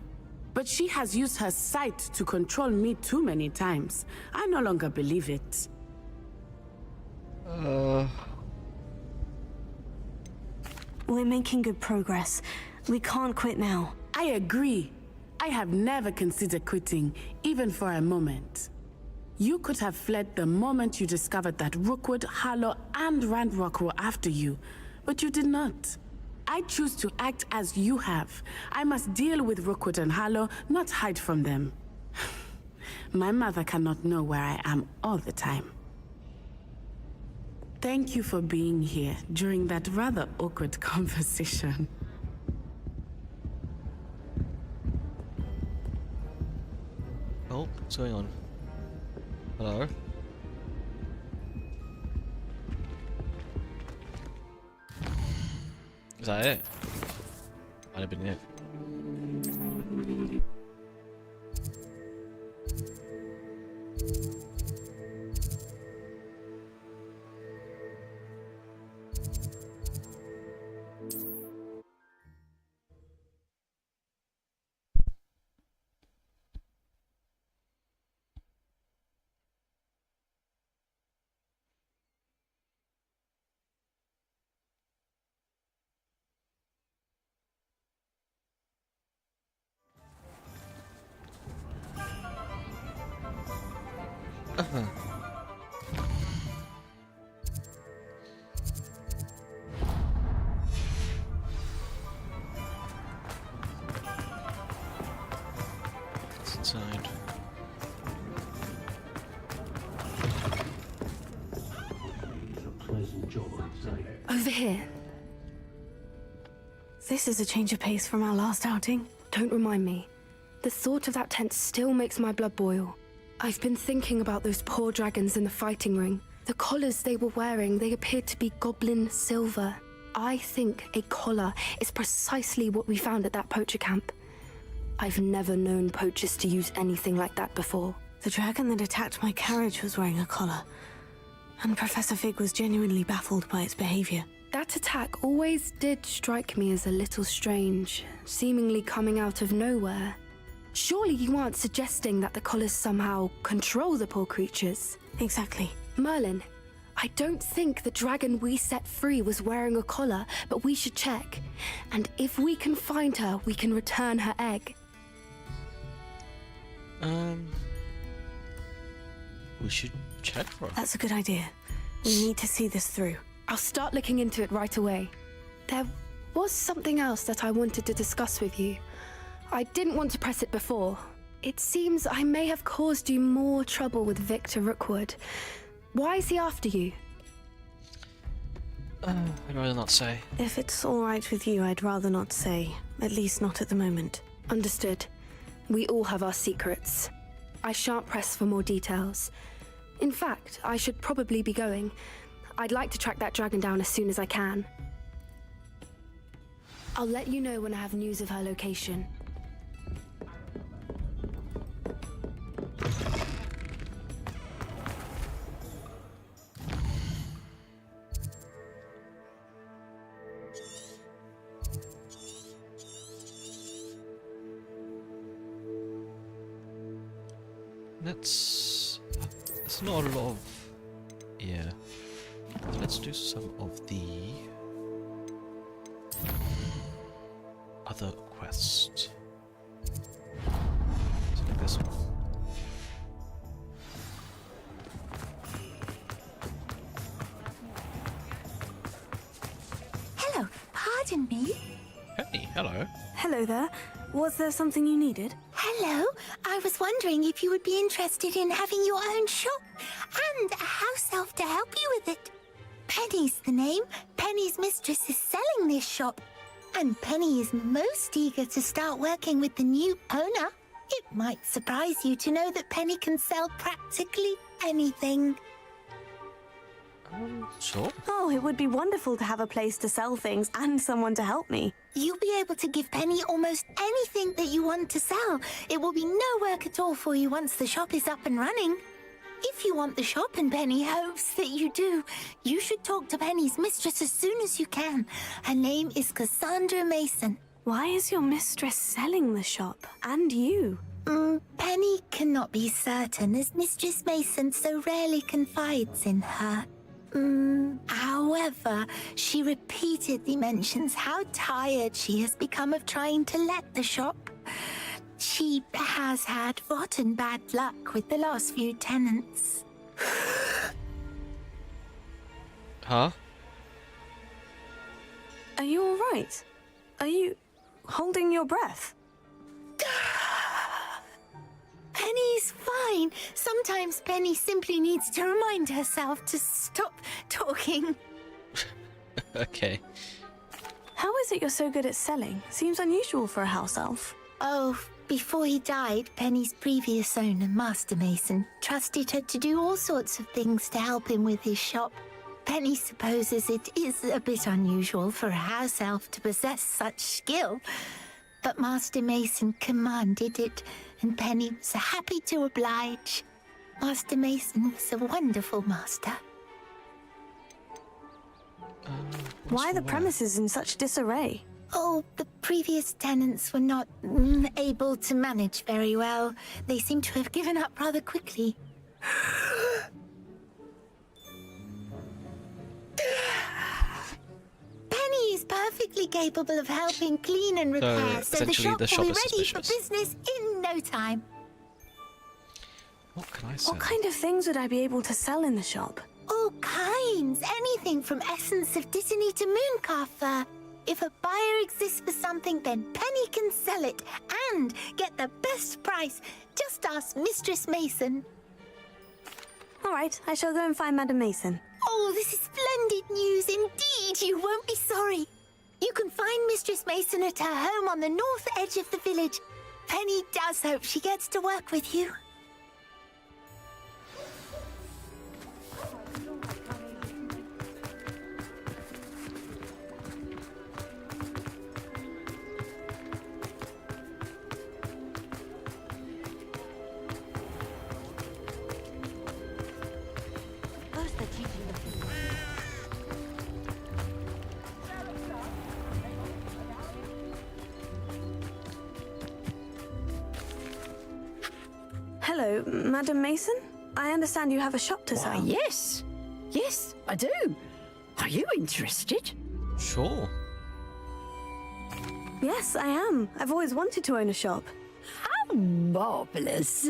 But she has used her sight to control me too many times. I no longer believe it. We're making good progress. We can't quit now. I agree. I have never considered quitting, even for a moment. You could have fled the moment you discovered that Rookwood, Harlow, and Randrock were after you, but you did not. I choose to act as you have. I must deal with Rookwood and Harlow, not hide from them. My mother cannot know where I am all the time. Thank you for being here during that rather awkward conversation. Oh, what's going on? Hello? Is that it? Might have been it. It's inside. Over here. This is a change of pace from our last outing. Don't remind me. The thought of that tent still makes my blood boil. I've been thinking about those poor dragons in the fighting ring. The collars they were wearing, they appeared to be goblin silver. I think a collar is precisely what we found at that poacher camp. I've never known poachers to use anything like that before. The dragon that attacked my carriage was wearing a collar. And Professor Fig was genuinely baffled by its behavior. That attack always did strike me as a little strange, seemingly coming out of nowhere. Surely you aren't suggesting that the collars somehow control the poor creatures? Exactly. Merlin, I don't think the dragon we set free was wearing a collar, but we should check. And if we can find her, we can return her egg. We should check for her. That's a good idea. We need to see this through. I'll start looking into it right away. There was something else that I wanted to discuss with you. I didn't want to press it before. It seems I may have caused you more trouble with Victor Rookwood. Why is he after you? I'd rather not say. If it's all right with you, I'd rather not say. At least not at the moment. Understood. We all have our secrets. I shan't press for more details. In fact, I should probably be going. I'd like to track that dragon down as soon as I can. I'll let you know when I have news of her location. That's not a lot of... Yeah. So let's do some of the other quests. So like this one. Hello, pardon me. Hey, hello. Hello there. Was there something you needed? Hello, I was wondering if you would be interested in having your own shop and a house elf to help you with it. Penny's the name. Penny's mistress is selling this shop, and Penny is most eager to start working with the new owner. It might surprise you to know that Penny can sell practically anything. Sure. Oh, it would be wonderful to have a place to sell things and someone to help me. You'll be able to give Penny almost anything that you want to sell. It will be no work at all for you once the shop is up and running. If you want the shop and Penny hopes that you do, you should talk to Penny's mistress as soon as you can. Her name is Cassandra Mason. Why is your mistress selling the shop? And you? Penny cannot be certain, as Mistress Mason so rarely confides in her. However, she repeatedly mentions how tired she has become of trying to let the shop. She has had rotten bad luck with the last few tenants. Huh? Are you all right? Are you holding your breath? Penny's fine. Sometimes Penny simply needs to remind herself to stop talking. Okay. How is it you're so good at selling? Seems unusual for a house elf. Oh, before he died, Penny's previous owner, Master Mason, trusted her to do all sorts of things to help him with his shop. Penny supposes it is a bit unusual for a house elf to possess such skill, but Master Mason commanded it, and Penny was happy to oblige. Master Mason was a wonderful master. Why are the premises in such disarray? Oh, the previous tenants were not able to manage very well. They seem to have given up rather quickly. Penny is perfectly capable of helping clean and repair, so the shop will be ready for business in no time. What can I sell? What kind of things would I be able to sell in the shop? All kinds. Anything from essence of Dittany to mooncalf fur. If a buyer exists for something, then Penny can sell it and get the best price. Just ask Mistress Mason. All right, I shall go and find Madam Mason. Oh, this is splendid news indeed. You won't be sorry. You can find Mistress Mason at her home on the north edge of the village. Penny does hope she gets to work with you. Hello, Madam Mason? I understand you have a shop to sell. Why, yes. Yes, I do. Are you interested? Sure. Yes, I am. I've always wanted to own a shop. How marvellous.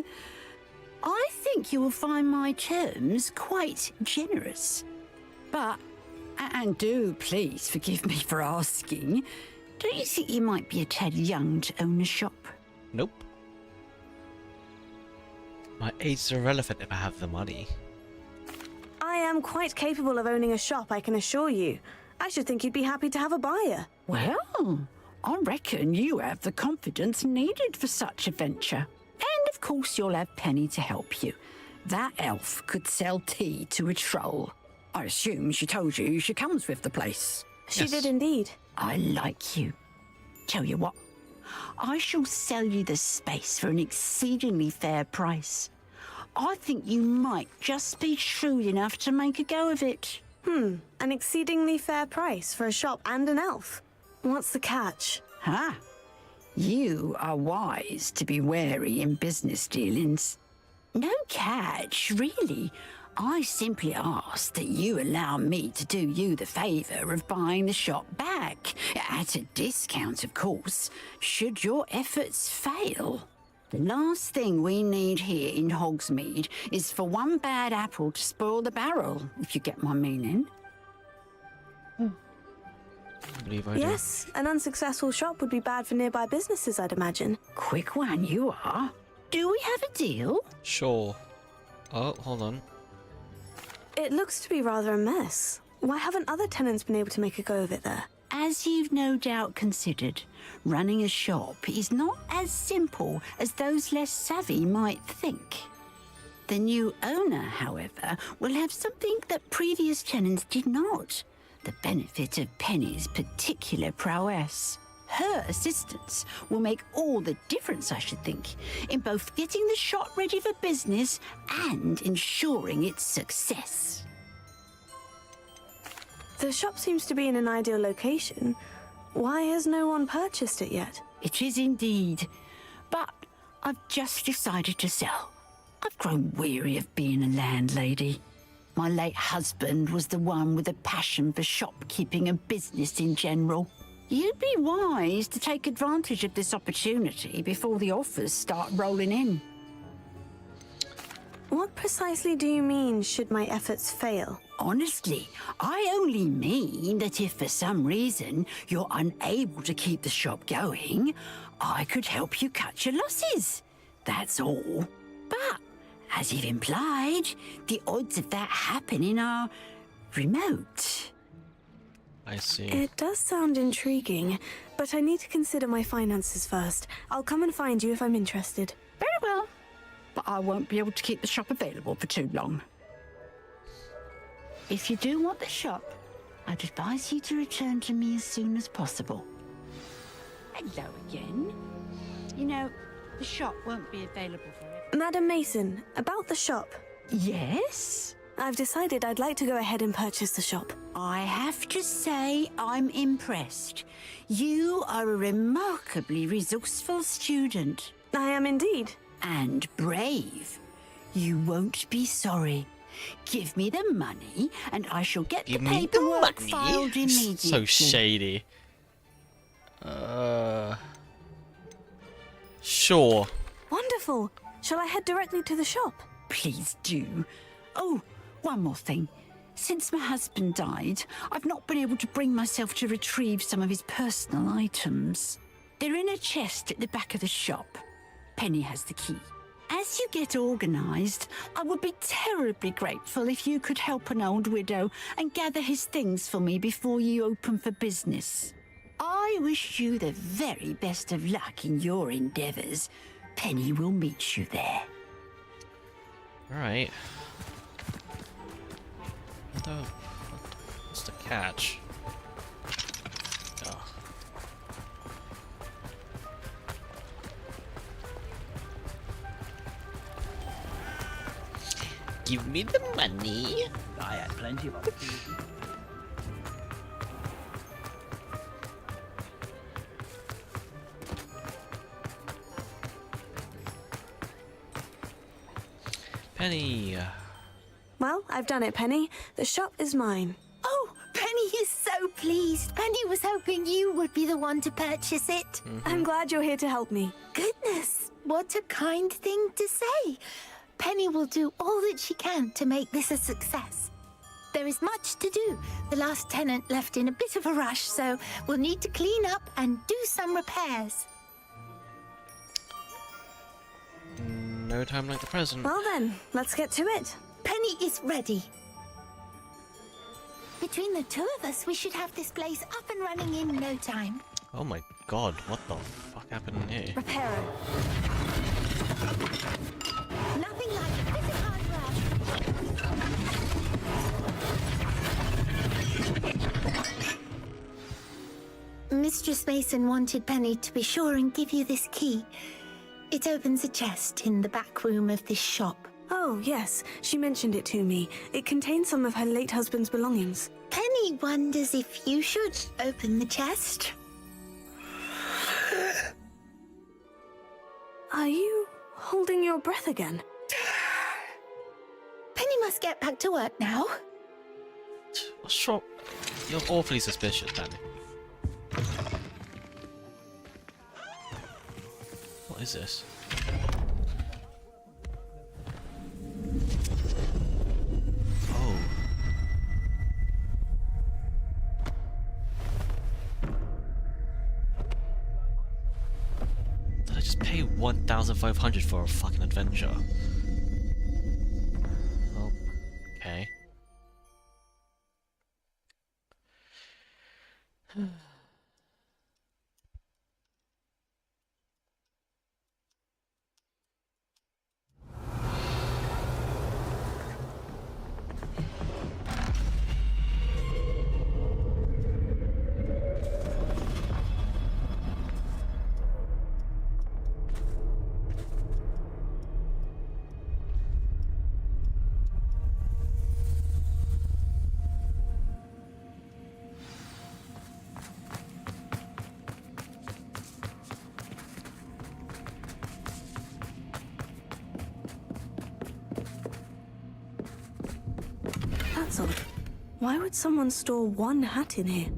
I think you will find my terms quite generous. But, and do please forgive me for asking, do you think you might be a tad young to own a shop? Nope. My age is irrelevant if I have the money. I am quite capable of owning a shop, I can assure you. I should think you'd be happy to have a buyer. Well, I reckon you have the confidence needed for such a venture. And of course you'll have Penny to help you. That elf could sell tea to a troll. I assume she told you she comes with the place. She did indeed. I like you. Tell you what, I shall sell you the space for an exceedingly fair price. I think you might just be shrewd enough to make a go of it. An exceedingly fair price for a shop and an elf. What's the catch? Ah, you are wise to be wary in business dealings. No catch, really. I simply ask that you allow me to do you the favour of buying the shop back, at a discount, of course, should your efforts fail. The last thing we need here in Hogsmeade is for one bad apple to spoil the barrel, if you get my meaning. I believe I do. Yes, an unsuccessful shop would be bad for nearby businesses, I'd imagine. Quick one you are. Do we have a deal? Sure. Oh, hold on. It looks to be rather a mess. Why haven't other tenants been able to make a go of it there? As you've no doubt considered, running a shop is not as simple as those less savvy might think. The new owner, however, will have something that previous tenants did not. The benefit of Penny's particular prowess. Her assistance will make all the difference, I should think, in both getting the shop ready for business and ensuring its success. The shop seems to be in an ideal location. Why has no one purchased it yet? It is indeed. But I've just decided to sell. I've grown weary of being a landlady. My late husband was the one with a passion for shopkeeping and business in general. You'd be wise to take advantage of this opportunity before the offers start rolling in. What precisely do you mean, should my efforts fail? Honestly, I only mean that if for some reason you're unable to keep the shop going, I could help you cut your losses. That's all. But, as you've implied, the odds of that happening are remote. I see. It does sound intriguing, but I need to consider my finances first. I'll come and find you if I'm interested. Very well. But I won't be able to keep the shop available for too long. If you do want the shop, I'd advise you to return to me as soon as possible. Hello again. You know, the shop won't be available forever. Madam Mason, about the shop. Yes? I've decided I'd like to go ahead and purchase the shop. I have to say I'm impressed. You are a remarkably resourceful student. I am indeed. And brave. You won't be sorry. Give me the money, and I shall get the paperwork filed immediately. So shady. Sure. Wonderful. Shall I head directly to the shop? Please do. Oh, one more thing. Since my husband died, I've not been able to bring myself to retrieve some of his personal items. They're in a chest at the back of the shop. Penny has the key. As you get organised, I would be terribly grateful if you could help an old widow and gather his things for me before you open for business. I wish you the very best of luck in your endeavours. Penny will meet you there. Alright. What's the catch? Oh. Give me the money. I had plenty of opportunity. Penny. Well, I've done it, Penny. The shop is mine. Oh, Penny is so pleased. Penny was hoping you would be the one to purchase it. I'm glad you're here to help me. Goodness, what a kind thing to say. Penny will do all that she can to make this a success. There is much to do. The last tenant left in a bit of a rush, so we'll need to clean up and do some repairs. No time like the present. Well then, let's get to it. Penny is ready. Between the two of us, we should have this place up and running in no time. Oh my god, what the fuck happened here? Reparo. Nothing like a bit of hard work. Mistress Mason wanted Penny to be sure and give you this key. It opens a chest in the back room of this shop. Oh, yes. She mentioned it to me. It contains some of her late husband's belongings. Penny wonders if you should open the chest. Are you holding your breath again? Penny must get back to work now. What's wrong? You're awfully suspicious, Penny. What is this? Oh. Did I just pay 1,500 for a fucking adventure? Oh, okay. That's odd. Why would someone store one hat in here?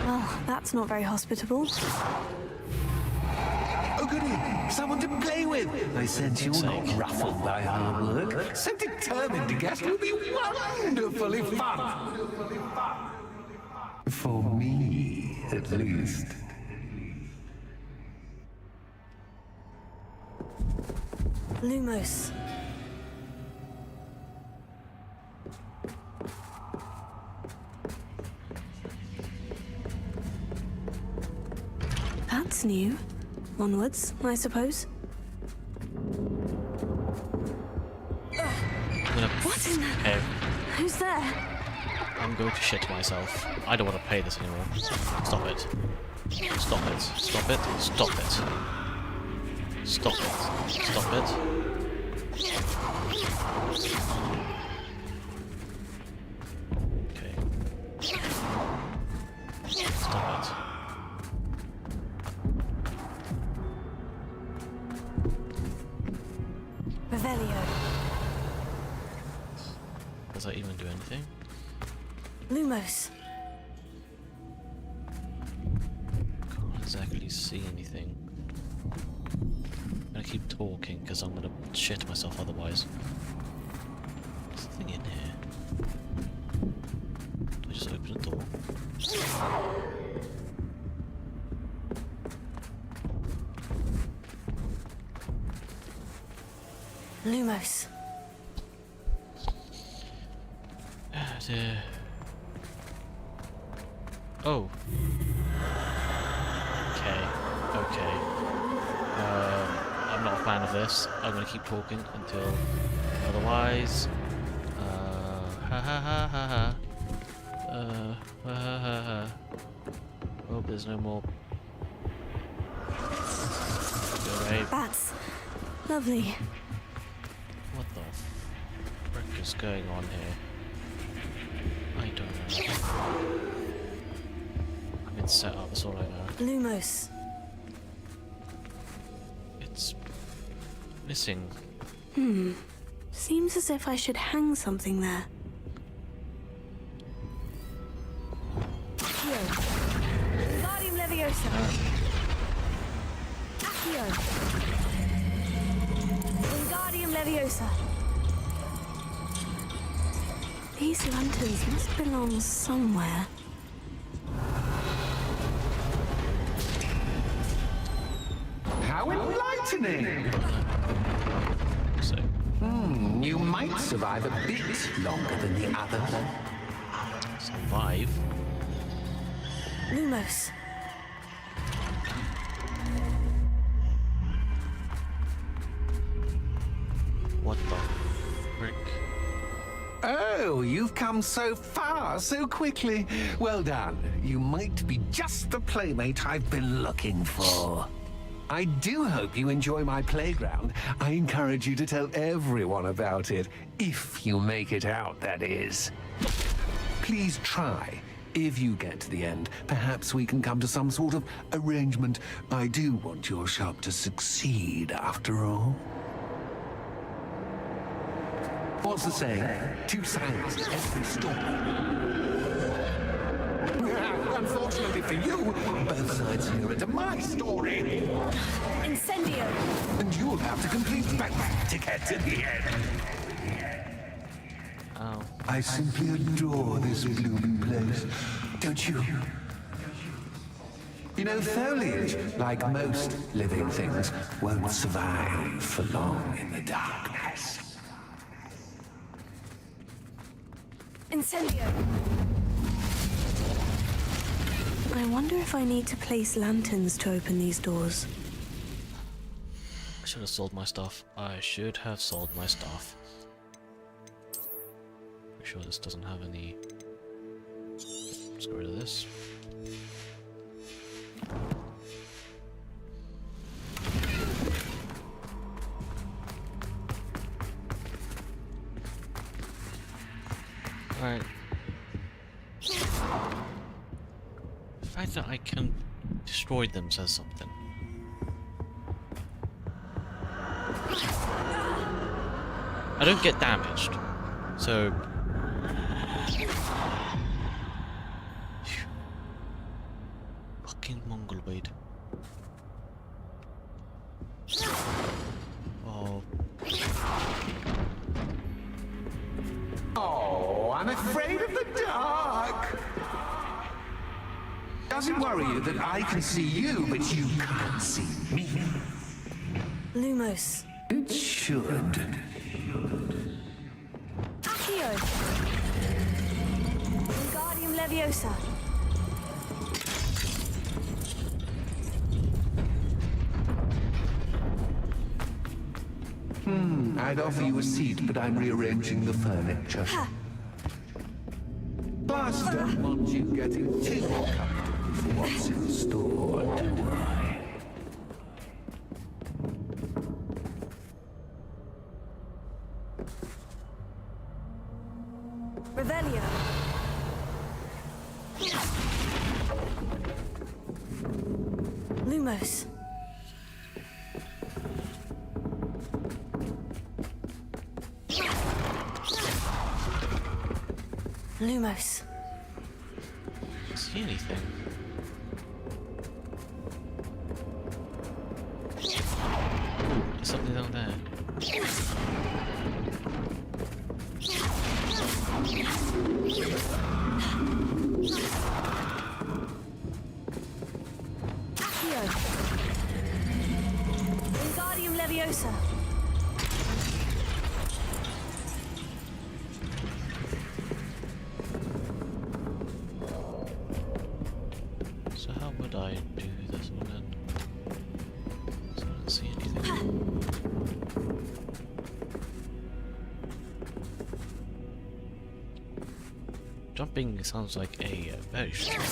Well, that's not very hospitable. Oh, goody! Someone to play with! I sense you're not ruffled by hard work. So determined to guess will be wonderfully fun! For me, at least. Lumos. That's new. Onwards, I suppose. What in the... Okay. Who's there? I'm going to shit myself. I don't want to pay this anymore. Stop it. Stop it. Stop it. Stop it. Stop it. Stop it. Okay. Stop it. Revelio. Does that even do anything? Lumos. Can't exactly see anything. I'm gonna keep talking because I'm gonna shit myself otherwise. There's something in here. Do I just open the door? Lumos. Oh. Okay. Okay. I'm not a fan of this. I'm gonna keep talking until otherwise. Ha ha ha ha ha. Ha ha ha ha. Oh, there's no more. Go away. Bats. Lovely. What the frick is going on here? I don't know. I've been set up, that's all I know. Lumos. It's missing. Seems as if I should hang something there. Accio. Wingardium Leviosa. Accio. Wingardium Leviosa. These lanterns must belong somewhere. How enlightening! So. You might survive a bit longer than the others. Survive? Lumos. What the frick? Oh, you've come so far so quickly. Well done. You might be just the playmate I've been looking for. I do hope you enjoy my playground. I encourage you to tell everyone about it, if you make it out, that is. Please try. If you get to the end, perhaps we can come to some sort of arrangement. I do want your shop to succeed, after all. What's the saying? Two sides to every story. Unfortunately for you, both sides here into my story. Incendio. And you'll have to complete both to get to the end. Oh. I simply adore this blooming place, don't you? You know, foliage, like most living things, won't survive for long in the darkness. Incendio. I wonder if I need to place lanterns to open these doors. I should have sold my stuff. I should have sold my stuff. Pretty sure this doesn't have any. Let's get rid of this. Alright. The fact that I can destroy them says something. I don't get damaged. So... Fucking mongoloid. Oh. Oh, I'm afraid of the dark. Does it worry you that I can see you, but you can't see me? Lumos. It should. Accio! Wingardium Leviosa. I'd offer you a seat, but I'm rearranging the furniture. Plus, don't want you getting too comfortable for what's in store, do I? Revelio. Lumos. Lumos. See anything? Ooh, there's something down there. Accio. Wingardium Leviosa. So how would I do this one then? So I don't see anything. Jumping sounds like a very strong idea.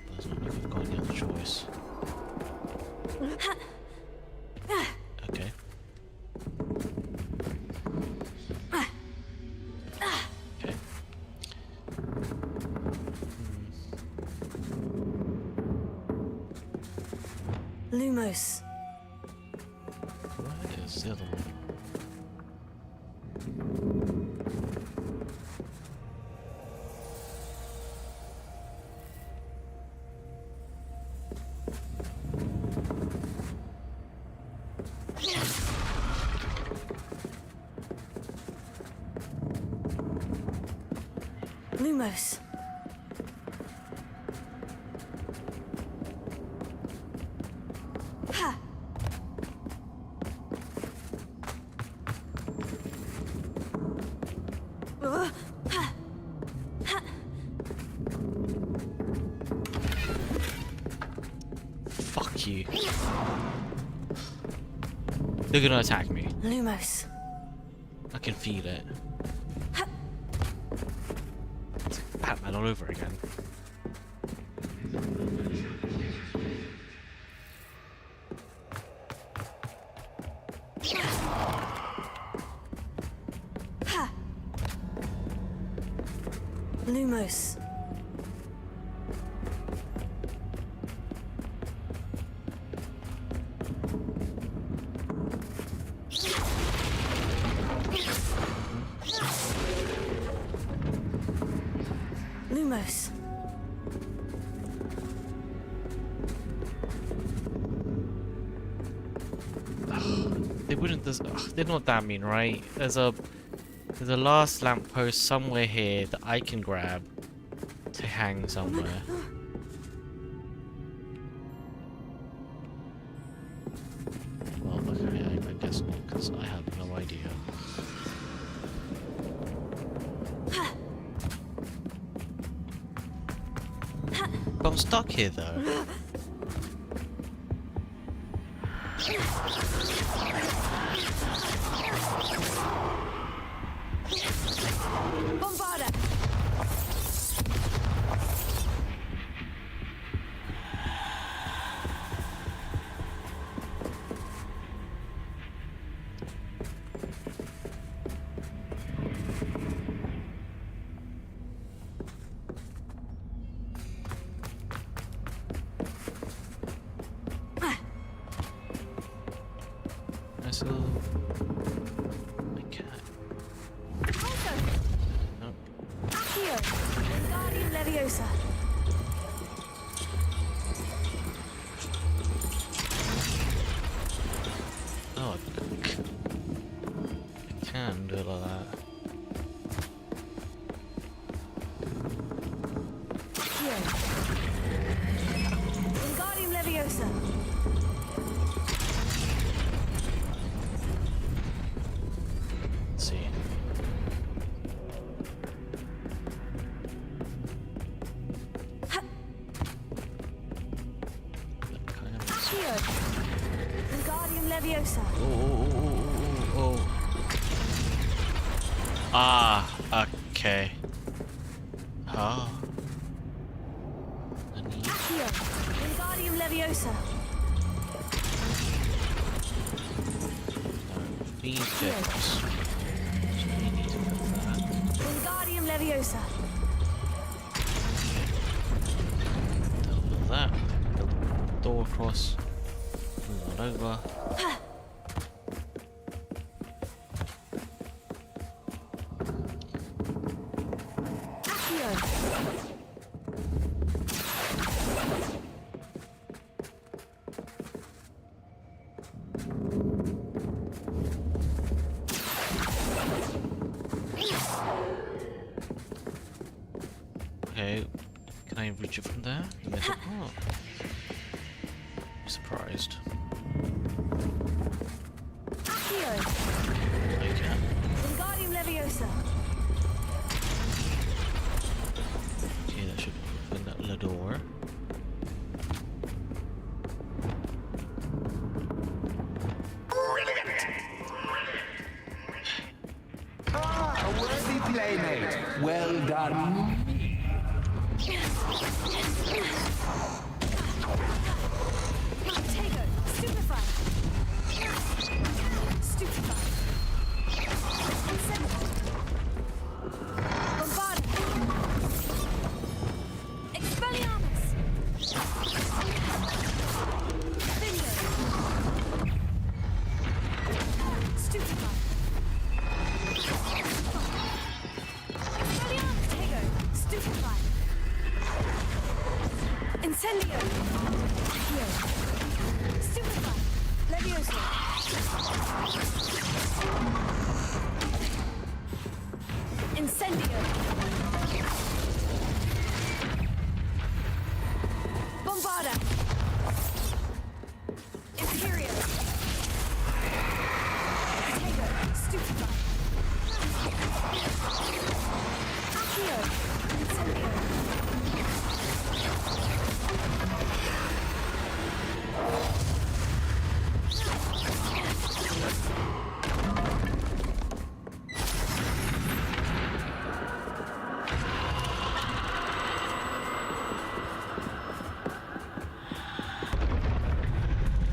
But I don't know if I've got any other choice. Okay. Okay. Lumos. Where is the other one? Lumos. Ha! Ha! Ha! Fuck you. They're gonna attack me. Lumos. I can feel it. It's like Batman all over again. Ha! Lumos. Lumos. They wouldn't. They're not that mean, right? There's a last lamppost somewhere here that I can grab to hang somewhere. Well, okay, I guess not, because I have no idea. But I'm stuck here though. Bombarda. Leviosa. Oh, I can do it like that. Wingardium Leviosa. Let's see. Accio. Wingardium Leviosa. Oh. Ah, okay. Ah. Accio. Wingardium Leviosa. These guys. Wingardium Leviosa. That. Door across. Move on over. Okay, can I reach it from there? Yes, oh. I'm surprised. Accio. No, you can. Wingardium Leviosa. Okay, that should open that little door. Ah, a worthy playmate. Well done. Tego. Stupefy. Stupefy. Bombarda. Expelliarmus. Vinyo. Stupefy. Expelliarmus. Tego. Stupefy. Incendio. Accio. Stupefy. Leviosa. Incendio. Bombarda. Imperio. Tego. Stupefy. Accio. Incendio.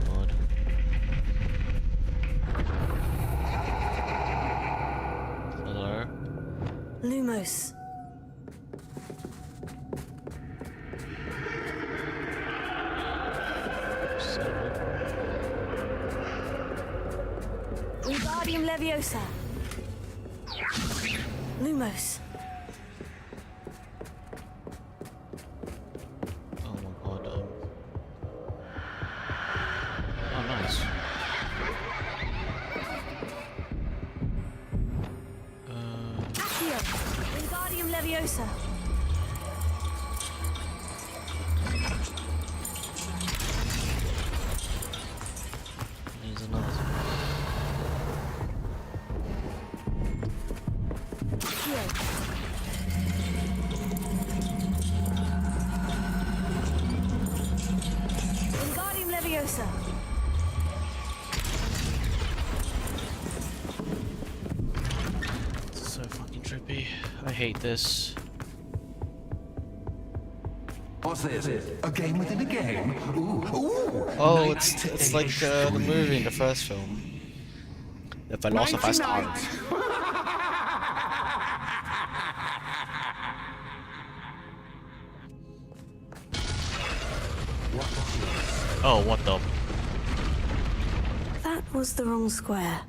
God. Hello. Lumos. Wingardium Leviosa. Lumos. Oh my god. Oh, nice. Accio. Wingardium Leviosa. There's another. Accio. Wingardium Leviosa. This is so fucking trippy. I hate this. What's this? A game within a game? Ooh. Oh, Night it's like the movie in the first film. The Philosopher's Stone. Oh, what the? That was the wrong square.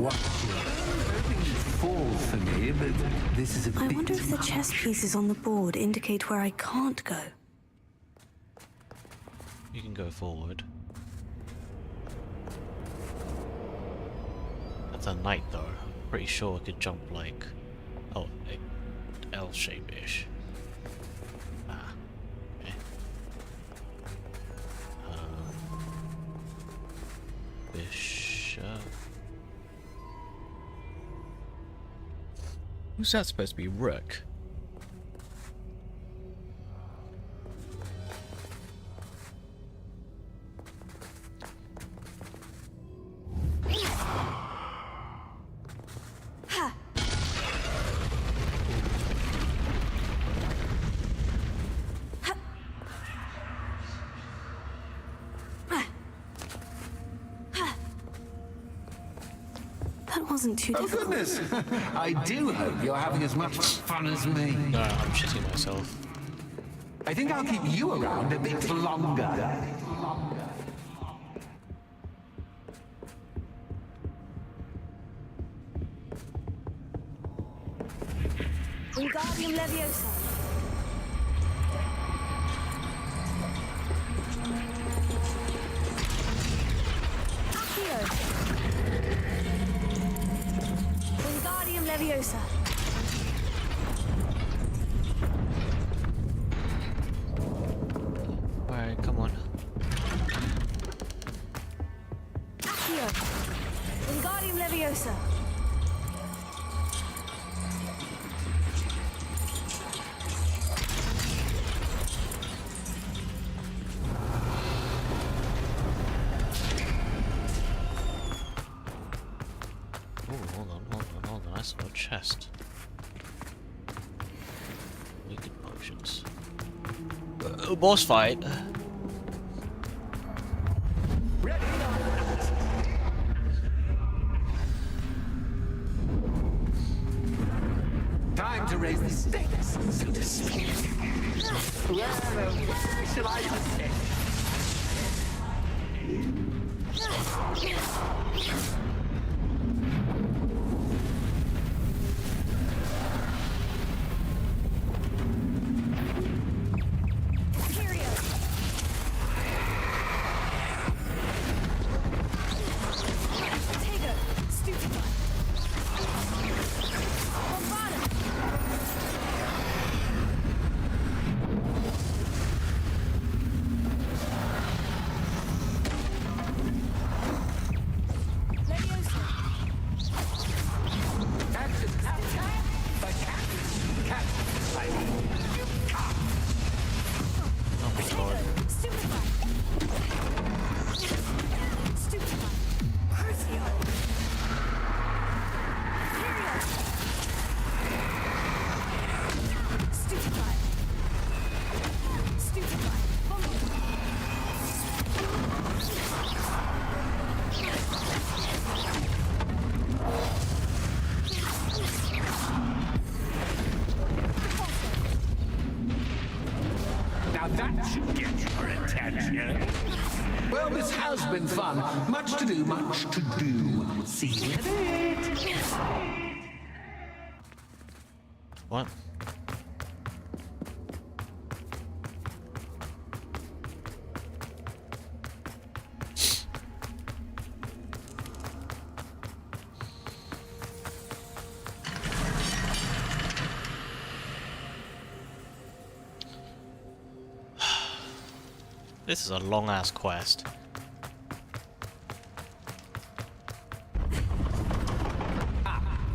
What? Hoping you'd fall for me, but this is a I bit wonder if the much. chess pieces on the board indicate where I can't go. You can go forward. That's a knight though. I'm pretty sure I could jump like, oh, L shape-ish. Ah, okay. Bishop. Who's that supposed to be? Rook? That wasn't too difficult. Goodness! I do hope you're having as much fun as me. No, I'm shitting myself. I think I'll keep you around a bit longer. Wingardium Leviosa. Accio. Wingardium Leviosa. Alright, come on. Accio. Wingardium Leviosa. Oh, hold on, I saw a chest. Wicked potions. Boss fight. Time to raise the stakes, so to speak. Where shall I sit? Now that should get your attention. Well, this has been fun. Much to do, much to do. See you in a bit. What? This is a long ass quest.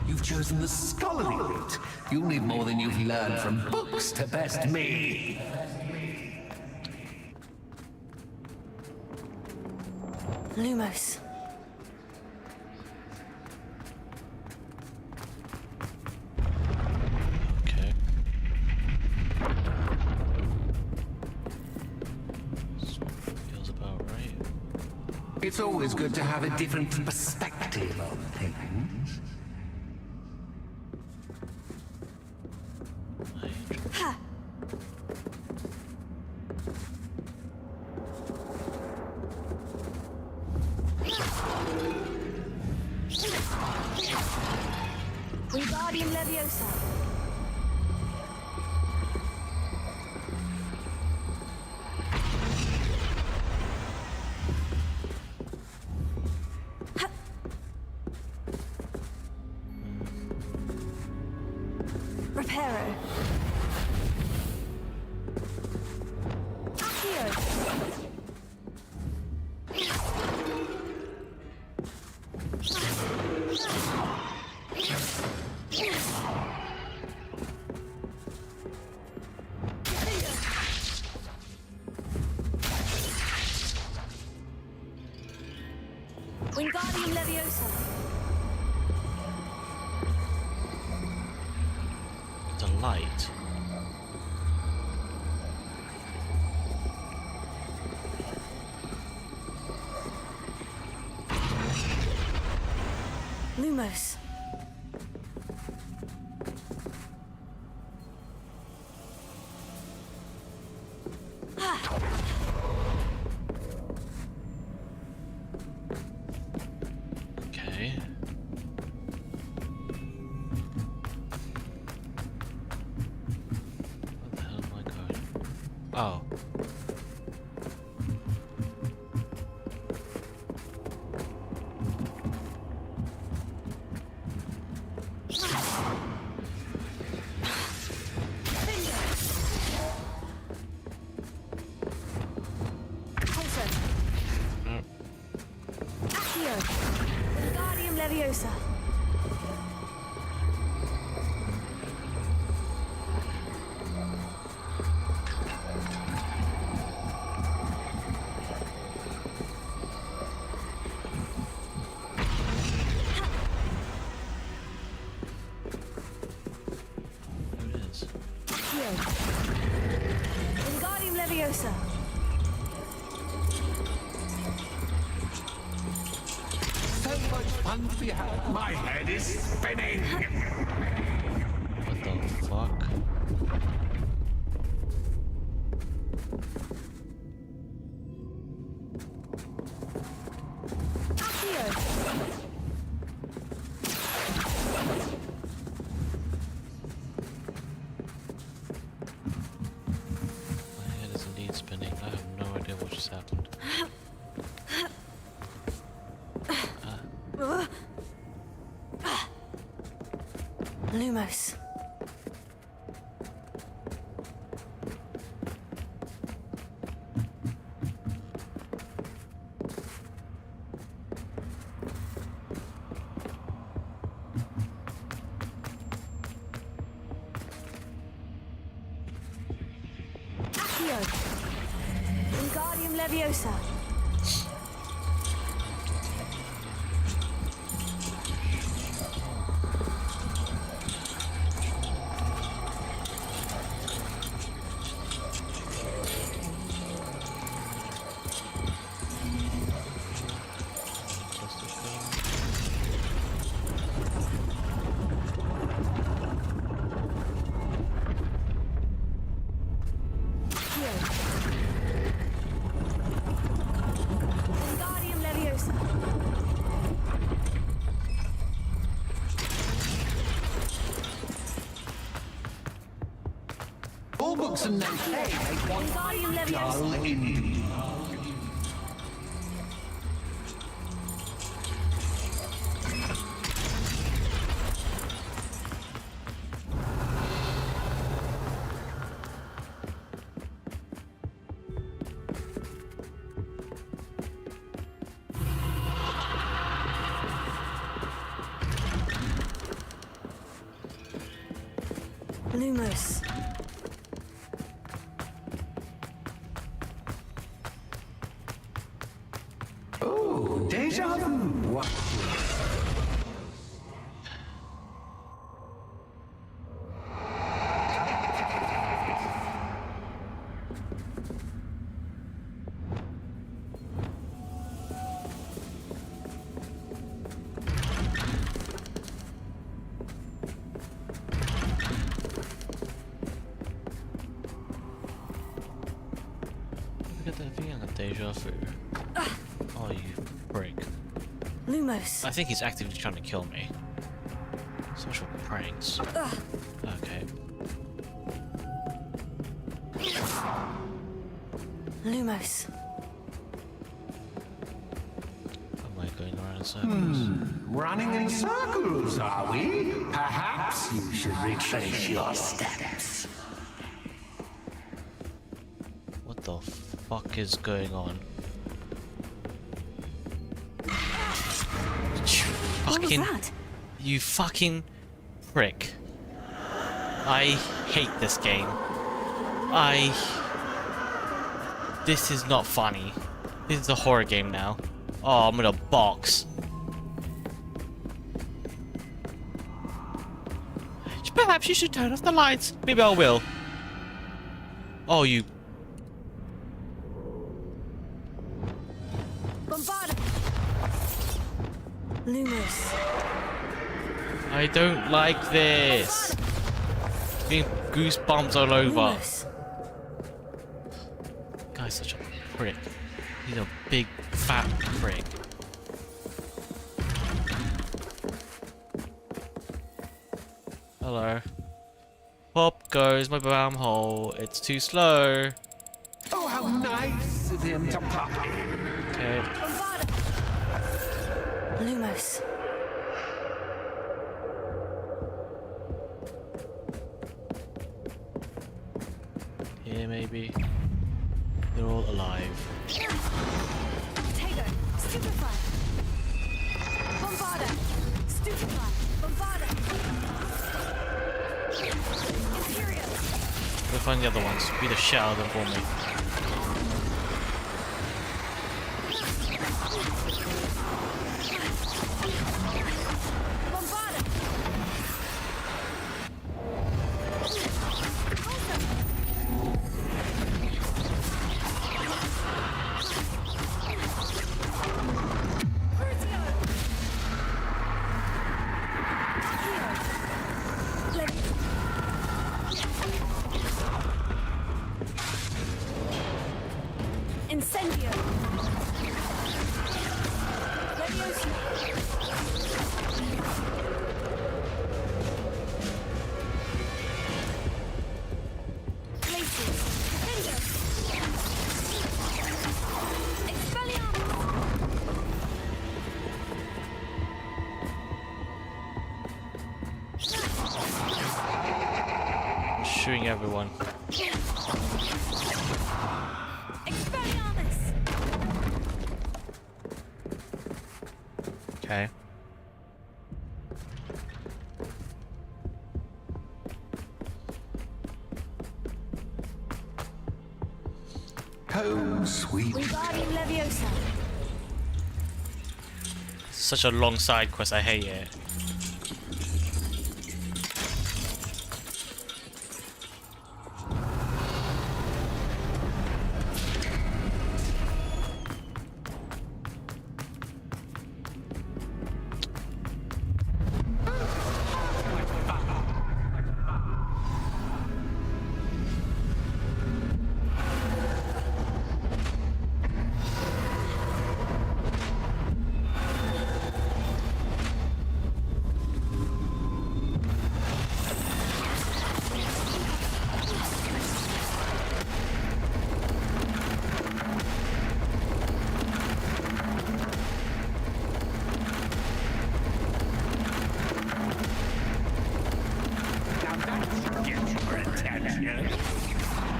You've chosen the scholarly route. You'll need more than you've learned from books to best me. Lumos. Okay. Feels about right. It's always good to have a different perspective on things. Ha! Wingardium Leviosa. Reparo. Accio. Wingardium Leviosa. Delight. Lumos. Okay. Where the hell am I going? Oh. Accio. Wingardium Leviosa. There it is. Accio. Wingardium Leviosa. So much fun to be had. My head is spinning. What the fuck? Accio. My head is indeed spinning. I have no idea what just happened. Lumos. Accio. Wingardium Leviosa. Wingardium Leviosa. All books and no play make one Wingardium Leviosa. dull indeed. Lumos. Oh, deja vu. What? Look at that thing on the deja vu. Oh, you prick. Lumos. I think he's actively trying to kill me. Social pranks. Okay. Lumos. Am I going around in circles? Running in circles, are we? Perhaps you should retrace your steps. What the fuck is going on? Fucking, you fucking prick. I hate this game. This is not funny. This is a horror game now. Oh, I'm in a box. Perhaps you should turn off the lights. Maybe I will. Oh, you... Bombarda. Lumos. I don't like this. Getting goosebumps all over. Lumos. Guy's such a prick. He's a big fat prick. Hello. Pop goes my bam hole. It's too slow. Oh, how nice of him to pop in. Okay. Lumos. Here maybe. They're all alive. Tego. Stupefy. Bombarda. Stupefy. Bombarda. Imperial. Go find the other ones. Be the shit out of them for me. Bombarda. Incendio. I'm shooting everyone. Okay. Home sweet. Wingardium Leviosa. Such a long side quest. I hate it.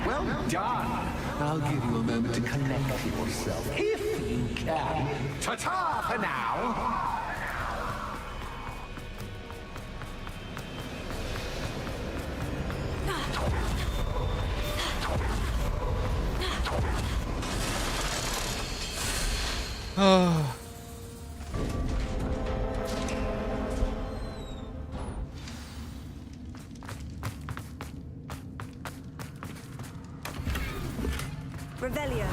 Well done. I'll give you a moment to collect yourself, if you can. Ta-ta for now. Oh. Revelio.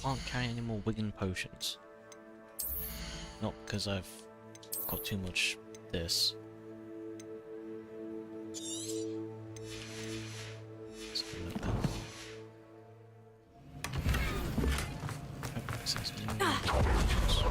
Can't carry any more Wigan potions. Not because I've got too much this. Let's go like that. Access new potions.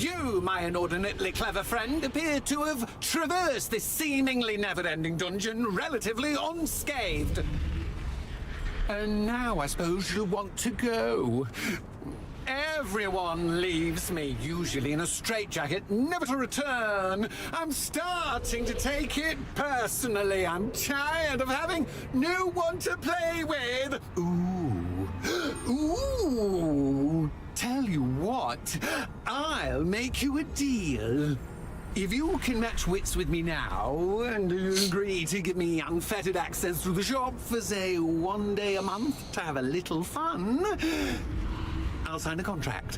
You, my inordinately clever friend, appear to have traversed this seemingly never-ending dungeon relatively unscathed. And now I suppose you'll want to go. Everyone leaves me, usually in a straitjacket, never to return. I'm starting to take it personally. I'm tired of having no one to play with. Ooh. Tell you what, I'll make you a deal. If you can match wits with me now and agree to give me unfettered access to the shop for, say, 1 day a month to have a little fun, I'll sign a contract.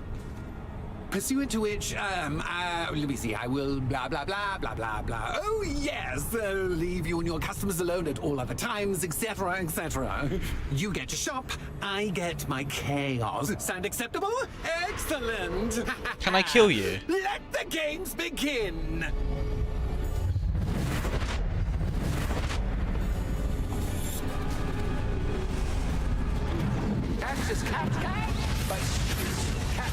Pursuant to which, let me see, I will blah, blah, blah, blah, blah, blah. Oh, yes, leave you and your customers alone at all other times, etc., etc. You get your shop, I get my chaos. Sound acceptable? Excellent! Can I kill you? Let the games begin! That's just cat, but cat.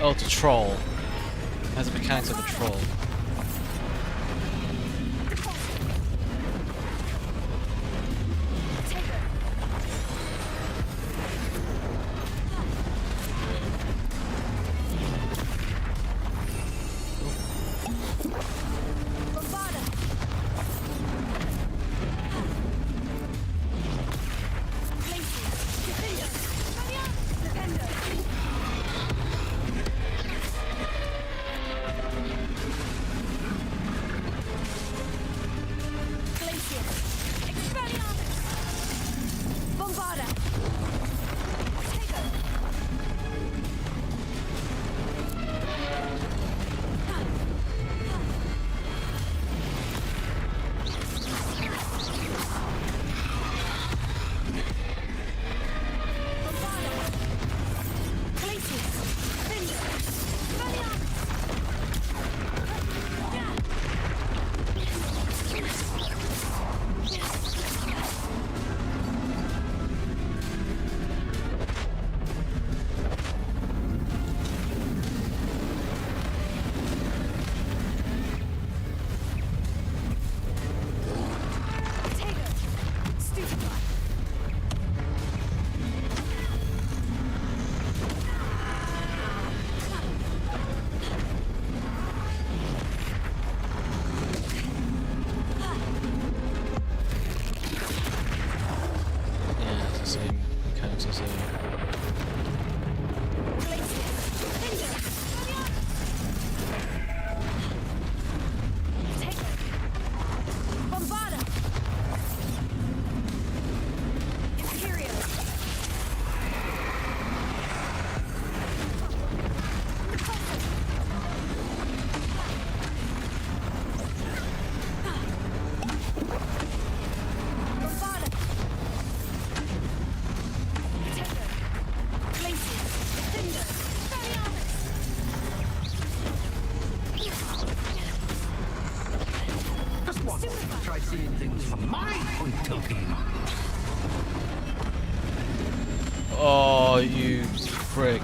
Oh, it's a troll. It has the mechanics of a troll. Try seeing things from my point of view. Oh, you prick.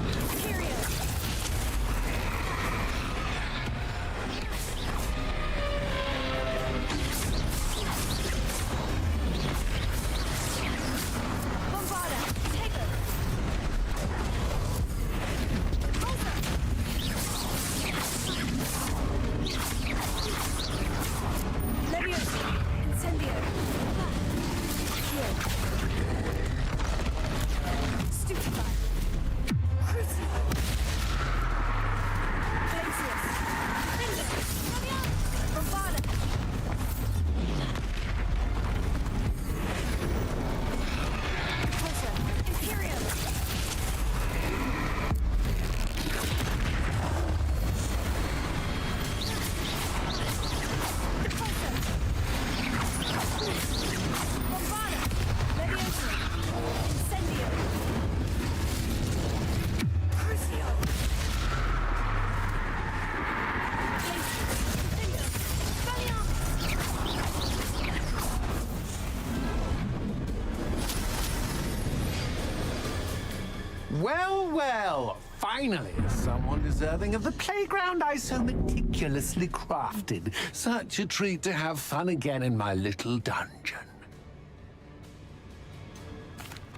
Well, well, finally, someone deserving of the playground I so meticulously crafted. Such a treat to have fun again in my little dungeon.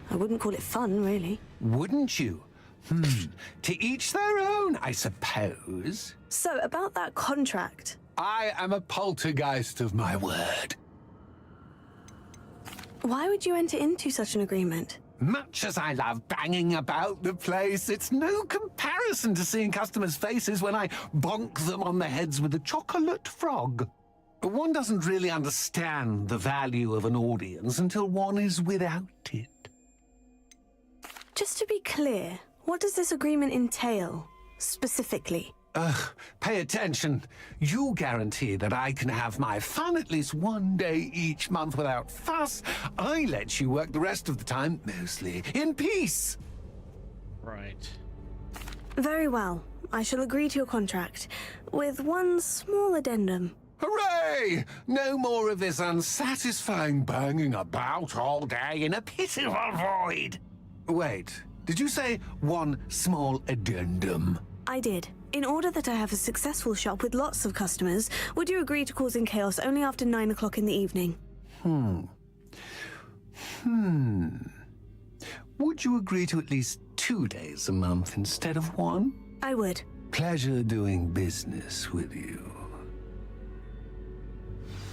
I wouldn't call it fun, really. Wouldn't you? To each their own, I suppose. So, about that contract. I am a poltergeist of my word. Why would you enter into such an agreement? Much as I love banging about the place, it's no comparison to seeing customers' faces when I bonk them on the heads with a chocolate frog. One doesn't really understand the value of an audience until one is without it. Just to be clear, what does this agreement entail, specifically? Pay attention. You guarantee that I can have my fun at least one day each month without fuss. I let you work the rest of the time, mostly in peace. Right. Very well. I shall agree to your contract, with one small addendum. Hooray! No more of this unsatisfying banging about all day in a pitiful void. Wait, did you say one small addendum? I did. In order that I have a successful shop with lots of customers, would you agree to causing chaos only after 9 o'clock in the evening? Would you agree to at least 2 days a month instead of one? I would. Pleasure doing business with you.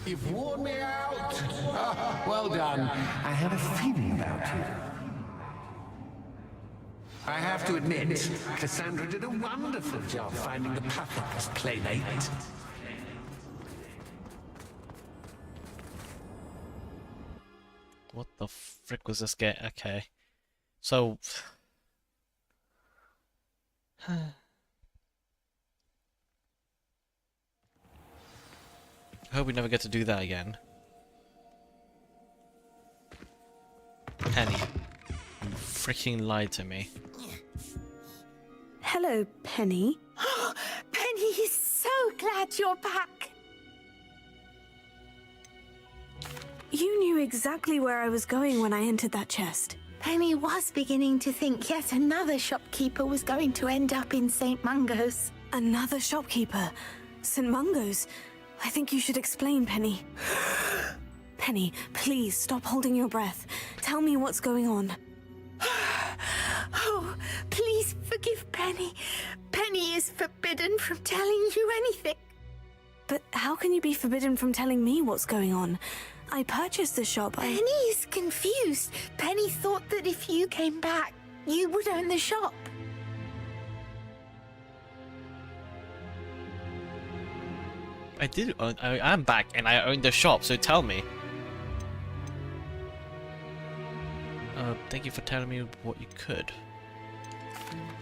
You've worn me out. Well done. I had a feeling about you. I have to admit, Cassandra did a wonderful job finding the perfect playmate. What the frick was this game? Okay. So... I hope we never get to do that again. Penny, you freaking lied to me. Hello, Penny. Penny is so glad you're back. You knew exactly where I was going when I entered that chest. Penny was beginning to think yet another shopkeeper was going to end up in St. Mungo's. Another shopkeeper? St. Mungo's? I think you should explain, Penny. Penny, please stop holding your breath. Tell me what's going on. Oh, please forgive Penny. Penny is forbidden from telling you anything. But how can you be forbidden from telling me what's going on? I purchased the shop. Penny is confused. Penny thought that if you came back, you would own the shop. I did own... I'm back and I own the shop, so tell me. Thank you for telling me what you could.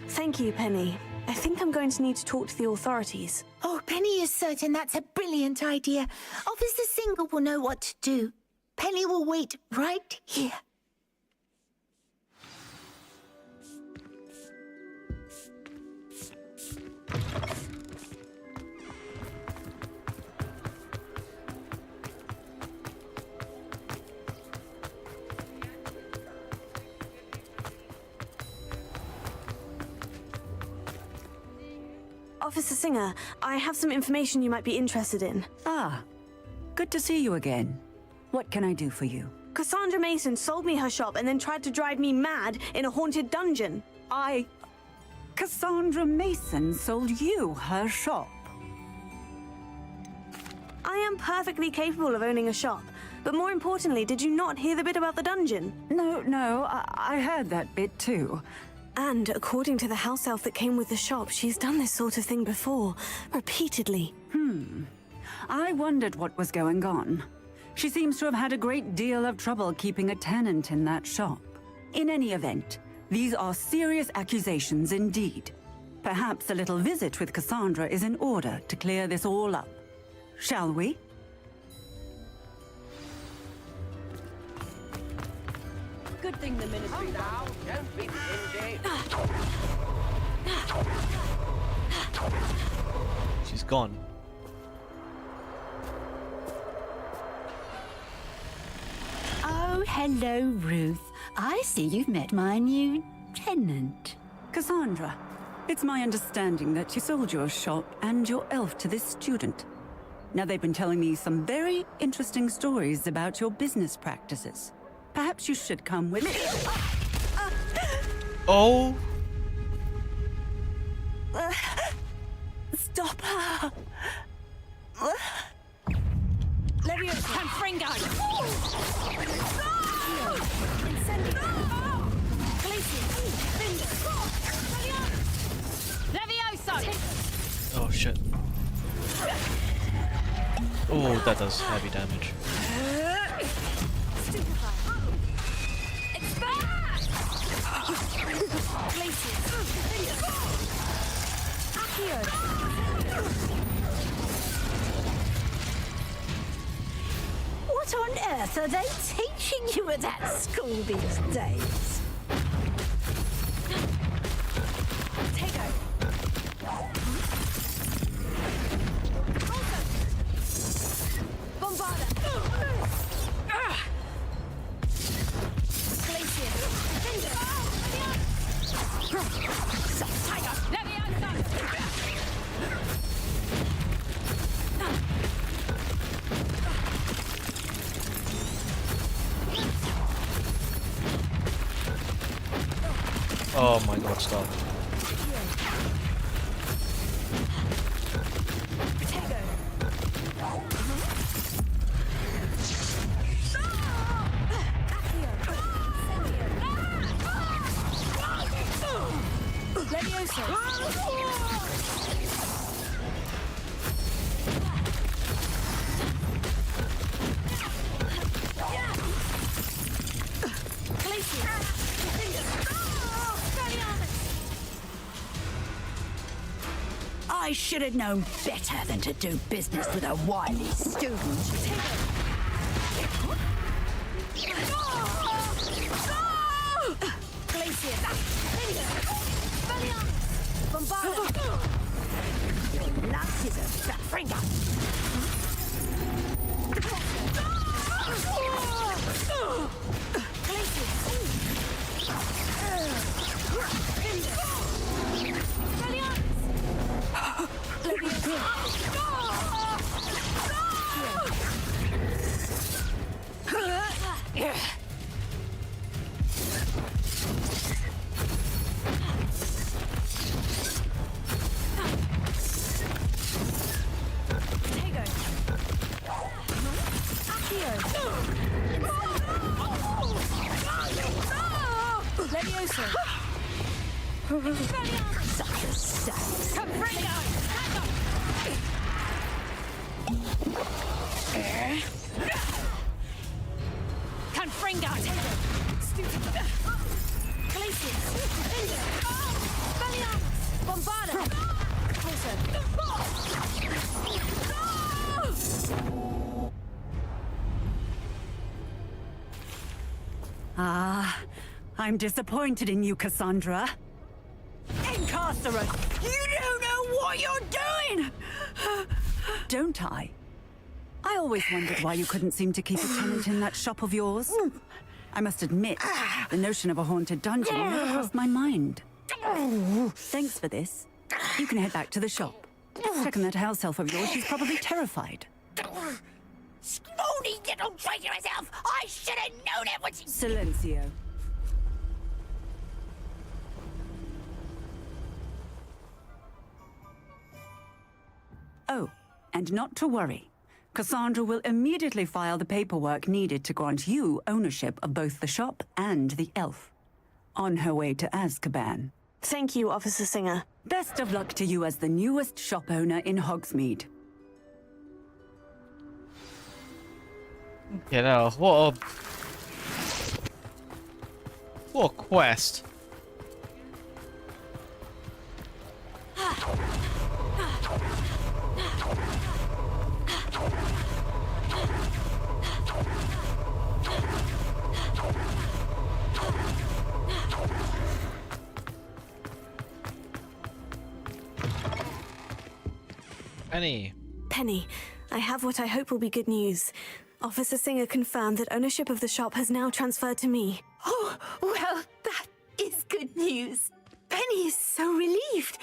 Thank you, Penny. I think I'm going to need to talk to the authorities. Oh, Penny is certain that's a brilliant idea. Officer Singer will know what to do. Penny will wait right here. Officer Singer, I have some information you might be interested in. Ah, good to see you again. What can I do for you? Cassandra Mason sold me her shop and then tried to drive me mad in a haunted dungeon. Cassandra Mason sold you her shop? I am perfectly capable of owning a shop. But more importantly, did you not hear the bit about the dungeon? No, I heard that bit too. And according to the house elf that came with the shop, she's done this sort of thing before, repeatedly. I wondered what was going on. She seems to have had a great deal of trouble keeping a tenant in that shop. In any event, these are serious accusations indeed. Perhaps a little visit with Cassandra is in order to clear this all up. Shall we? Good thing the ministry now. Don't be stingy. She's gone. Oh, hello, Ruth. I see you've met my new tenant. Cassandra, it's my understanding that you sold your shop and your elf to this student. Now, they've been telling me some very interesting stories about your business practices. Perhaps you should come with me. Oh! Stop her! Leviosa! Confringo! Levioso! Oh shit. Oh, that does heavy damage. What on earth are they teaching you at that school these days? Oh my god, stop. I should have known better than to do business with a wily student. Your nuts is a finger. Such a sass. Confringo! Glacius! Valiant! Bombarda! Ah, I'm disappointed in you, Cassandra. Incarcerate! You don't know what you're doing! Don't I? I always wondered why you couldn't seem to keep a tenant in that shop of yours. I must admit, the notion of a haunted dungeon never crossed my mind. Thanks for this. You can head back to the shop. Reckon that house elf of yours, she's probably terrified. Scrawny little traitor herself! I should have known it when she... Silencio. Oh, and not to worry. Cassandra will immediately file the paperwork needed to grant you ownership of both the shop and the elf. On her way to Azkaban. Thank you, Officer Singer. Best of luck to you as the newest shop owner in Hogsmeade. You know, what a quest. Penny, I have what I hope will be good news. Officer Singer confirmed that ownership of the shop has now transferred to me. Oh, well, that is good news. Penny is so relieved.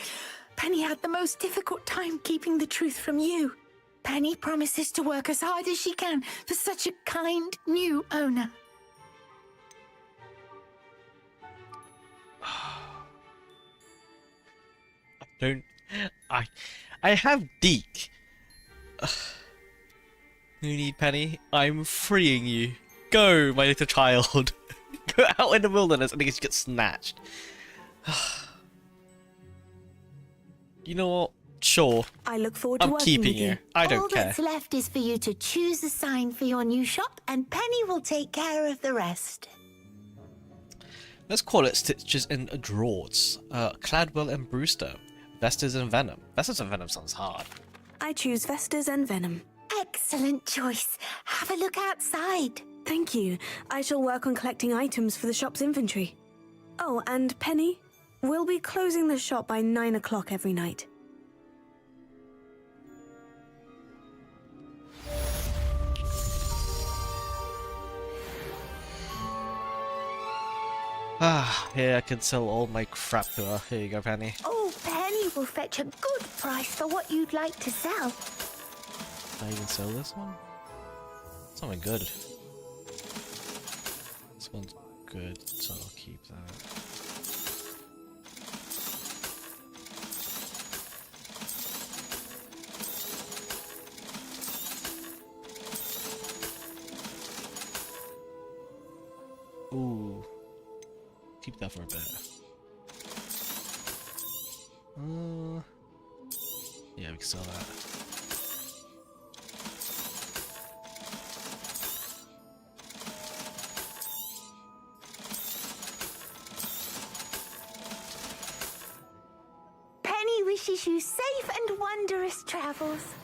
Penny had the most difficult time keeping the truth from you. Penny promises to work as hard as she can for such a kind new owner. I have Deke. You need Penny? I'm freeing you. Go, my little child. Go out in the wilderness and you get snatched. You know what? Sure. I look forward to I'm working keeping with you. you. I don't All care. that's left is for you to choose a sign for your new shop, and Penny will take care of the rest. Let's call it Stitches and Drawers. Cladwell and Brewster. Vestas and Venom. Vestas and Venom sounds hard. I choose Vestas and Venom. Excellent choice. Have a look outside. Thank you. I shall work on collecting items for the shop's inventory. Oh, and Penny, we'll be closing the shop by 9 o'clock every night. Here I can sell all my crap to her. Here you go, Penny. Oh, Penny will fetch a good price for what you'd like to sell. Can I even sell this one? Something good. This one's good, so I'll keep that. Ooh. Keep that for a bit. Yeah, we can sell that. Penny wishes you safe and wondrous travels.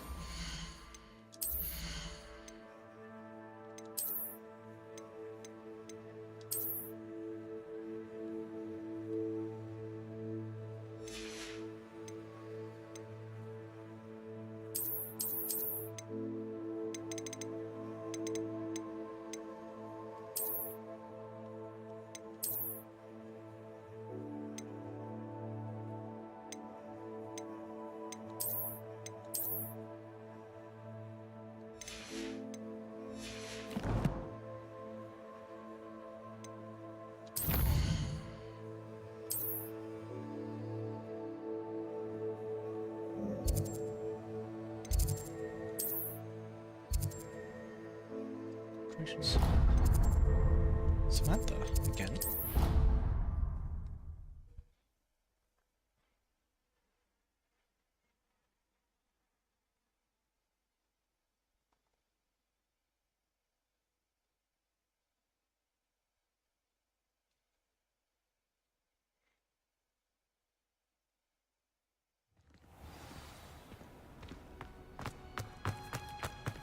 Samantha again.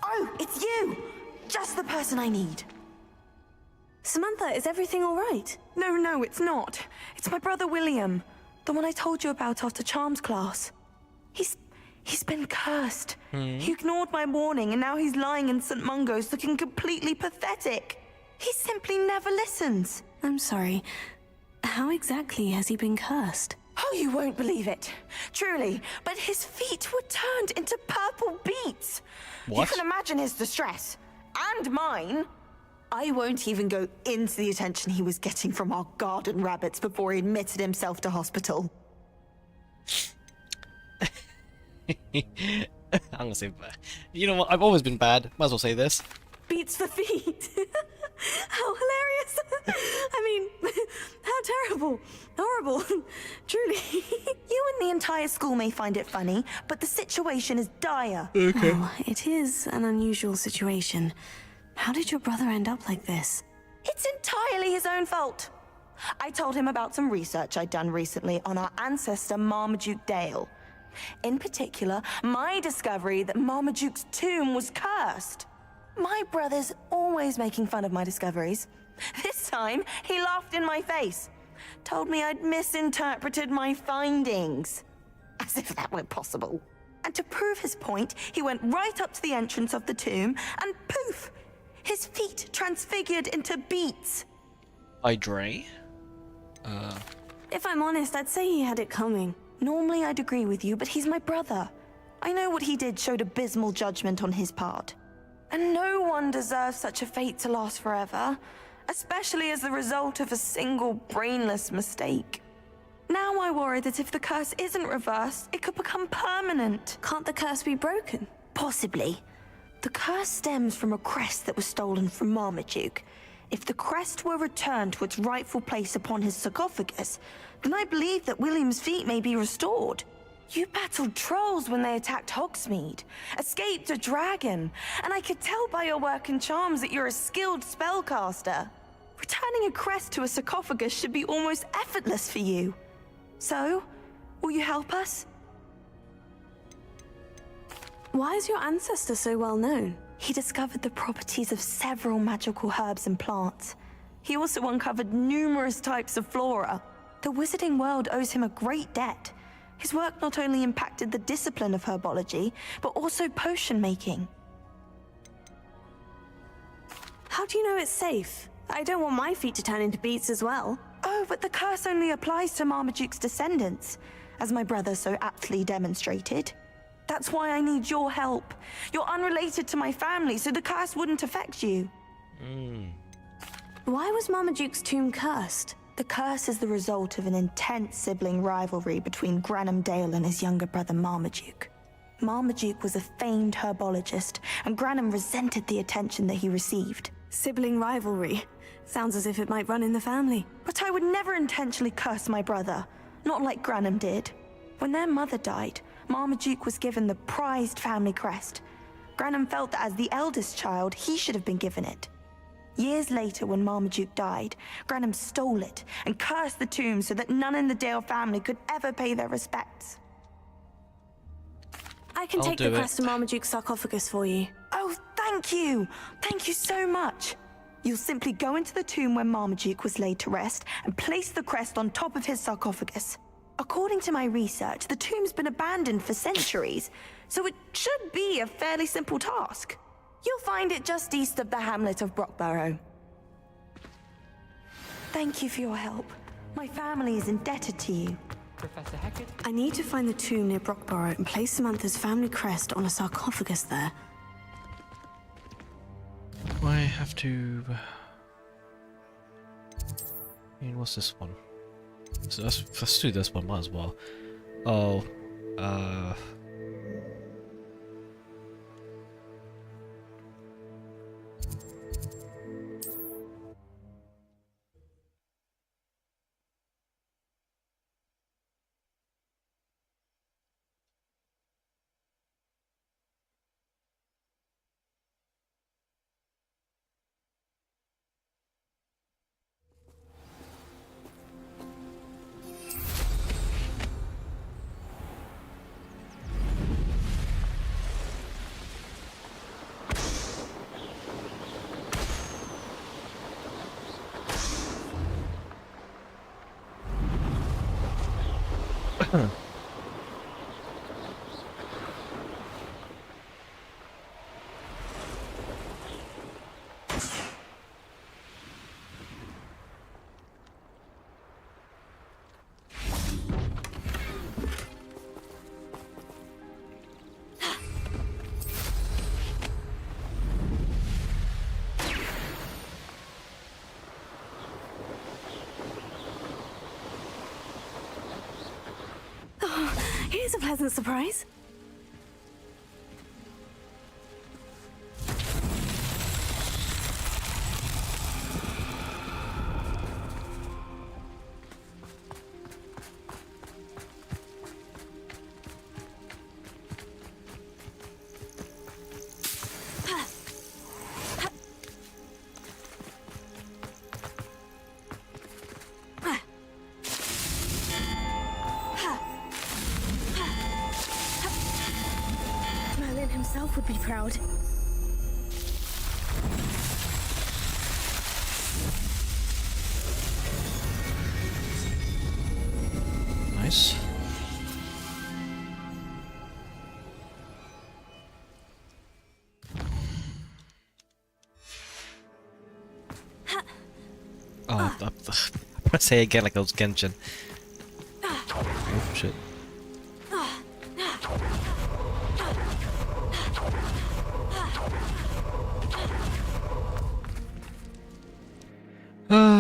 Oh, it's you! Just the person I need. Samantha, is everything all right? No, it's not. It's my brother William. The one I told you about after Charms class. He's been cursed. He ignored my warning and now he's lying in St. Mungo's looking completely pathetic. He simply never listens. I'm sorry. How exactly has he been cursed? Oh, you won't believe it. Truly. But his feet were turned into purple beets. What? You can imagine his distress. And mine. I won't even go into the attention he was getting from our garden rabbits before he admitted himself to hospital. I'm gonna say bad. You know what? I've always been bad. Might as well say this. Beats the feet. How hilarious. I mean, how terrible. Horrible. Truly. You and the entire school may find it funny, but the situation is dire. Okay. Oh, it is an unusual situation. How did your brother end up like this? It's entirely his own fault. I told him about some research I'd done recently on our ancestor Marmaduke Dale. In particular, my discovery that Marmaduke's tomb was cursed. My brother's always making fun of my discoveries. This time, he laughed in my face. Told me I'd misinterpreted my findings. As if that were possible. And to prove his point, he went right up to the entrance of the tomb and poof! His feet transfigured into beets. By Dre. if I'm honest, I'd say he had it coming. Normally I'd agree with you, but he's my brother. I know what he did showed abysmal judgment on his part. And no one deserves such a fate to last forever, especially as the result of a single brainless mistake. Now I worry that if the curse isn't reversed, it could become permanent. Can't the curse be broken? Possibly. The curse stems from a crest that was stolen from Marmaduke. If the crest were returned to its rightful place upon his sarcophagus, then I believe that William's feat may be restored. You battled trolls when they attacked Hogsmeade, escaped a dragon, and I could tell by your work and charms that you're a skilled spellcaster. Returning a crest to a sarcophagus should be almost effortless for you. So, will you help us? Why is your ancestor so well known? He discovered the properties of several magical herbs and plants. He also uncovered numerous types of flora. The wizarding world owes him a great debt. His work not only impacted the discipline of herbology, but also potion making. How do you know it's safe? I don't want my feet to turn into beets as well. Oh, but the curse only applies to Marmaduke's descendants, as my brother so aptly demonstrated. That's why I need your help. You're unrelated to my family, so the curse wouldn't affect you. Why was Marmaduke's tomb cursed? The curse is the result of an intense sibling rivalry between Granham Dale and his younger brother Marmaduke. Marmaduke was a famed herbologist, and Granham resented the attention that he received. Sibling rivalry. Sounds as if it might run in the family. But I would never intentionally curse my brother, not like Granham did. When their mother died, Marmaduke was given the prized family crest. Granham felt that as the eldest child, he should have been given it. Years later, when Marmaduke died, Granham stole it and cursed the tomb so that none in the Dale family could ever pay their respects. I can take the crest to Marmaduke's sarcophagus for you. Oh, thank you! Thank you so much! You'll simply go into the tomb where Marmaduke was laid to rest and place the crest on top of his sarcophagus. According to my research, the tomb's been abandoned for centuries, so it should be a fairly simple task. You'll find it just east of the hamlet of Brockborough. Thank you for your help. My family is indebted to you. Professor Hackett? I need to find the tomb near Brockborough and place Samantha's family crest on a sarcophagus there. Do I have to... I mean, what's this one? So let's do this one, might as well. Oh, Here's a pleasant surprise. Himself would be proud. Nice. Oh, I'm gonna say it again like I was Genshin. Shit.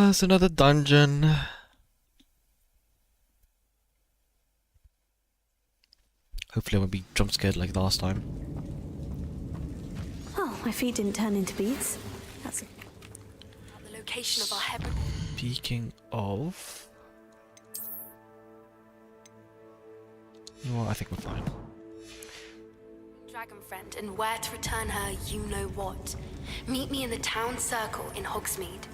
It's another dungeon. Hopefully I won't be jump scared like last time. Oh, my feet didn't turn into beads. That's The location of our head. Speaking of... You know what, I think we're fine. Dragon friend, and where to return her, you know what. Meet me in the town circle in Hogsmeade.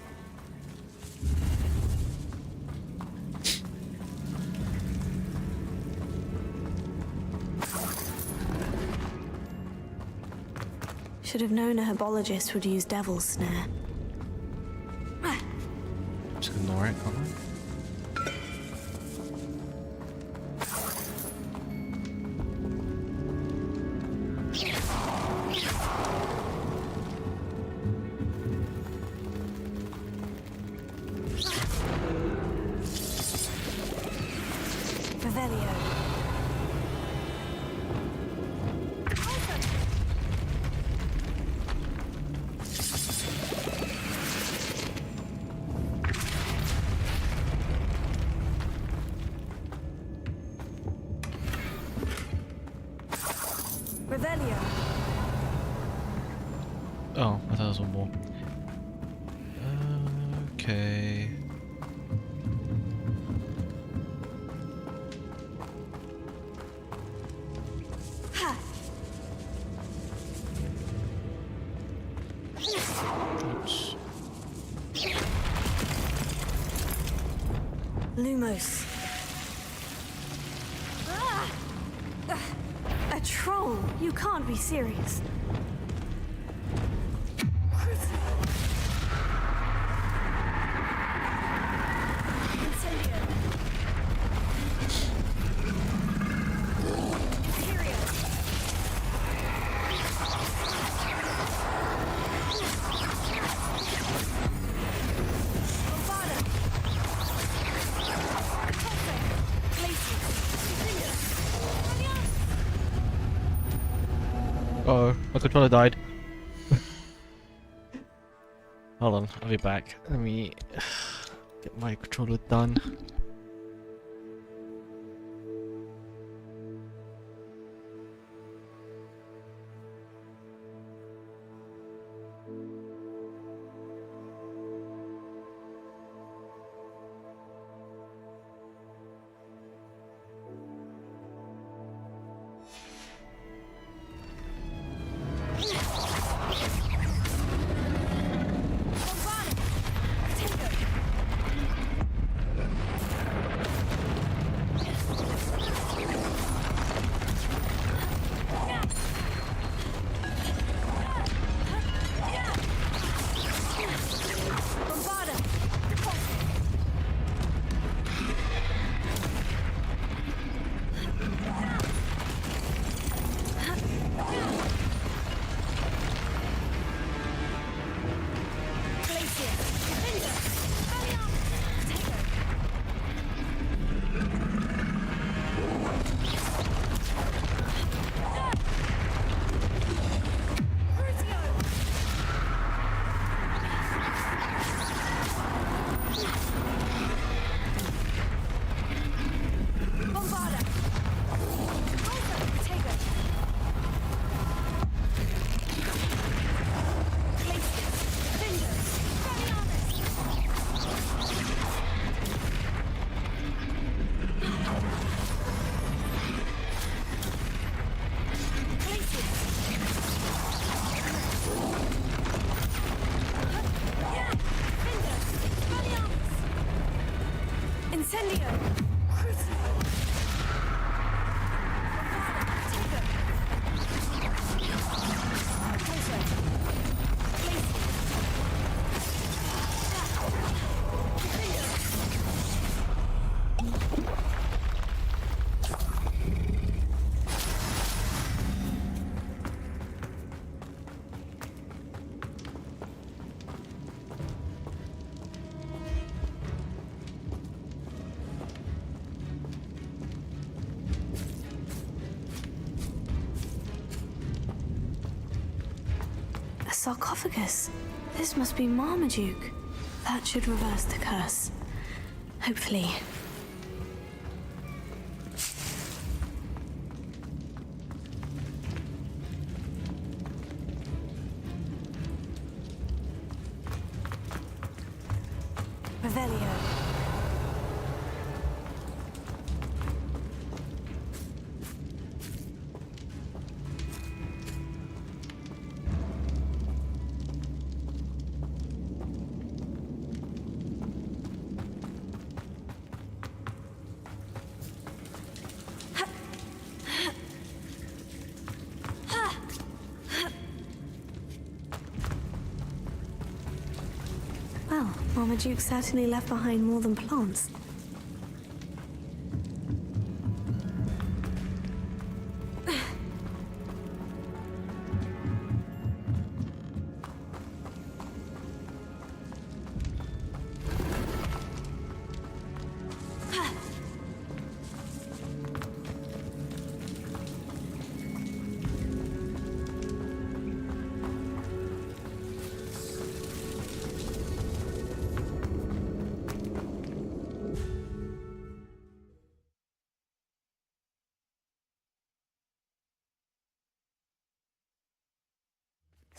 Should have known a herbologist would use devil's snare. Just ignore it, can't I? Revelio. Revelio. Oh, I thought there was one more. Okay. Oops. Lumos. A troll? You can't be serious. Uh-oh, my controller died. Hold on, I'll be back. Let me get my controller done. sarcophagus. This must be Marmaduke. That should reverse the curse. Hopefully. Revelio. Well, Marmaduke certainly left behind more than plants.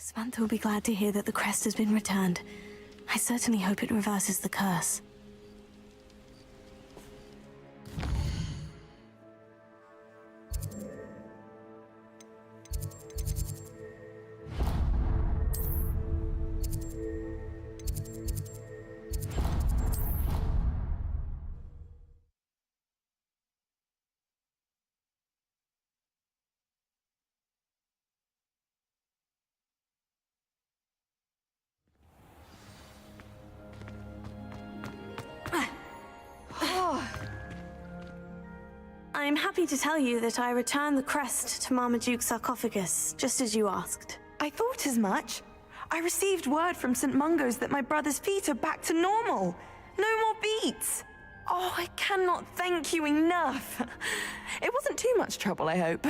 Samantha will be glad to hear that the crest has been returned. I certainly hope it reverses the curse. I'm happy to tell you that I returned the crest to Marmaduke's sarcophagus, just as you asked. I thought as much. I received word from St. Mungo's that my brother's feet are back to normal. No more beats. Oh, I cannot thank you enough. It wasn't too much trouble, I hope.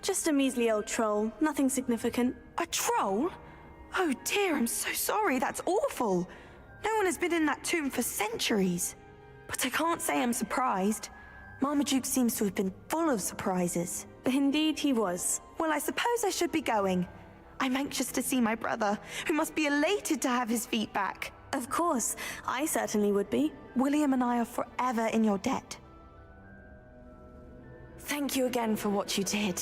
Just a measly old troll, nothing significant. A troll? Oh dear, I'm so sorry, that's awful. No one has been in that tomb for centuries. But I can't say I'm surprised. Marmaduke seems to have been full of surprises. Indeed he was. Well, I suppose I should be going. I'm anxious to see my brother, who must be elated to have his feet back. Of course, I certainly would be. William and I are forever in your debt. Thank you again for what you did.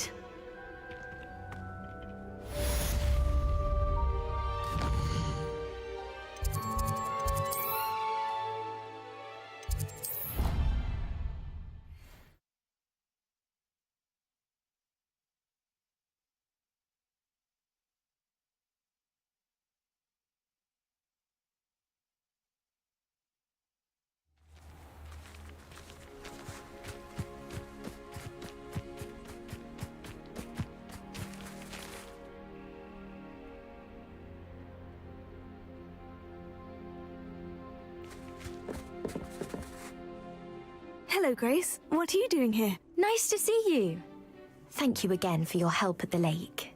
Hello, Grace. What are you doing here? Nice to see you. Thank you again for your help at the lake.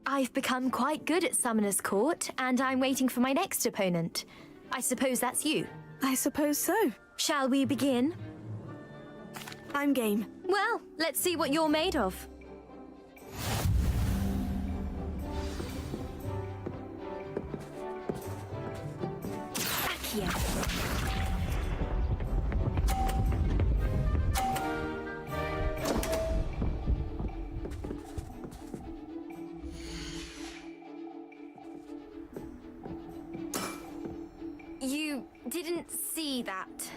I've become quite good at Summoner's Court, and I'm waiting for my next opponent. I suppose that's you. I suppose so. Shall we begin? I'm game. Well, let's see what you're made of. Accio. You didn't see that.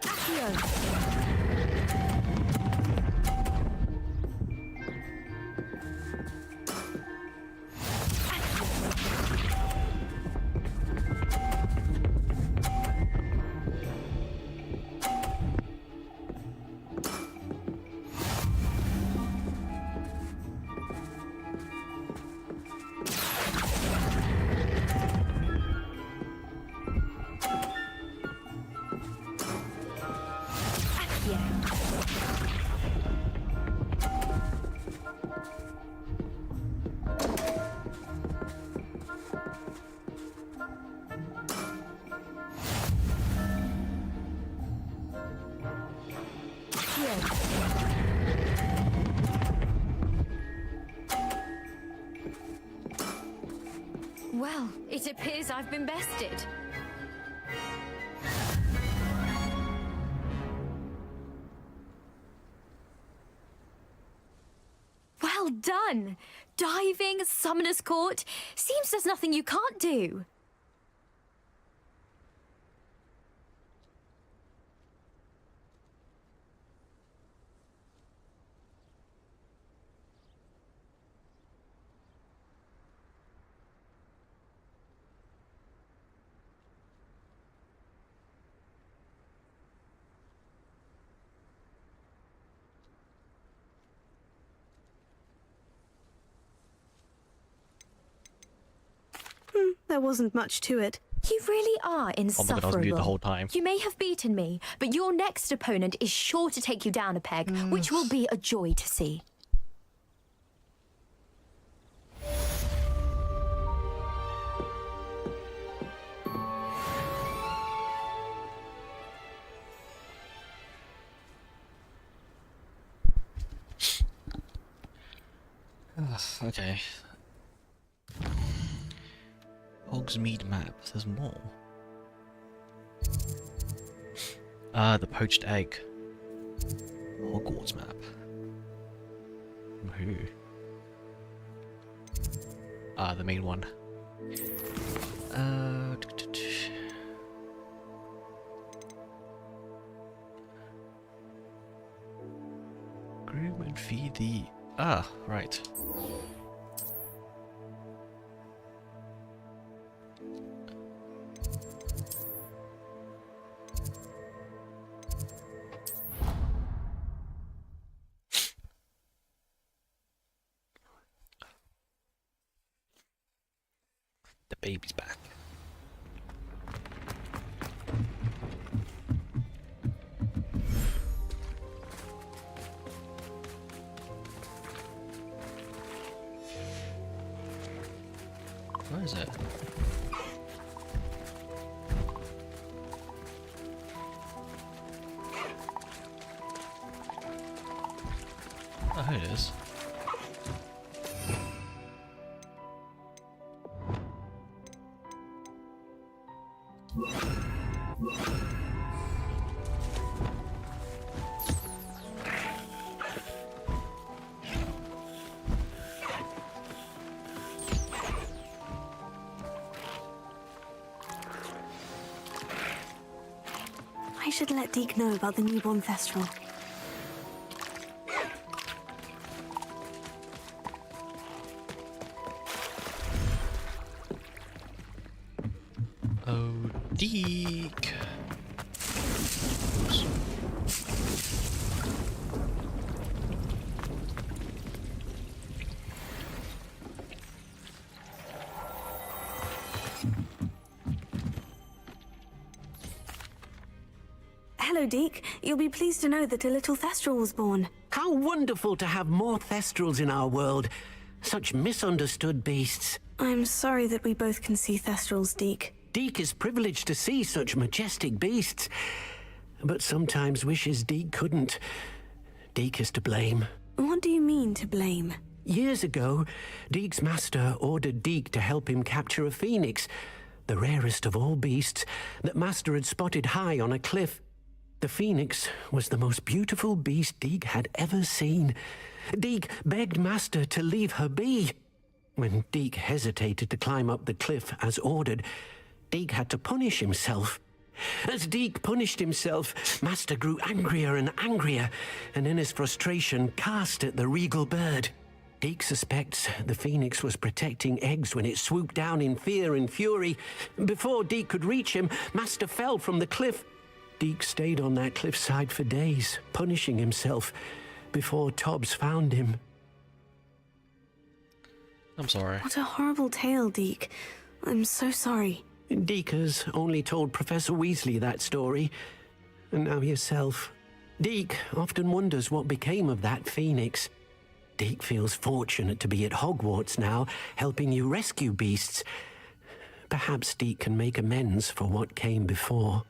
Accio. Well, it appears I've been bested. Well done! Diving, Summoner's Court. Seems there's nothing you can't do. There wasn't much to it. You really are Oh my god, I was insufferable. muted the whole time. You may have beaten me, but your next opponent is sure to take you down a peg, which will be a joy to see. Okay. Hogsmeade map. There's more. Ah, the poached egg. Hogwarts map. Who? Ah, the main one. Groom and feed the... Ah, right. The baby's back. Where is it? Oh, here it is. I should let Deke know about the newborn Thestral. Oh, Deke. Oops. Hello, Deke. You'll be pleased to know that a little Thestral was born. How wonderful to have more Thestrals in our world. Such misunderstood beasts. I'm sorry that we both can see Thestrals, Deke. Deke is privileged to see such majestic beasts, but sometimes wishes Deke couldn't. Deke is to blame. What do you mean, to blame? Years ago, Deke's master ordered Deke to help him capture a phoenix, the rarest of all beasts that master had spotted high on a cliff. The phoenix was the most beautiful beast Deke had ever seen. Deke begged master to leave her be. When Deke hesitated to climb up the cliff as ordered, Deke had to punish himself. As Deke punished himself, master grew angrier and angrier, and in his frustration cast at the regal bird. Deke suspects the phoenix was protecting eggs when it swooped down in fear and fury. Before Deke could reach him, master fell from the cliff. Deke stayed on that cliffside for days, punishing himself, before Tobbs found him. I'm sorry. What a horrible tale, Deke. I'm so sorry. Deke has only told Professor Weasley that story, and now yourself. Deke often wonders what became of that phoenix. Deke feels fortunate to be at Hogwarts now, helping you rescue beasts. Perhaps Deke can make amends for what came before.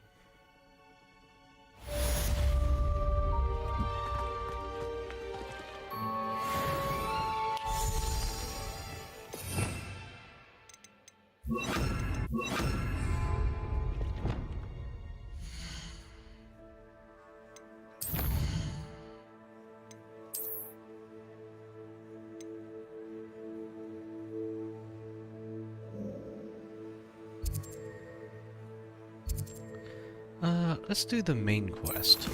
let's do the main quest.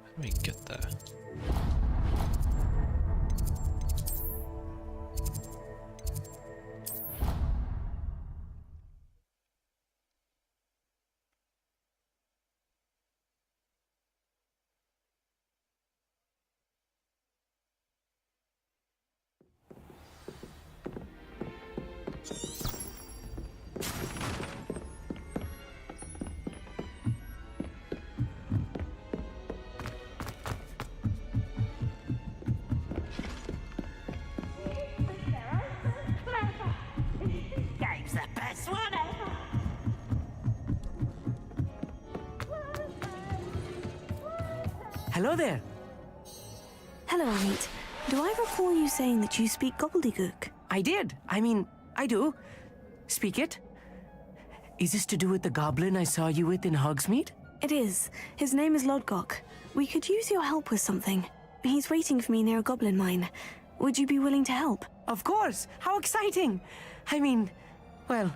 Let me get there. Game's the best one ever. Hello there. Hello, Amit. Do I recall you saying that you speak gobbledygook? I did. I mean, I do. Speak it. Is this to do with the goblin I saw you with in Hogsmeade? It is. His name is Lodgok. We could use your help with something. He's waiting for me near a goblin mine. Would you be willing to help? Of course! How exciting! I mean, well,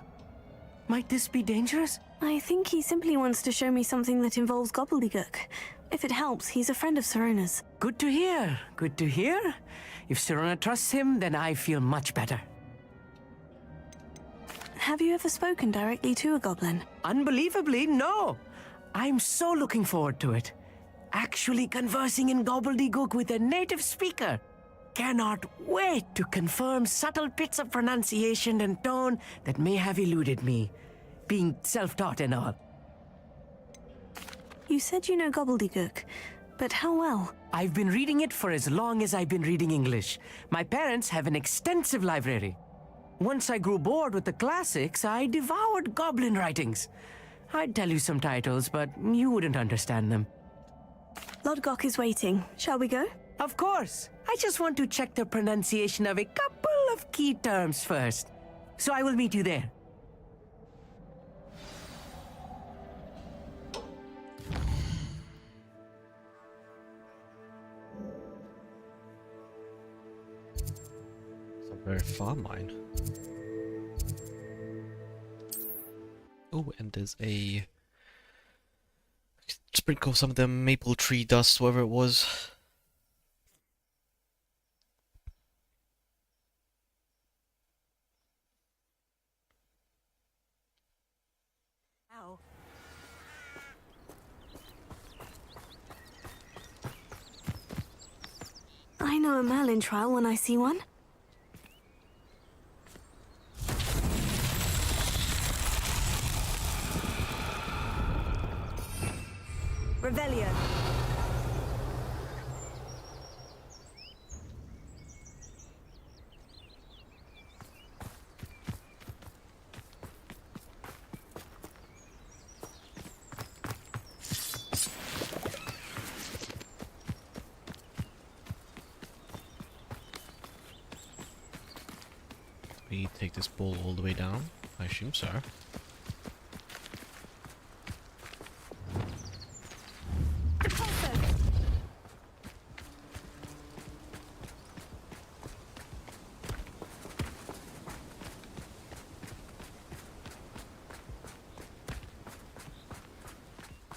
might this be dangerous? I think he simply wants to show me something that involves gobbledygook. If it helps, he's a friend of Sirona's. Good to hear. Good to hear. If Sirona trusts him, then I feel much better. Have you ever spoken directly to a goblin? Unbelievably, no. I'm so looking forward to it. Actually conversing in gobbledygook with a native speaker. Cannot wait to confirm subtle bits of pronunciation and tone that may have eluded me, being self-taught and all. You said you know gobbledygook, but how well? I've been reading it for as long as I've been reading English. My parents have an extensive library. Once I grew bored with the classics, I devoured goblin writings. I'd tell you some titles, but you wouldn't understand them. Lodgok is waiting. Shall we go? Of course. I just want to check the pronunciation of a couple of key terms first. So I will meet you there. It's a very far mine. Oh, and there's a sprinkle some of the maple tree dust, whatever it was. I know a Merlin trial when I see one. Revelio. We take this ball all the way down? I assume so.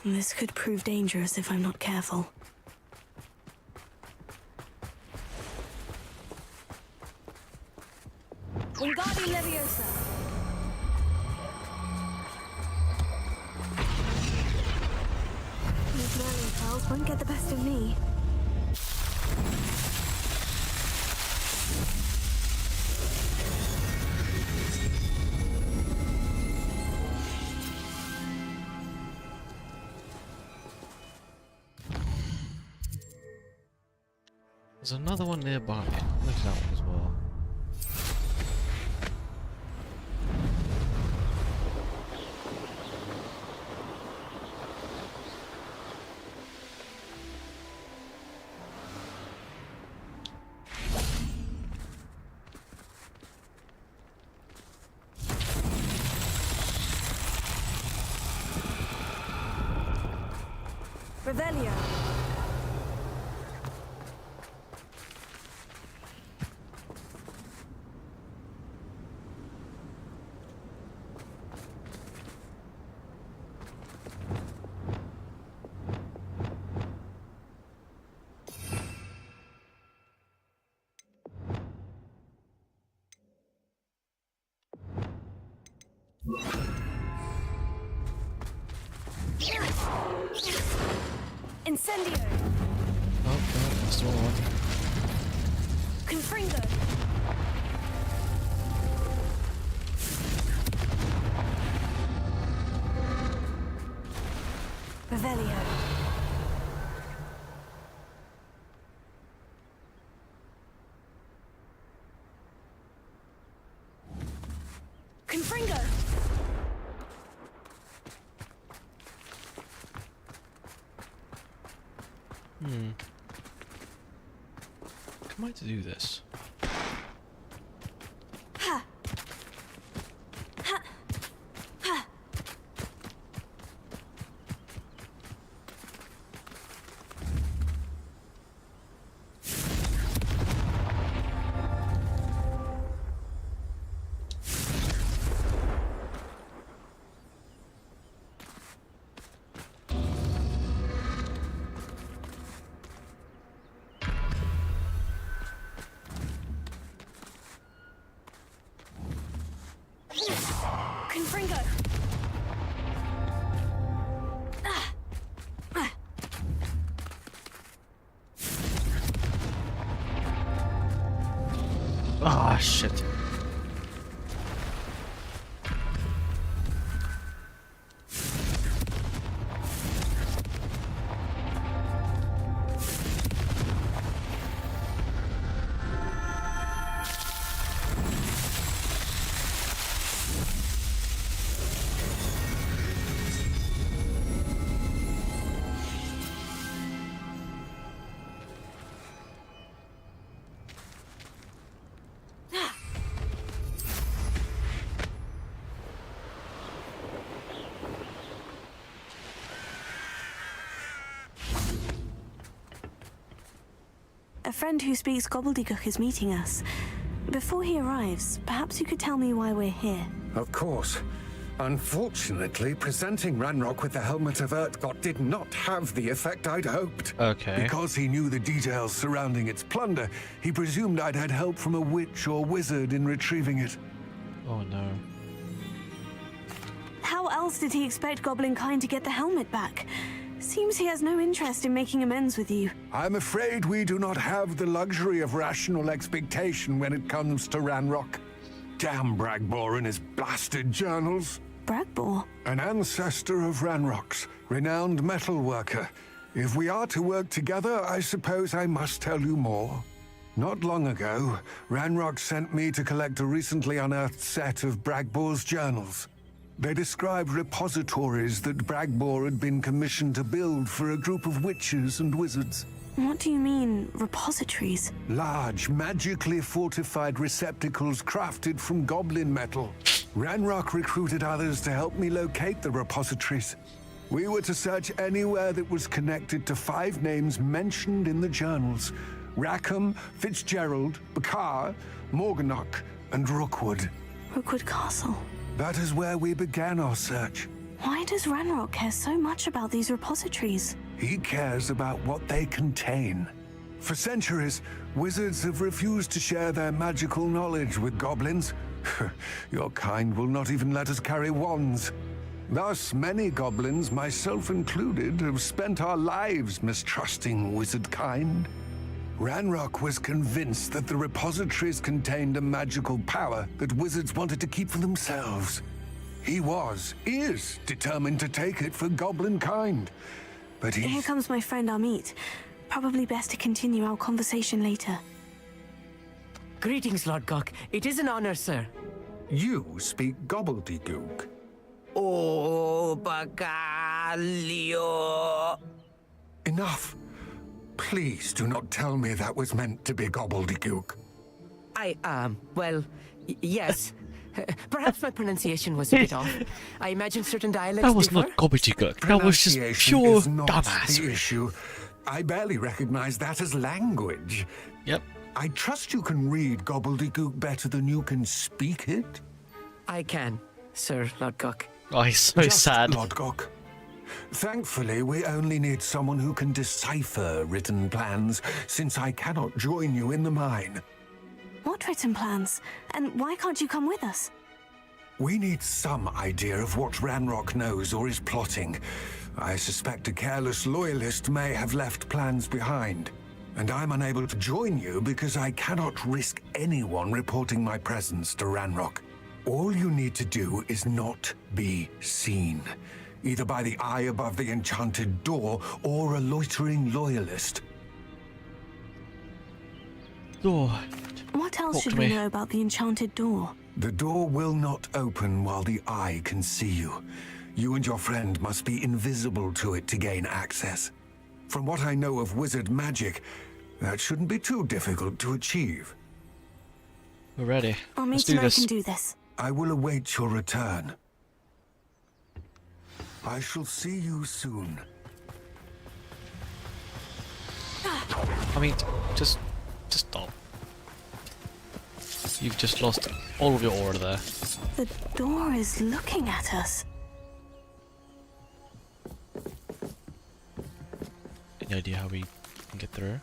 This could prove dangerous if I'm not careful. Wingardium Leviosa. These Merlin trials won't get the best of me. There's another one nearby. There's that one as well. Revelio. Incendio. Oh god, that's the wrong one. Confringo. Revelio. Confringo. How am I to do this? Ha. Ha. Ha. Confringo. Ah, shit. A friend who speaks gobbledygook is meeting us. Before he arrives, perhaps you could tell me why we're here. Of course. Unfortunately, presenting Ranrock with the Helmet of Urtkot did not have the effect I'd hoped. Okay. Because he knew the details surrounding its plunder, he presumed I'd had help from a witch or wizard in retrieving it. Oh no. How else did he expect Goblinkind to get the helmet back? Seems he has no interest in making amends with you. I'm afraid we do not have the luxury of rational expectation when it comes to Ranrock. Damn Bragbor and his blasted journals. Bragbor? An ancestor of Ranrock's, renowned metal worker. If we are to work together, I suppose I must tell you more. Not long ago, Ranrock sent me to collect a recently unearthed set of Bragbor's journals. They described repositories that Bragbor had been commissioned to build for a group of witches and wizards. What do you mean, repositories? Large, magically fortified receptacles crafted from goblin metal. Ranrock recruited others to help me locate the repositories. We were to search anywhere that was connected to 5 names mentioned in the journals: Rackham, Fitzgerald, Bakar, Morganach, and Rookwood. Rookwood Castle. That is where we began our search. Why does Ranrock care so much about these repositories? He cares about what they contain. For centuries, wizards have refused to share their magical knowledge with goblins. Your kind will not even let us carry wands. Thus, many goblins, myself included, have spent our lives mistrusting wizard kind. Ranrock was convinced that the repositories contained a magical power that wizards wanted to keep for themselves. He is determined to take it for goblin kind. But Here comes my friend Amit. Probably best to continue our conversation later. Greetings, Lord Cock. It is an honor, sir. You speak gobbledygook. Oh, Bagalio. Enough. Please do not tell me that was meant to be gobbledygook. Yes. Perhaps my pronunciation was a bit off. I imagine certain dialects That was differ. not gobbledygook. That was just Pronunciation pure is not dumbass. the issue. I barely recognize that as language. Yep. I trust you can read gobbledygook better than you can speak it. I can, Sir Lodgok. Oh, he's so Just sad. Lodgok. Thankfully, we only need someone who can decipher written plans, since I cannot join you in the mine. What written plans? And why can't you come with us? We need some idea of what Ranrock knows or is plotting. I suspect a careless loyalist may have left plans behind. And I'm unable to join you because I cannot risk anyone reporting my presence to Ranrock. All you need to do is not be seen, either by the eye above the enchanted door or a loitering loyalist. Door. What else Talk should to we me. know about the enchanted door? The door will not open while the eye can see you. You and your friend must be invisible to it to gain access. From what I know of wizard magic, that shouldn't be too difficult to achieve. We're ready. I'll Let's meet do and I this. can do this. I will await your return. I shall see you soon. I mean, just stop. You've just lost all of your aura there. The door is looking at us. Any idea how we can get through?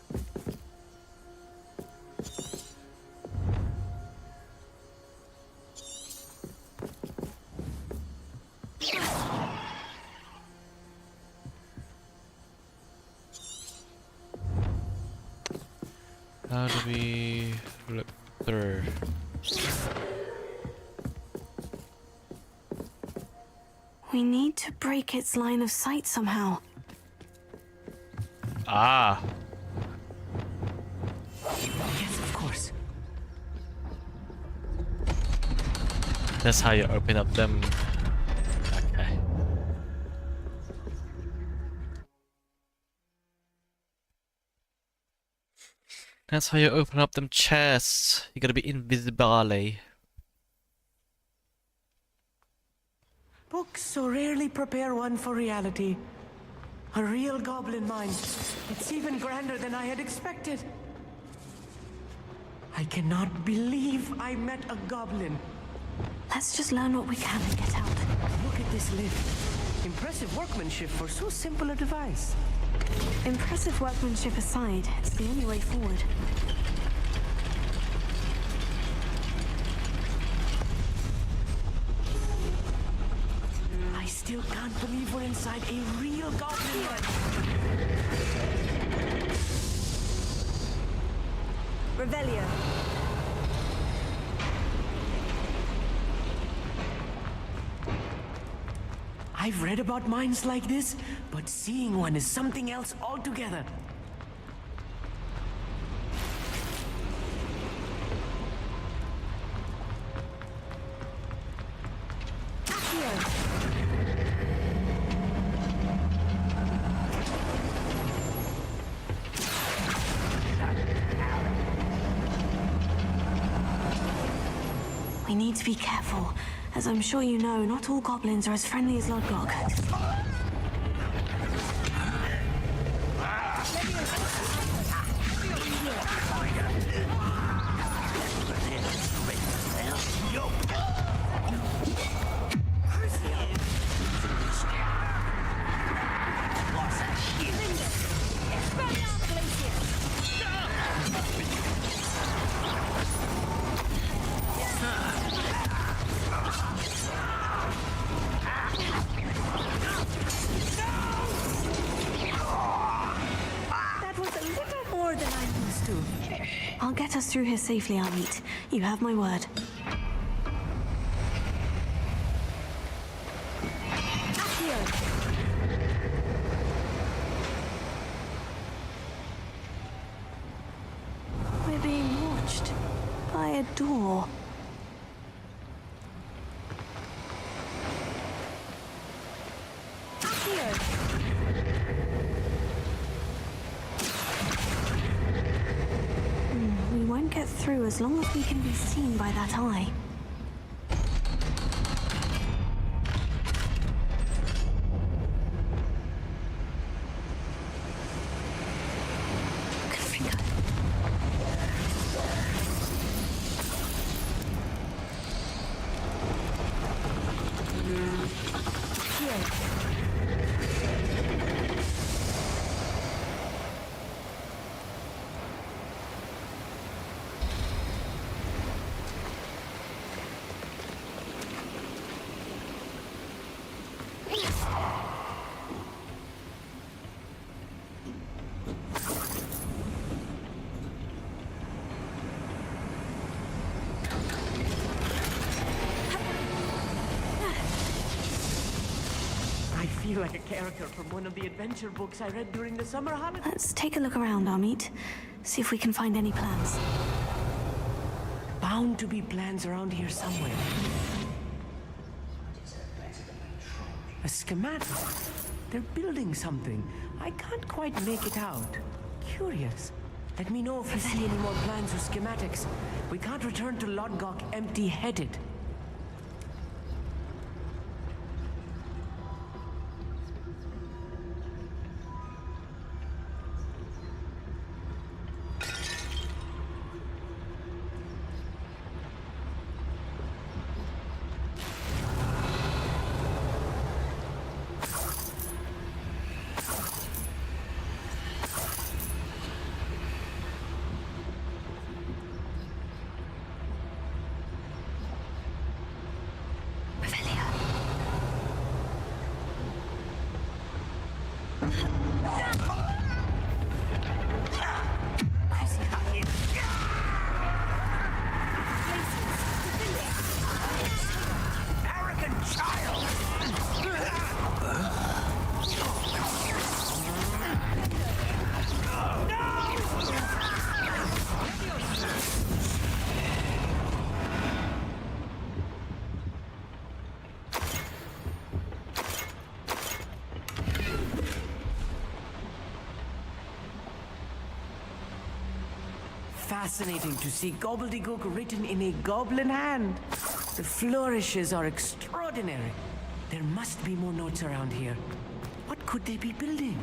How do we look through? We need to break its line of sight somehow. Ah! Yes, of course. That's how you open up them. Okay. That's how you open up them chests. You gotta be invisible. Books so rarely prepare one for reality. A real goblin mind. It's even grander than I had expected. I cannot believe I met a goblin. Let's just learn what we can and get out. Look at this lift. Impressive workmanship for so simple a device. Impressive workmanship aside, it's the only way forward. I still can't believe we're inside a real goblin mind. Revelio. I've read about minds like this, but seeing one is something else altogether. We need to be careful. As I'm sure you know, not all goblins are as friendly as Lodgok. That was a little more than I'm used to. I'll get us through here safely, Amit. You have my word. We're being watched by a door. We won't get through as long as we can be seen by that eye. feel like a character from one of the adventure books I read during the summer holidays. Let's take a look around, Amit. See if we can find any plans. Bound to be plans around here somewhere. A schematic. They're building something. I can't quite make it out. Curious. Let me know if you see any more plans or schematics. We can't return to Lodgok empty-headed. Fascinating to see gobbledygook written in a goblin hand. The flourishes are extraordinary. There must be more notes around here. What could they be building?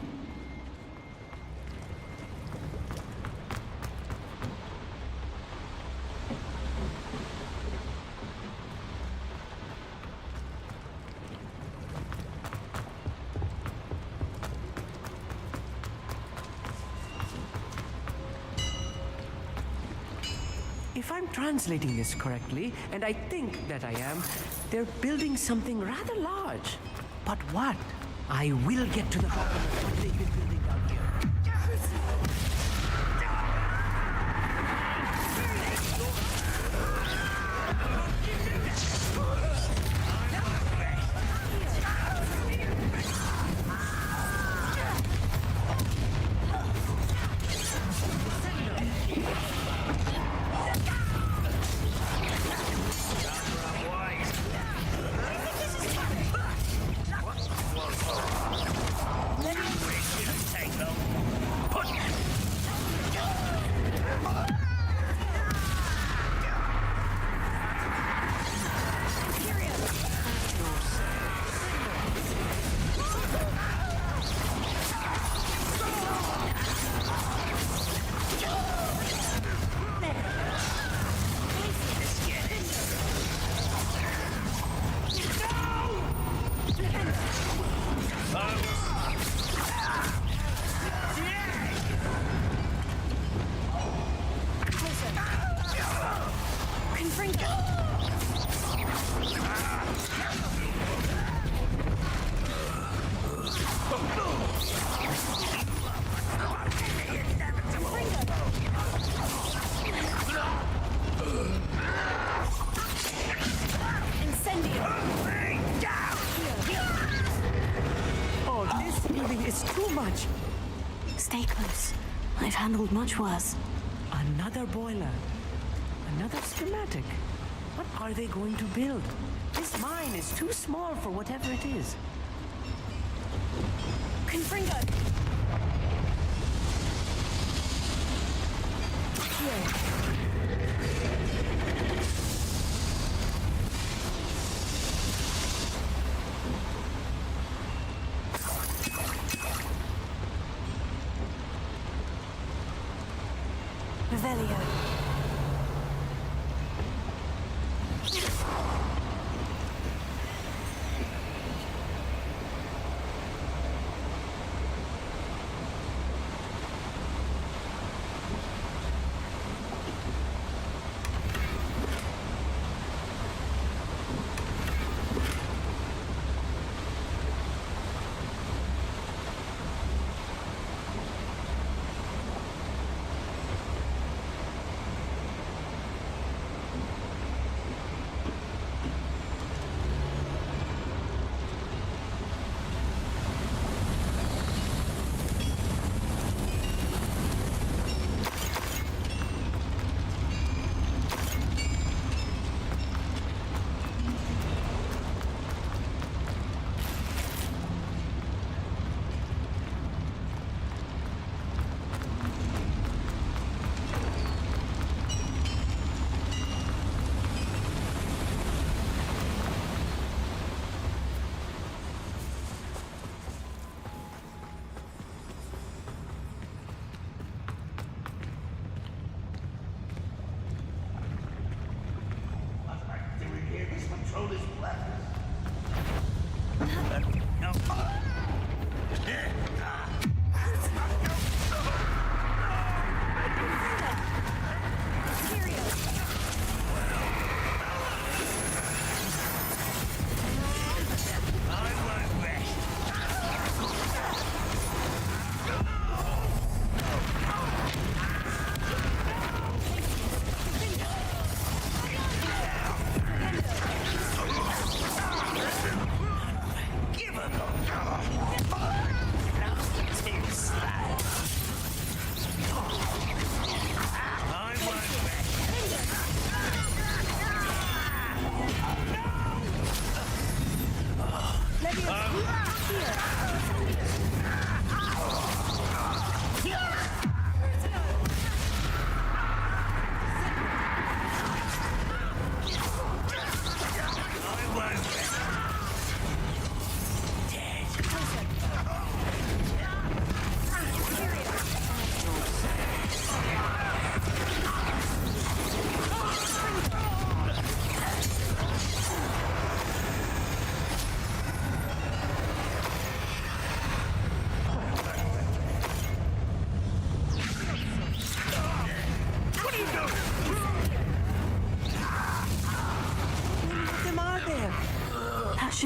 If I'm translating this correctly, and I think that I am, they're building something rather large. But what? I will get to the bottom of what they've been building down here. Stay close. I've handled much worse. Another boiler. Another schematic. What are they going to build? This mine is too small for whatever it is. Confringo! Revelio.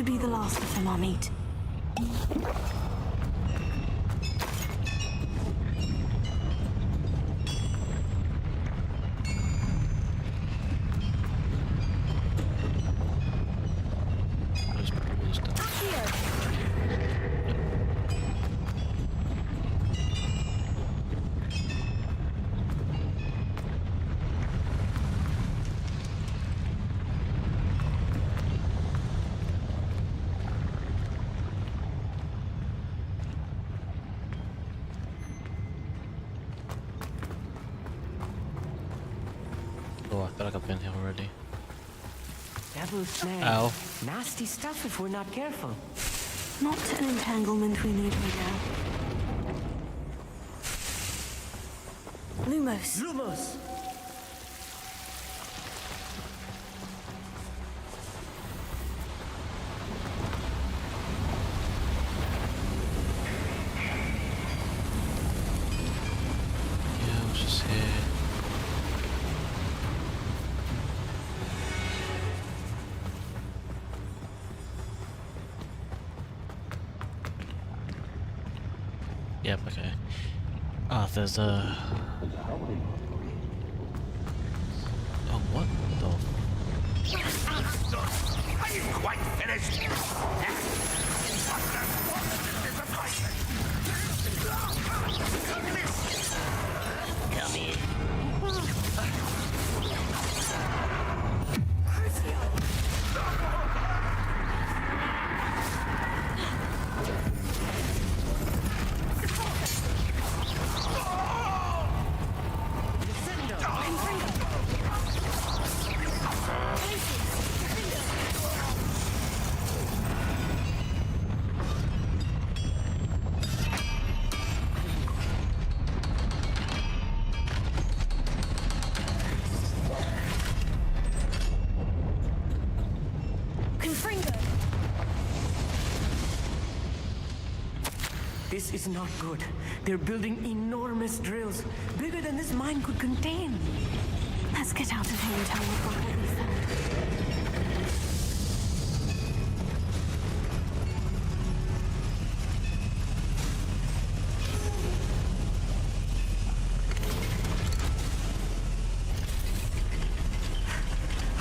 should be the last of them, Amit. Oh, I feel like I've been here already. Devil's snare. Ow. Nasty stuff if we're not careful. Not an entanglement we need right now. Lumos. Lumos! Yeah, I was just here. Yep, okay. Ah, there's a... Oh, what the... Are you quite finished? Come in. This is not good. They're building enormous drills, bigger than this mine could contain. Let's get out of here and tell what we found.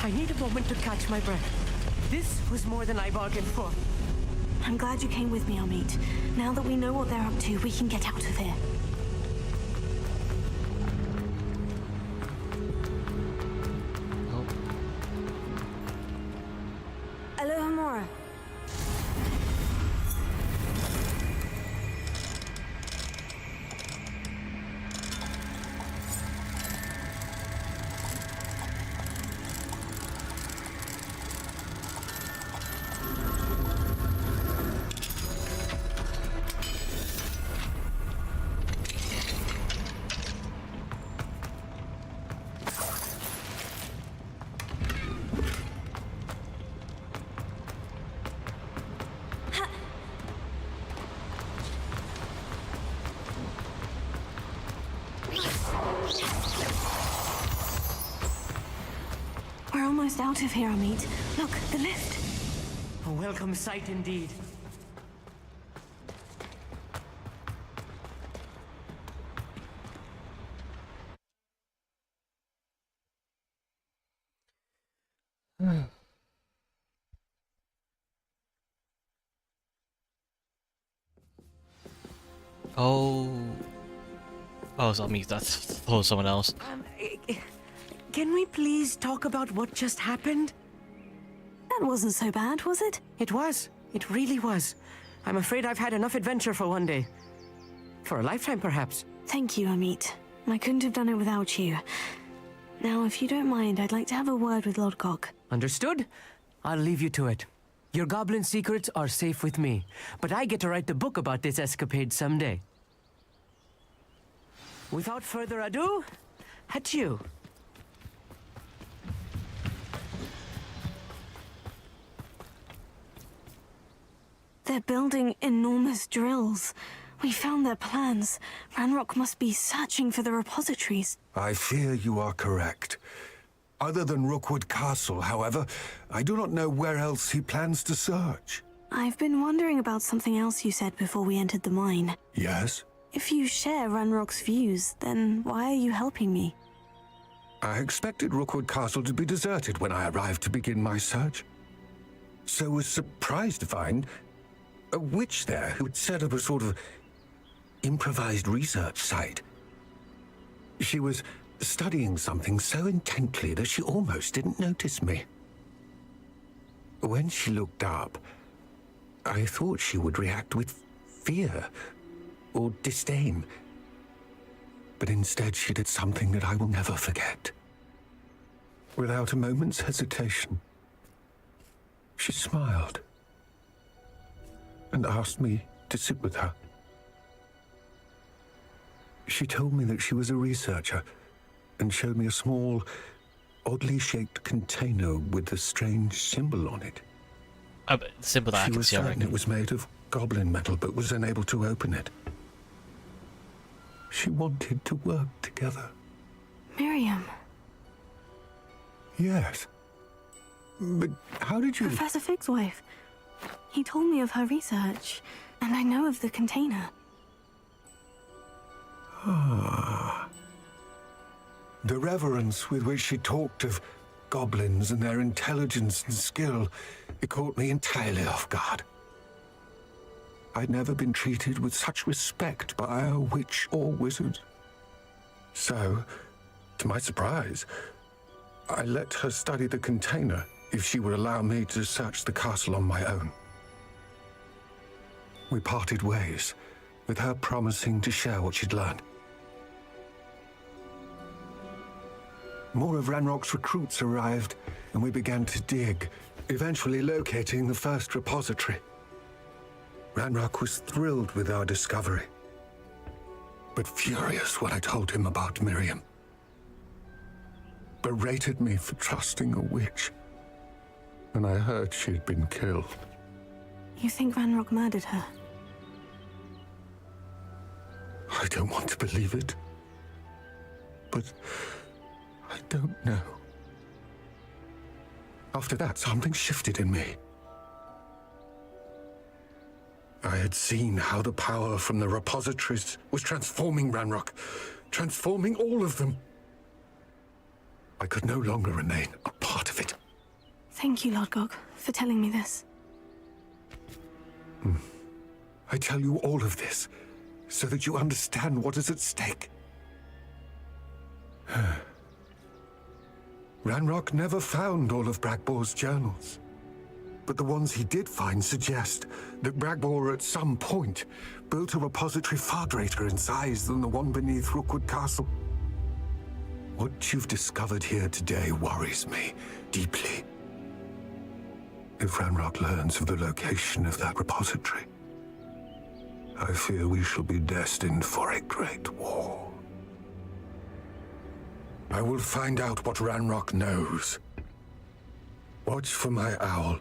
I need a moment to catch my breath. This was more than I bargained for. I'm glad you came with me, Amit. Now that we know what they're up to, we can get out of here. Hello, Hamura. We're almost out of here, Amit. Look, the lift. A welcome sight indeed. Oh. Oh, it's not me. That's thought it was someone else. Can we please talk about what just happened? That wasn't so bad, was it? It was. It really was. I'm afraid I've had enough adventure for one day. For a lifetime, perhaps. Thank you, Amit. I couldn't have done it without you. Now, if you don't mind, I'd like to have a word with Lodgok. Understood? I'll leave you to it. Your goblin secrets are safe with me, but I get to write the book about this escapade someday. Without further ado, at you. They're building enormous drills. We found their plans. Ranrock must be searching for the repositories. I fear you are correct. Other than Rookwood Castle, however, I do not know where else he plans to search. I've been wondering about something else you said before we entered the mine. Yes? If you share Ranrock's views, then why are you helping me? I expected Rookwood Castle to be deserted when I arrived to begin my search. So was surprised to find a witch there who had set up a sort of improvised research site. She was studying something so intently that she almost didn't notice me. When she looked up, I thought she would react with fear or disdain. But instead she did something that I will never forget. Without a moment's hesitation, she smiled and asked me to sit with her. She told me that she was a researcher and showed me a small, oddly shaped container with a strange symbol on it. The symbol that I She can was see, I certain reckon. it was made of goblin metal, but was unable to open it. She wanted to work together. Miriam. Yes. But how did you... Professor Fig's wife. He told me of her research, and I know of the container. Ah. The reverence with which she talked of goblins and their intelligence and skill, it caught me entirely off guard. I'd never been treated with such respect by a witch or wizard. So, to my surprise, I let her study the container if she would allow me to search the castle on my own. We parted ways, with her promising to share what she'd learned. More of Ranrock's recruits arrived, and we began to dig, eventually locating the first repository. Ranrock was thrilled with our discovery, but furious when I told him about Miriam. Berated me for trusting a witch, and I heard she'd been killed. You think Ranrock murdered her? I don't want to believe it, but I don't know. After that, something shifted in me. I had seen how the power from the repositories was transforming Ranrock, transforming all of them. I could no longer remain a part of it. Thank you, Lord Gog, for telling me this. I tell you all of this so that you understand what is at stake. Ranrock never found all of Bragbor's journals, but the ones he did find suggest that Bragbor at some point built a repository far greater in size than the one beneath Rookwood Castle. What you've discovered here today worries me deeply. If Ranrock learns of the location of that repository, I fear we shall be destined for a great war. I will find out what Ranrock knows. Watch for my owl.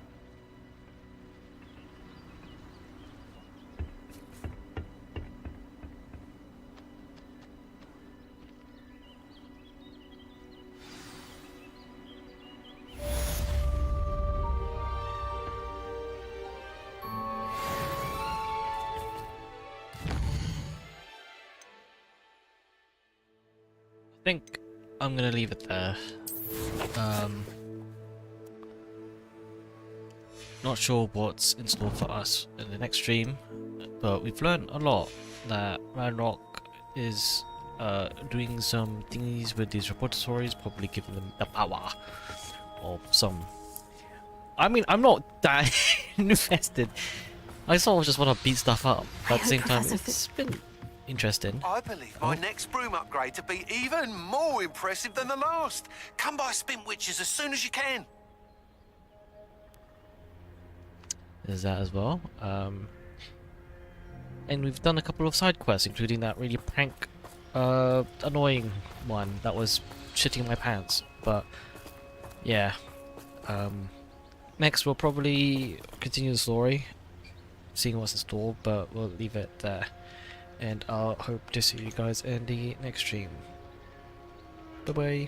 I think I'm gonna leave it there. Not sure what's in store for us in the next stream, but we've learned a lot that Ranrock is doing some thingies with these repositories, probably giving them the power or some. I mean, I'm not that invested. I sort of just want to beat stuff up, but at the same time, it's been interesting. I believe my next broom upgrade to be even more impressive than the last. Come by Spin Witches as soon as you can. There's that as well. And we've done a couple of side quests, including that really prank, annoying one that was shitting my pants. But yeah, next we'll probably continue the story, seeing what's in store, but we'll leave it there. And I'll hope to see you guys in the next stream. Bye bye.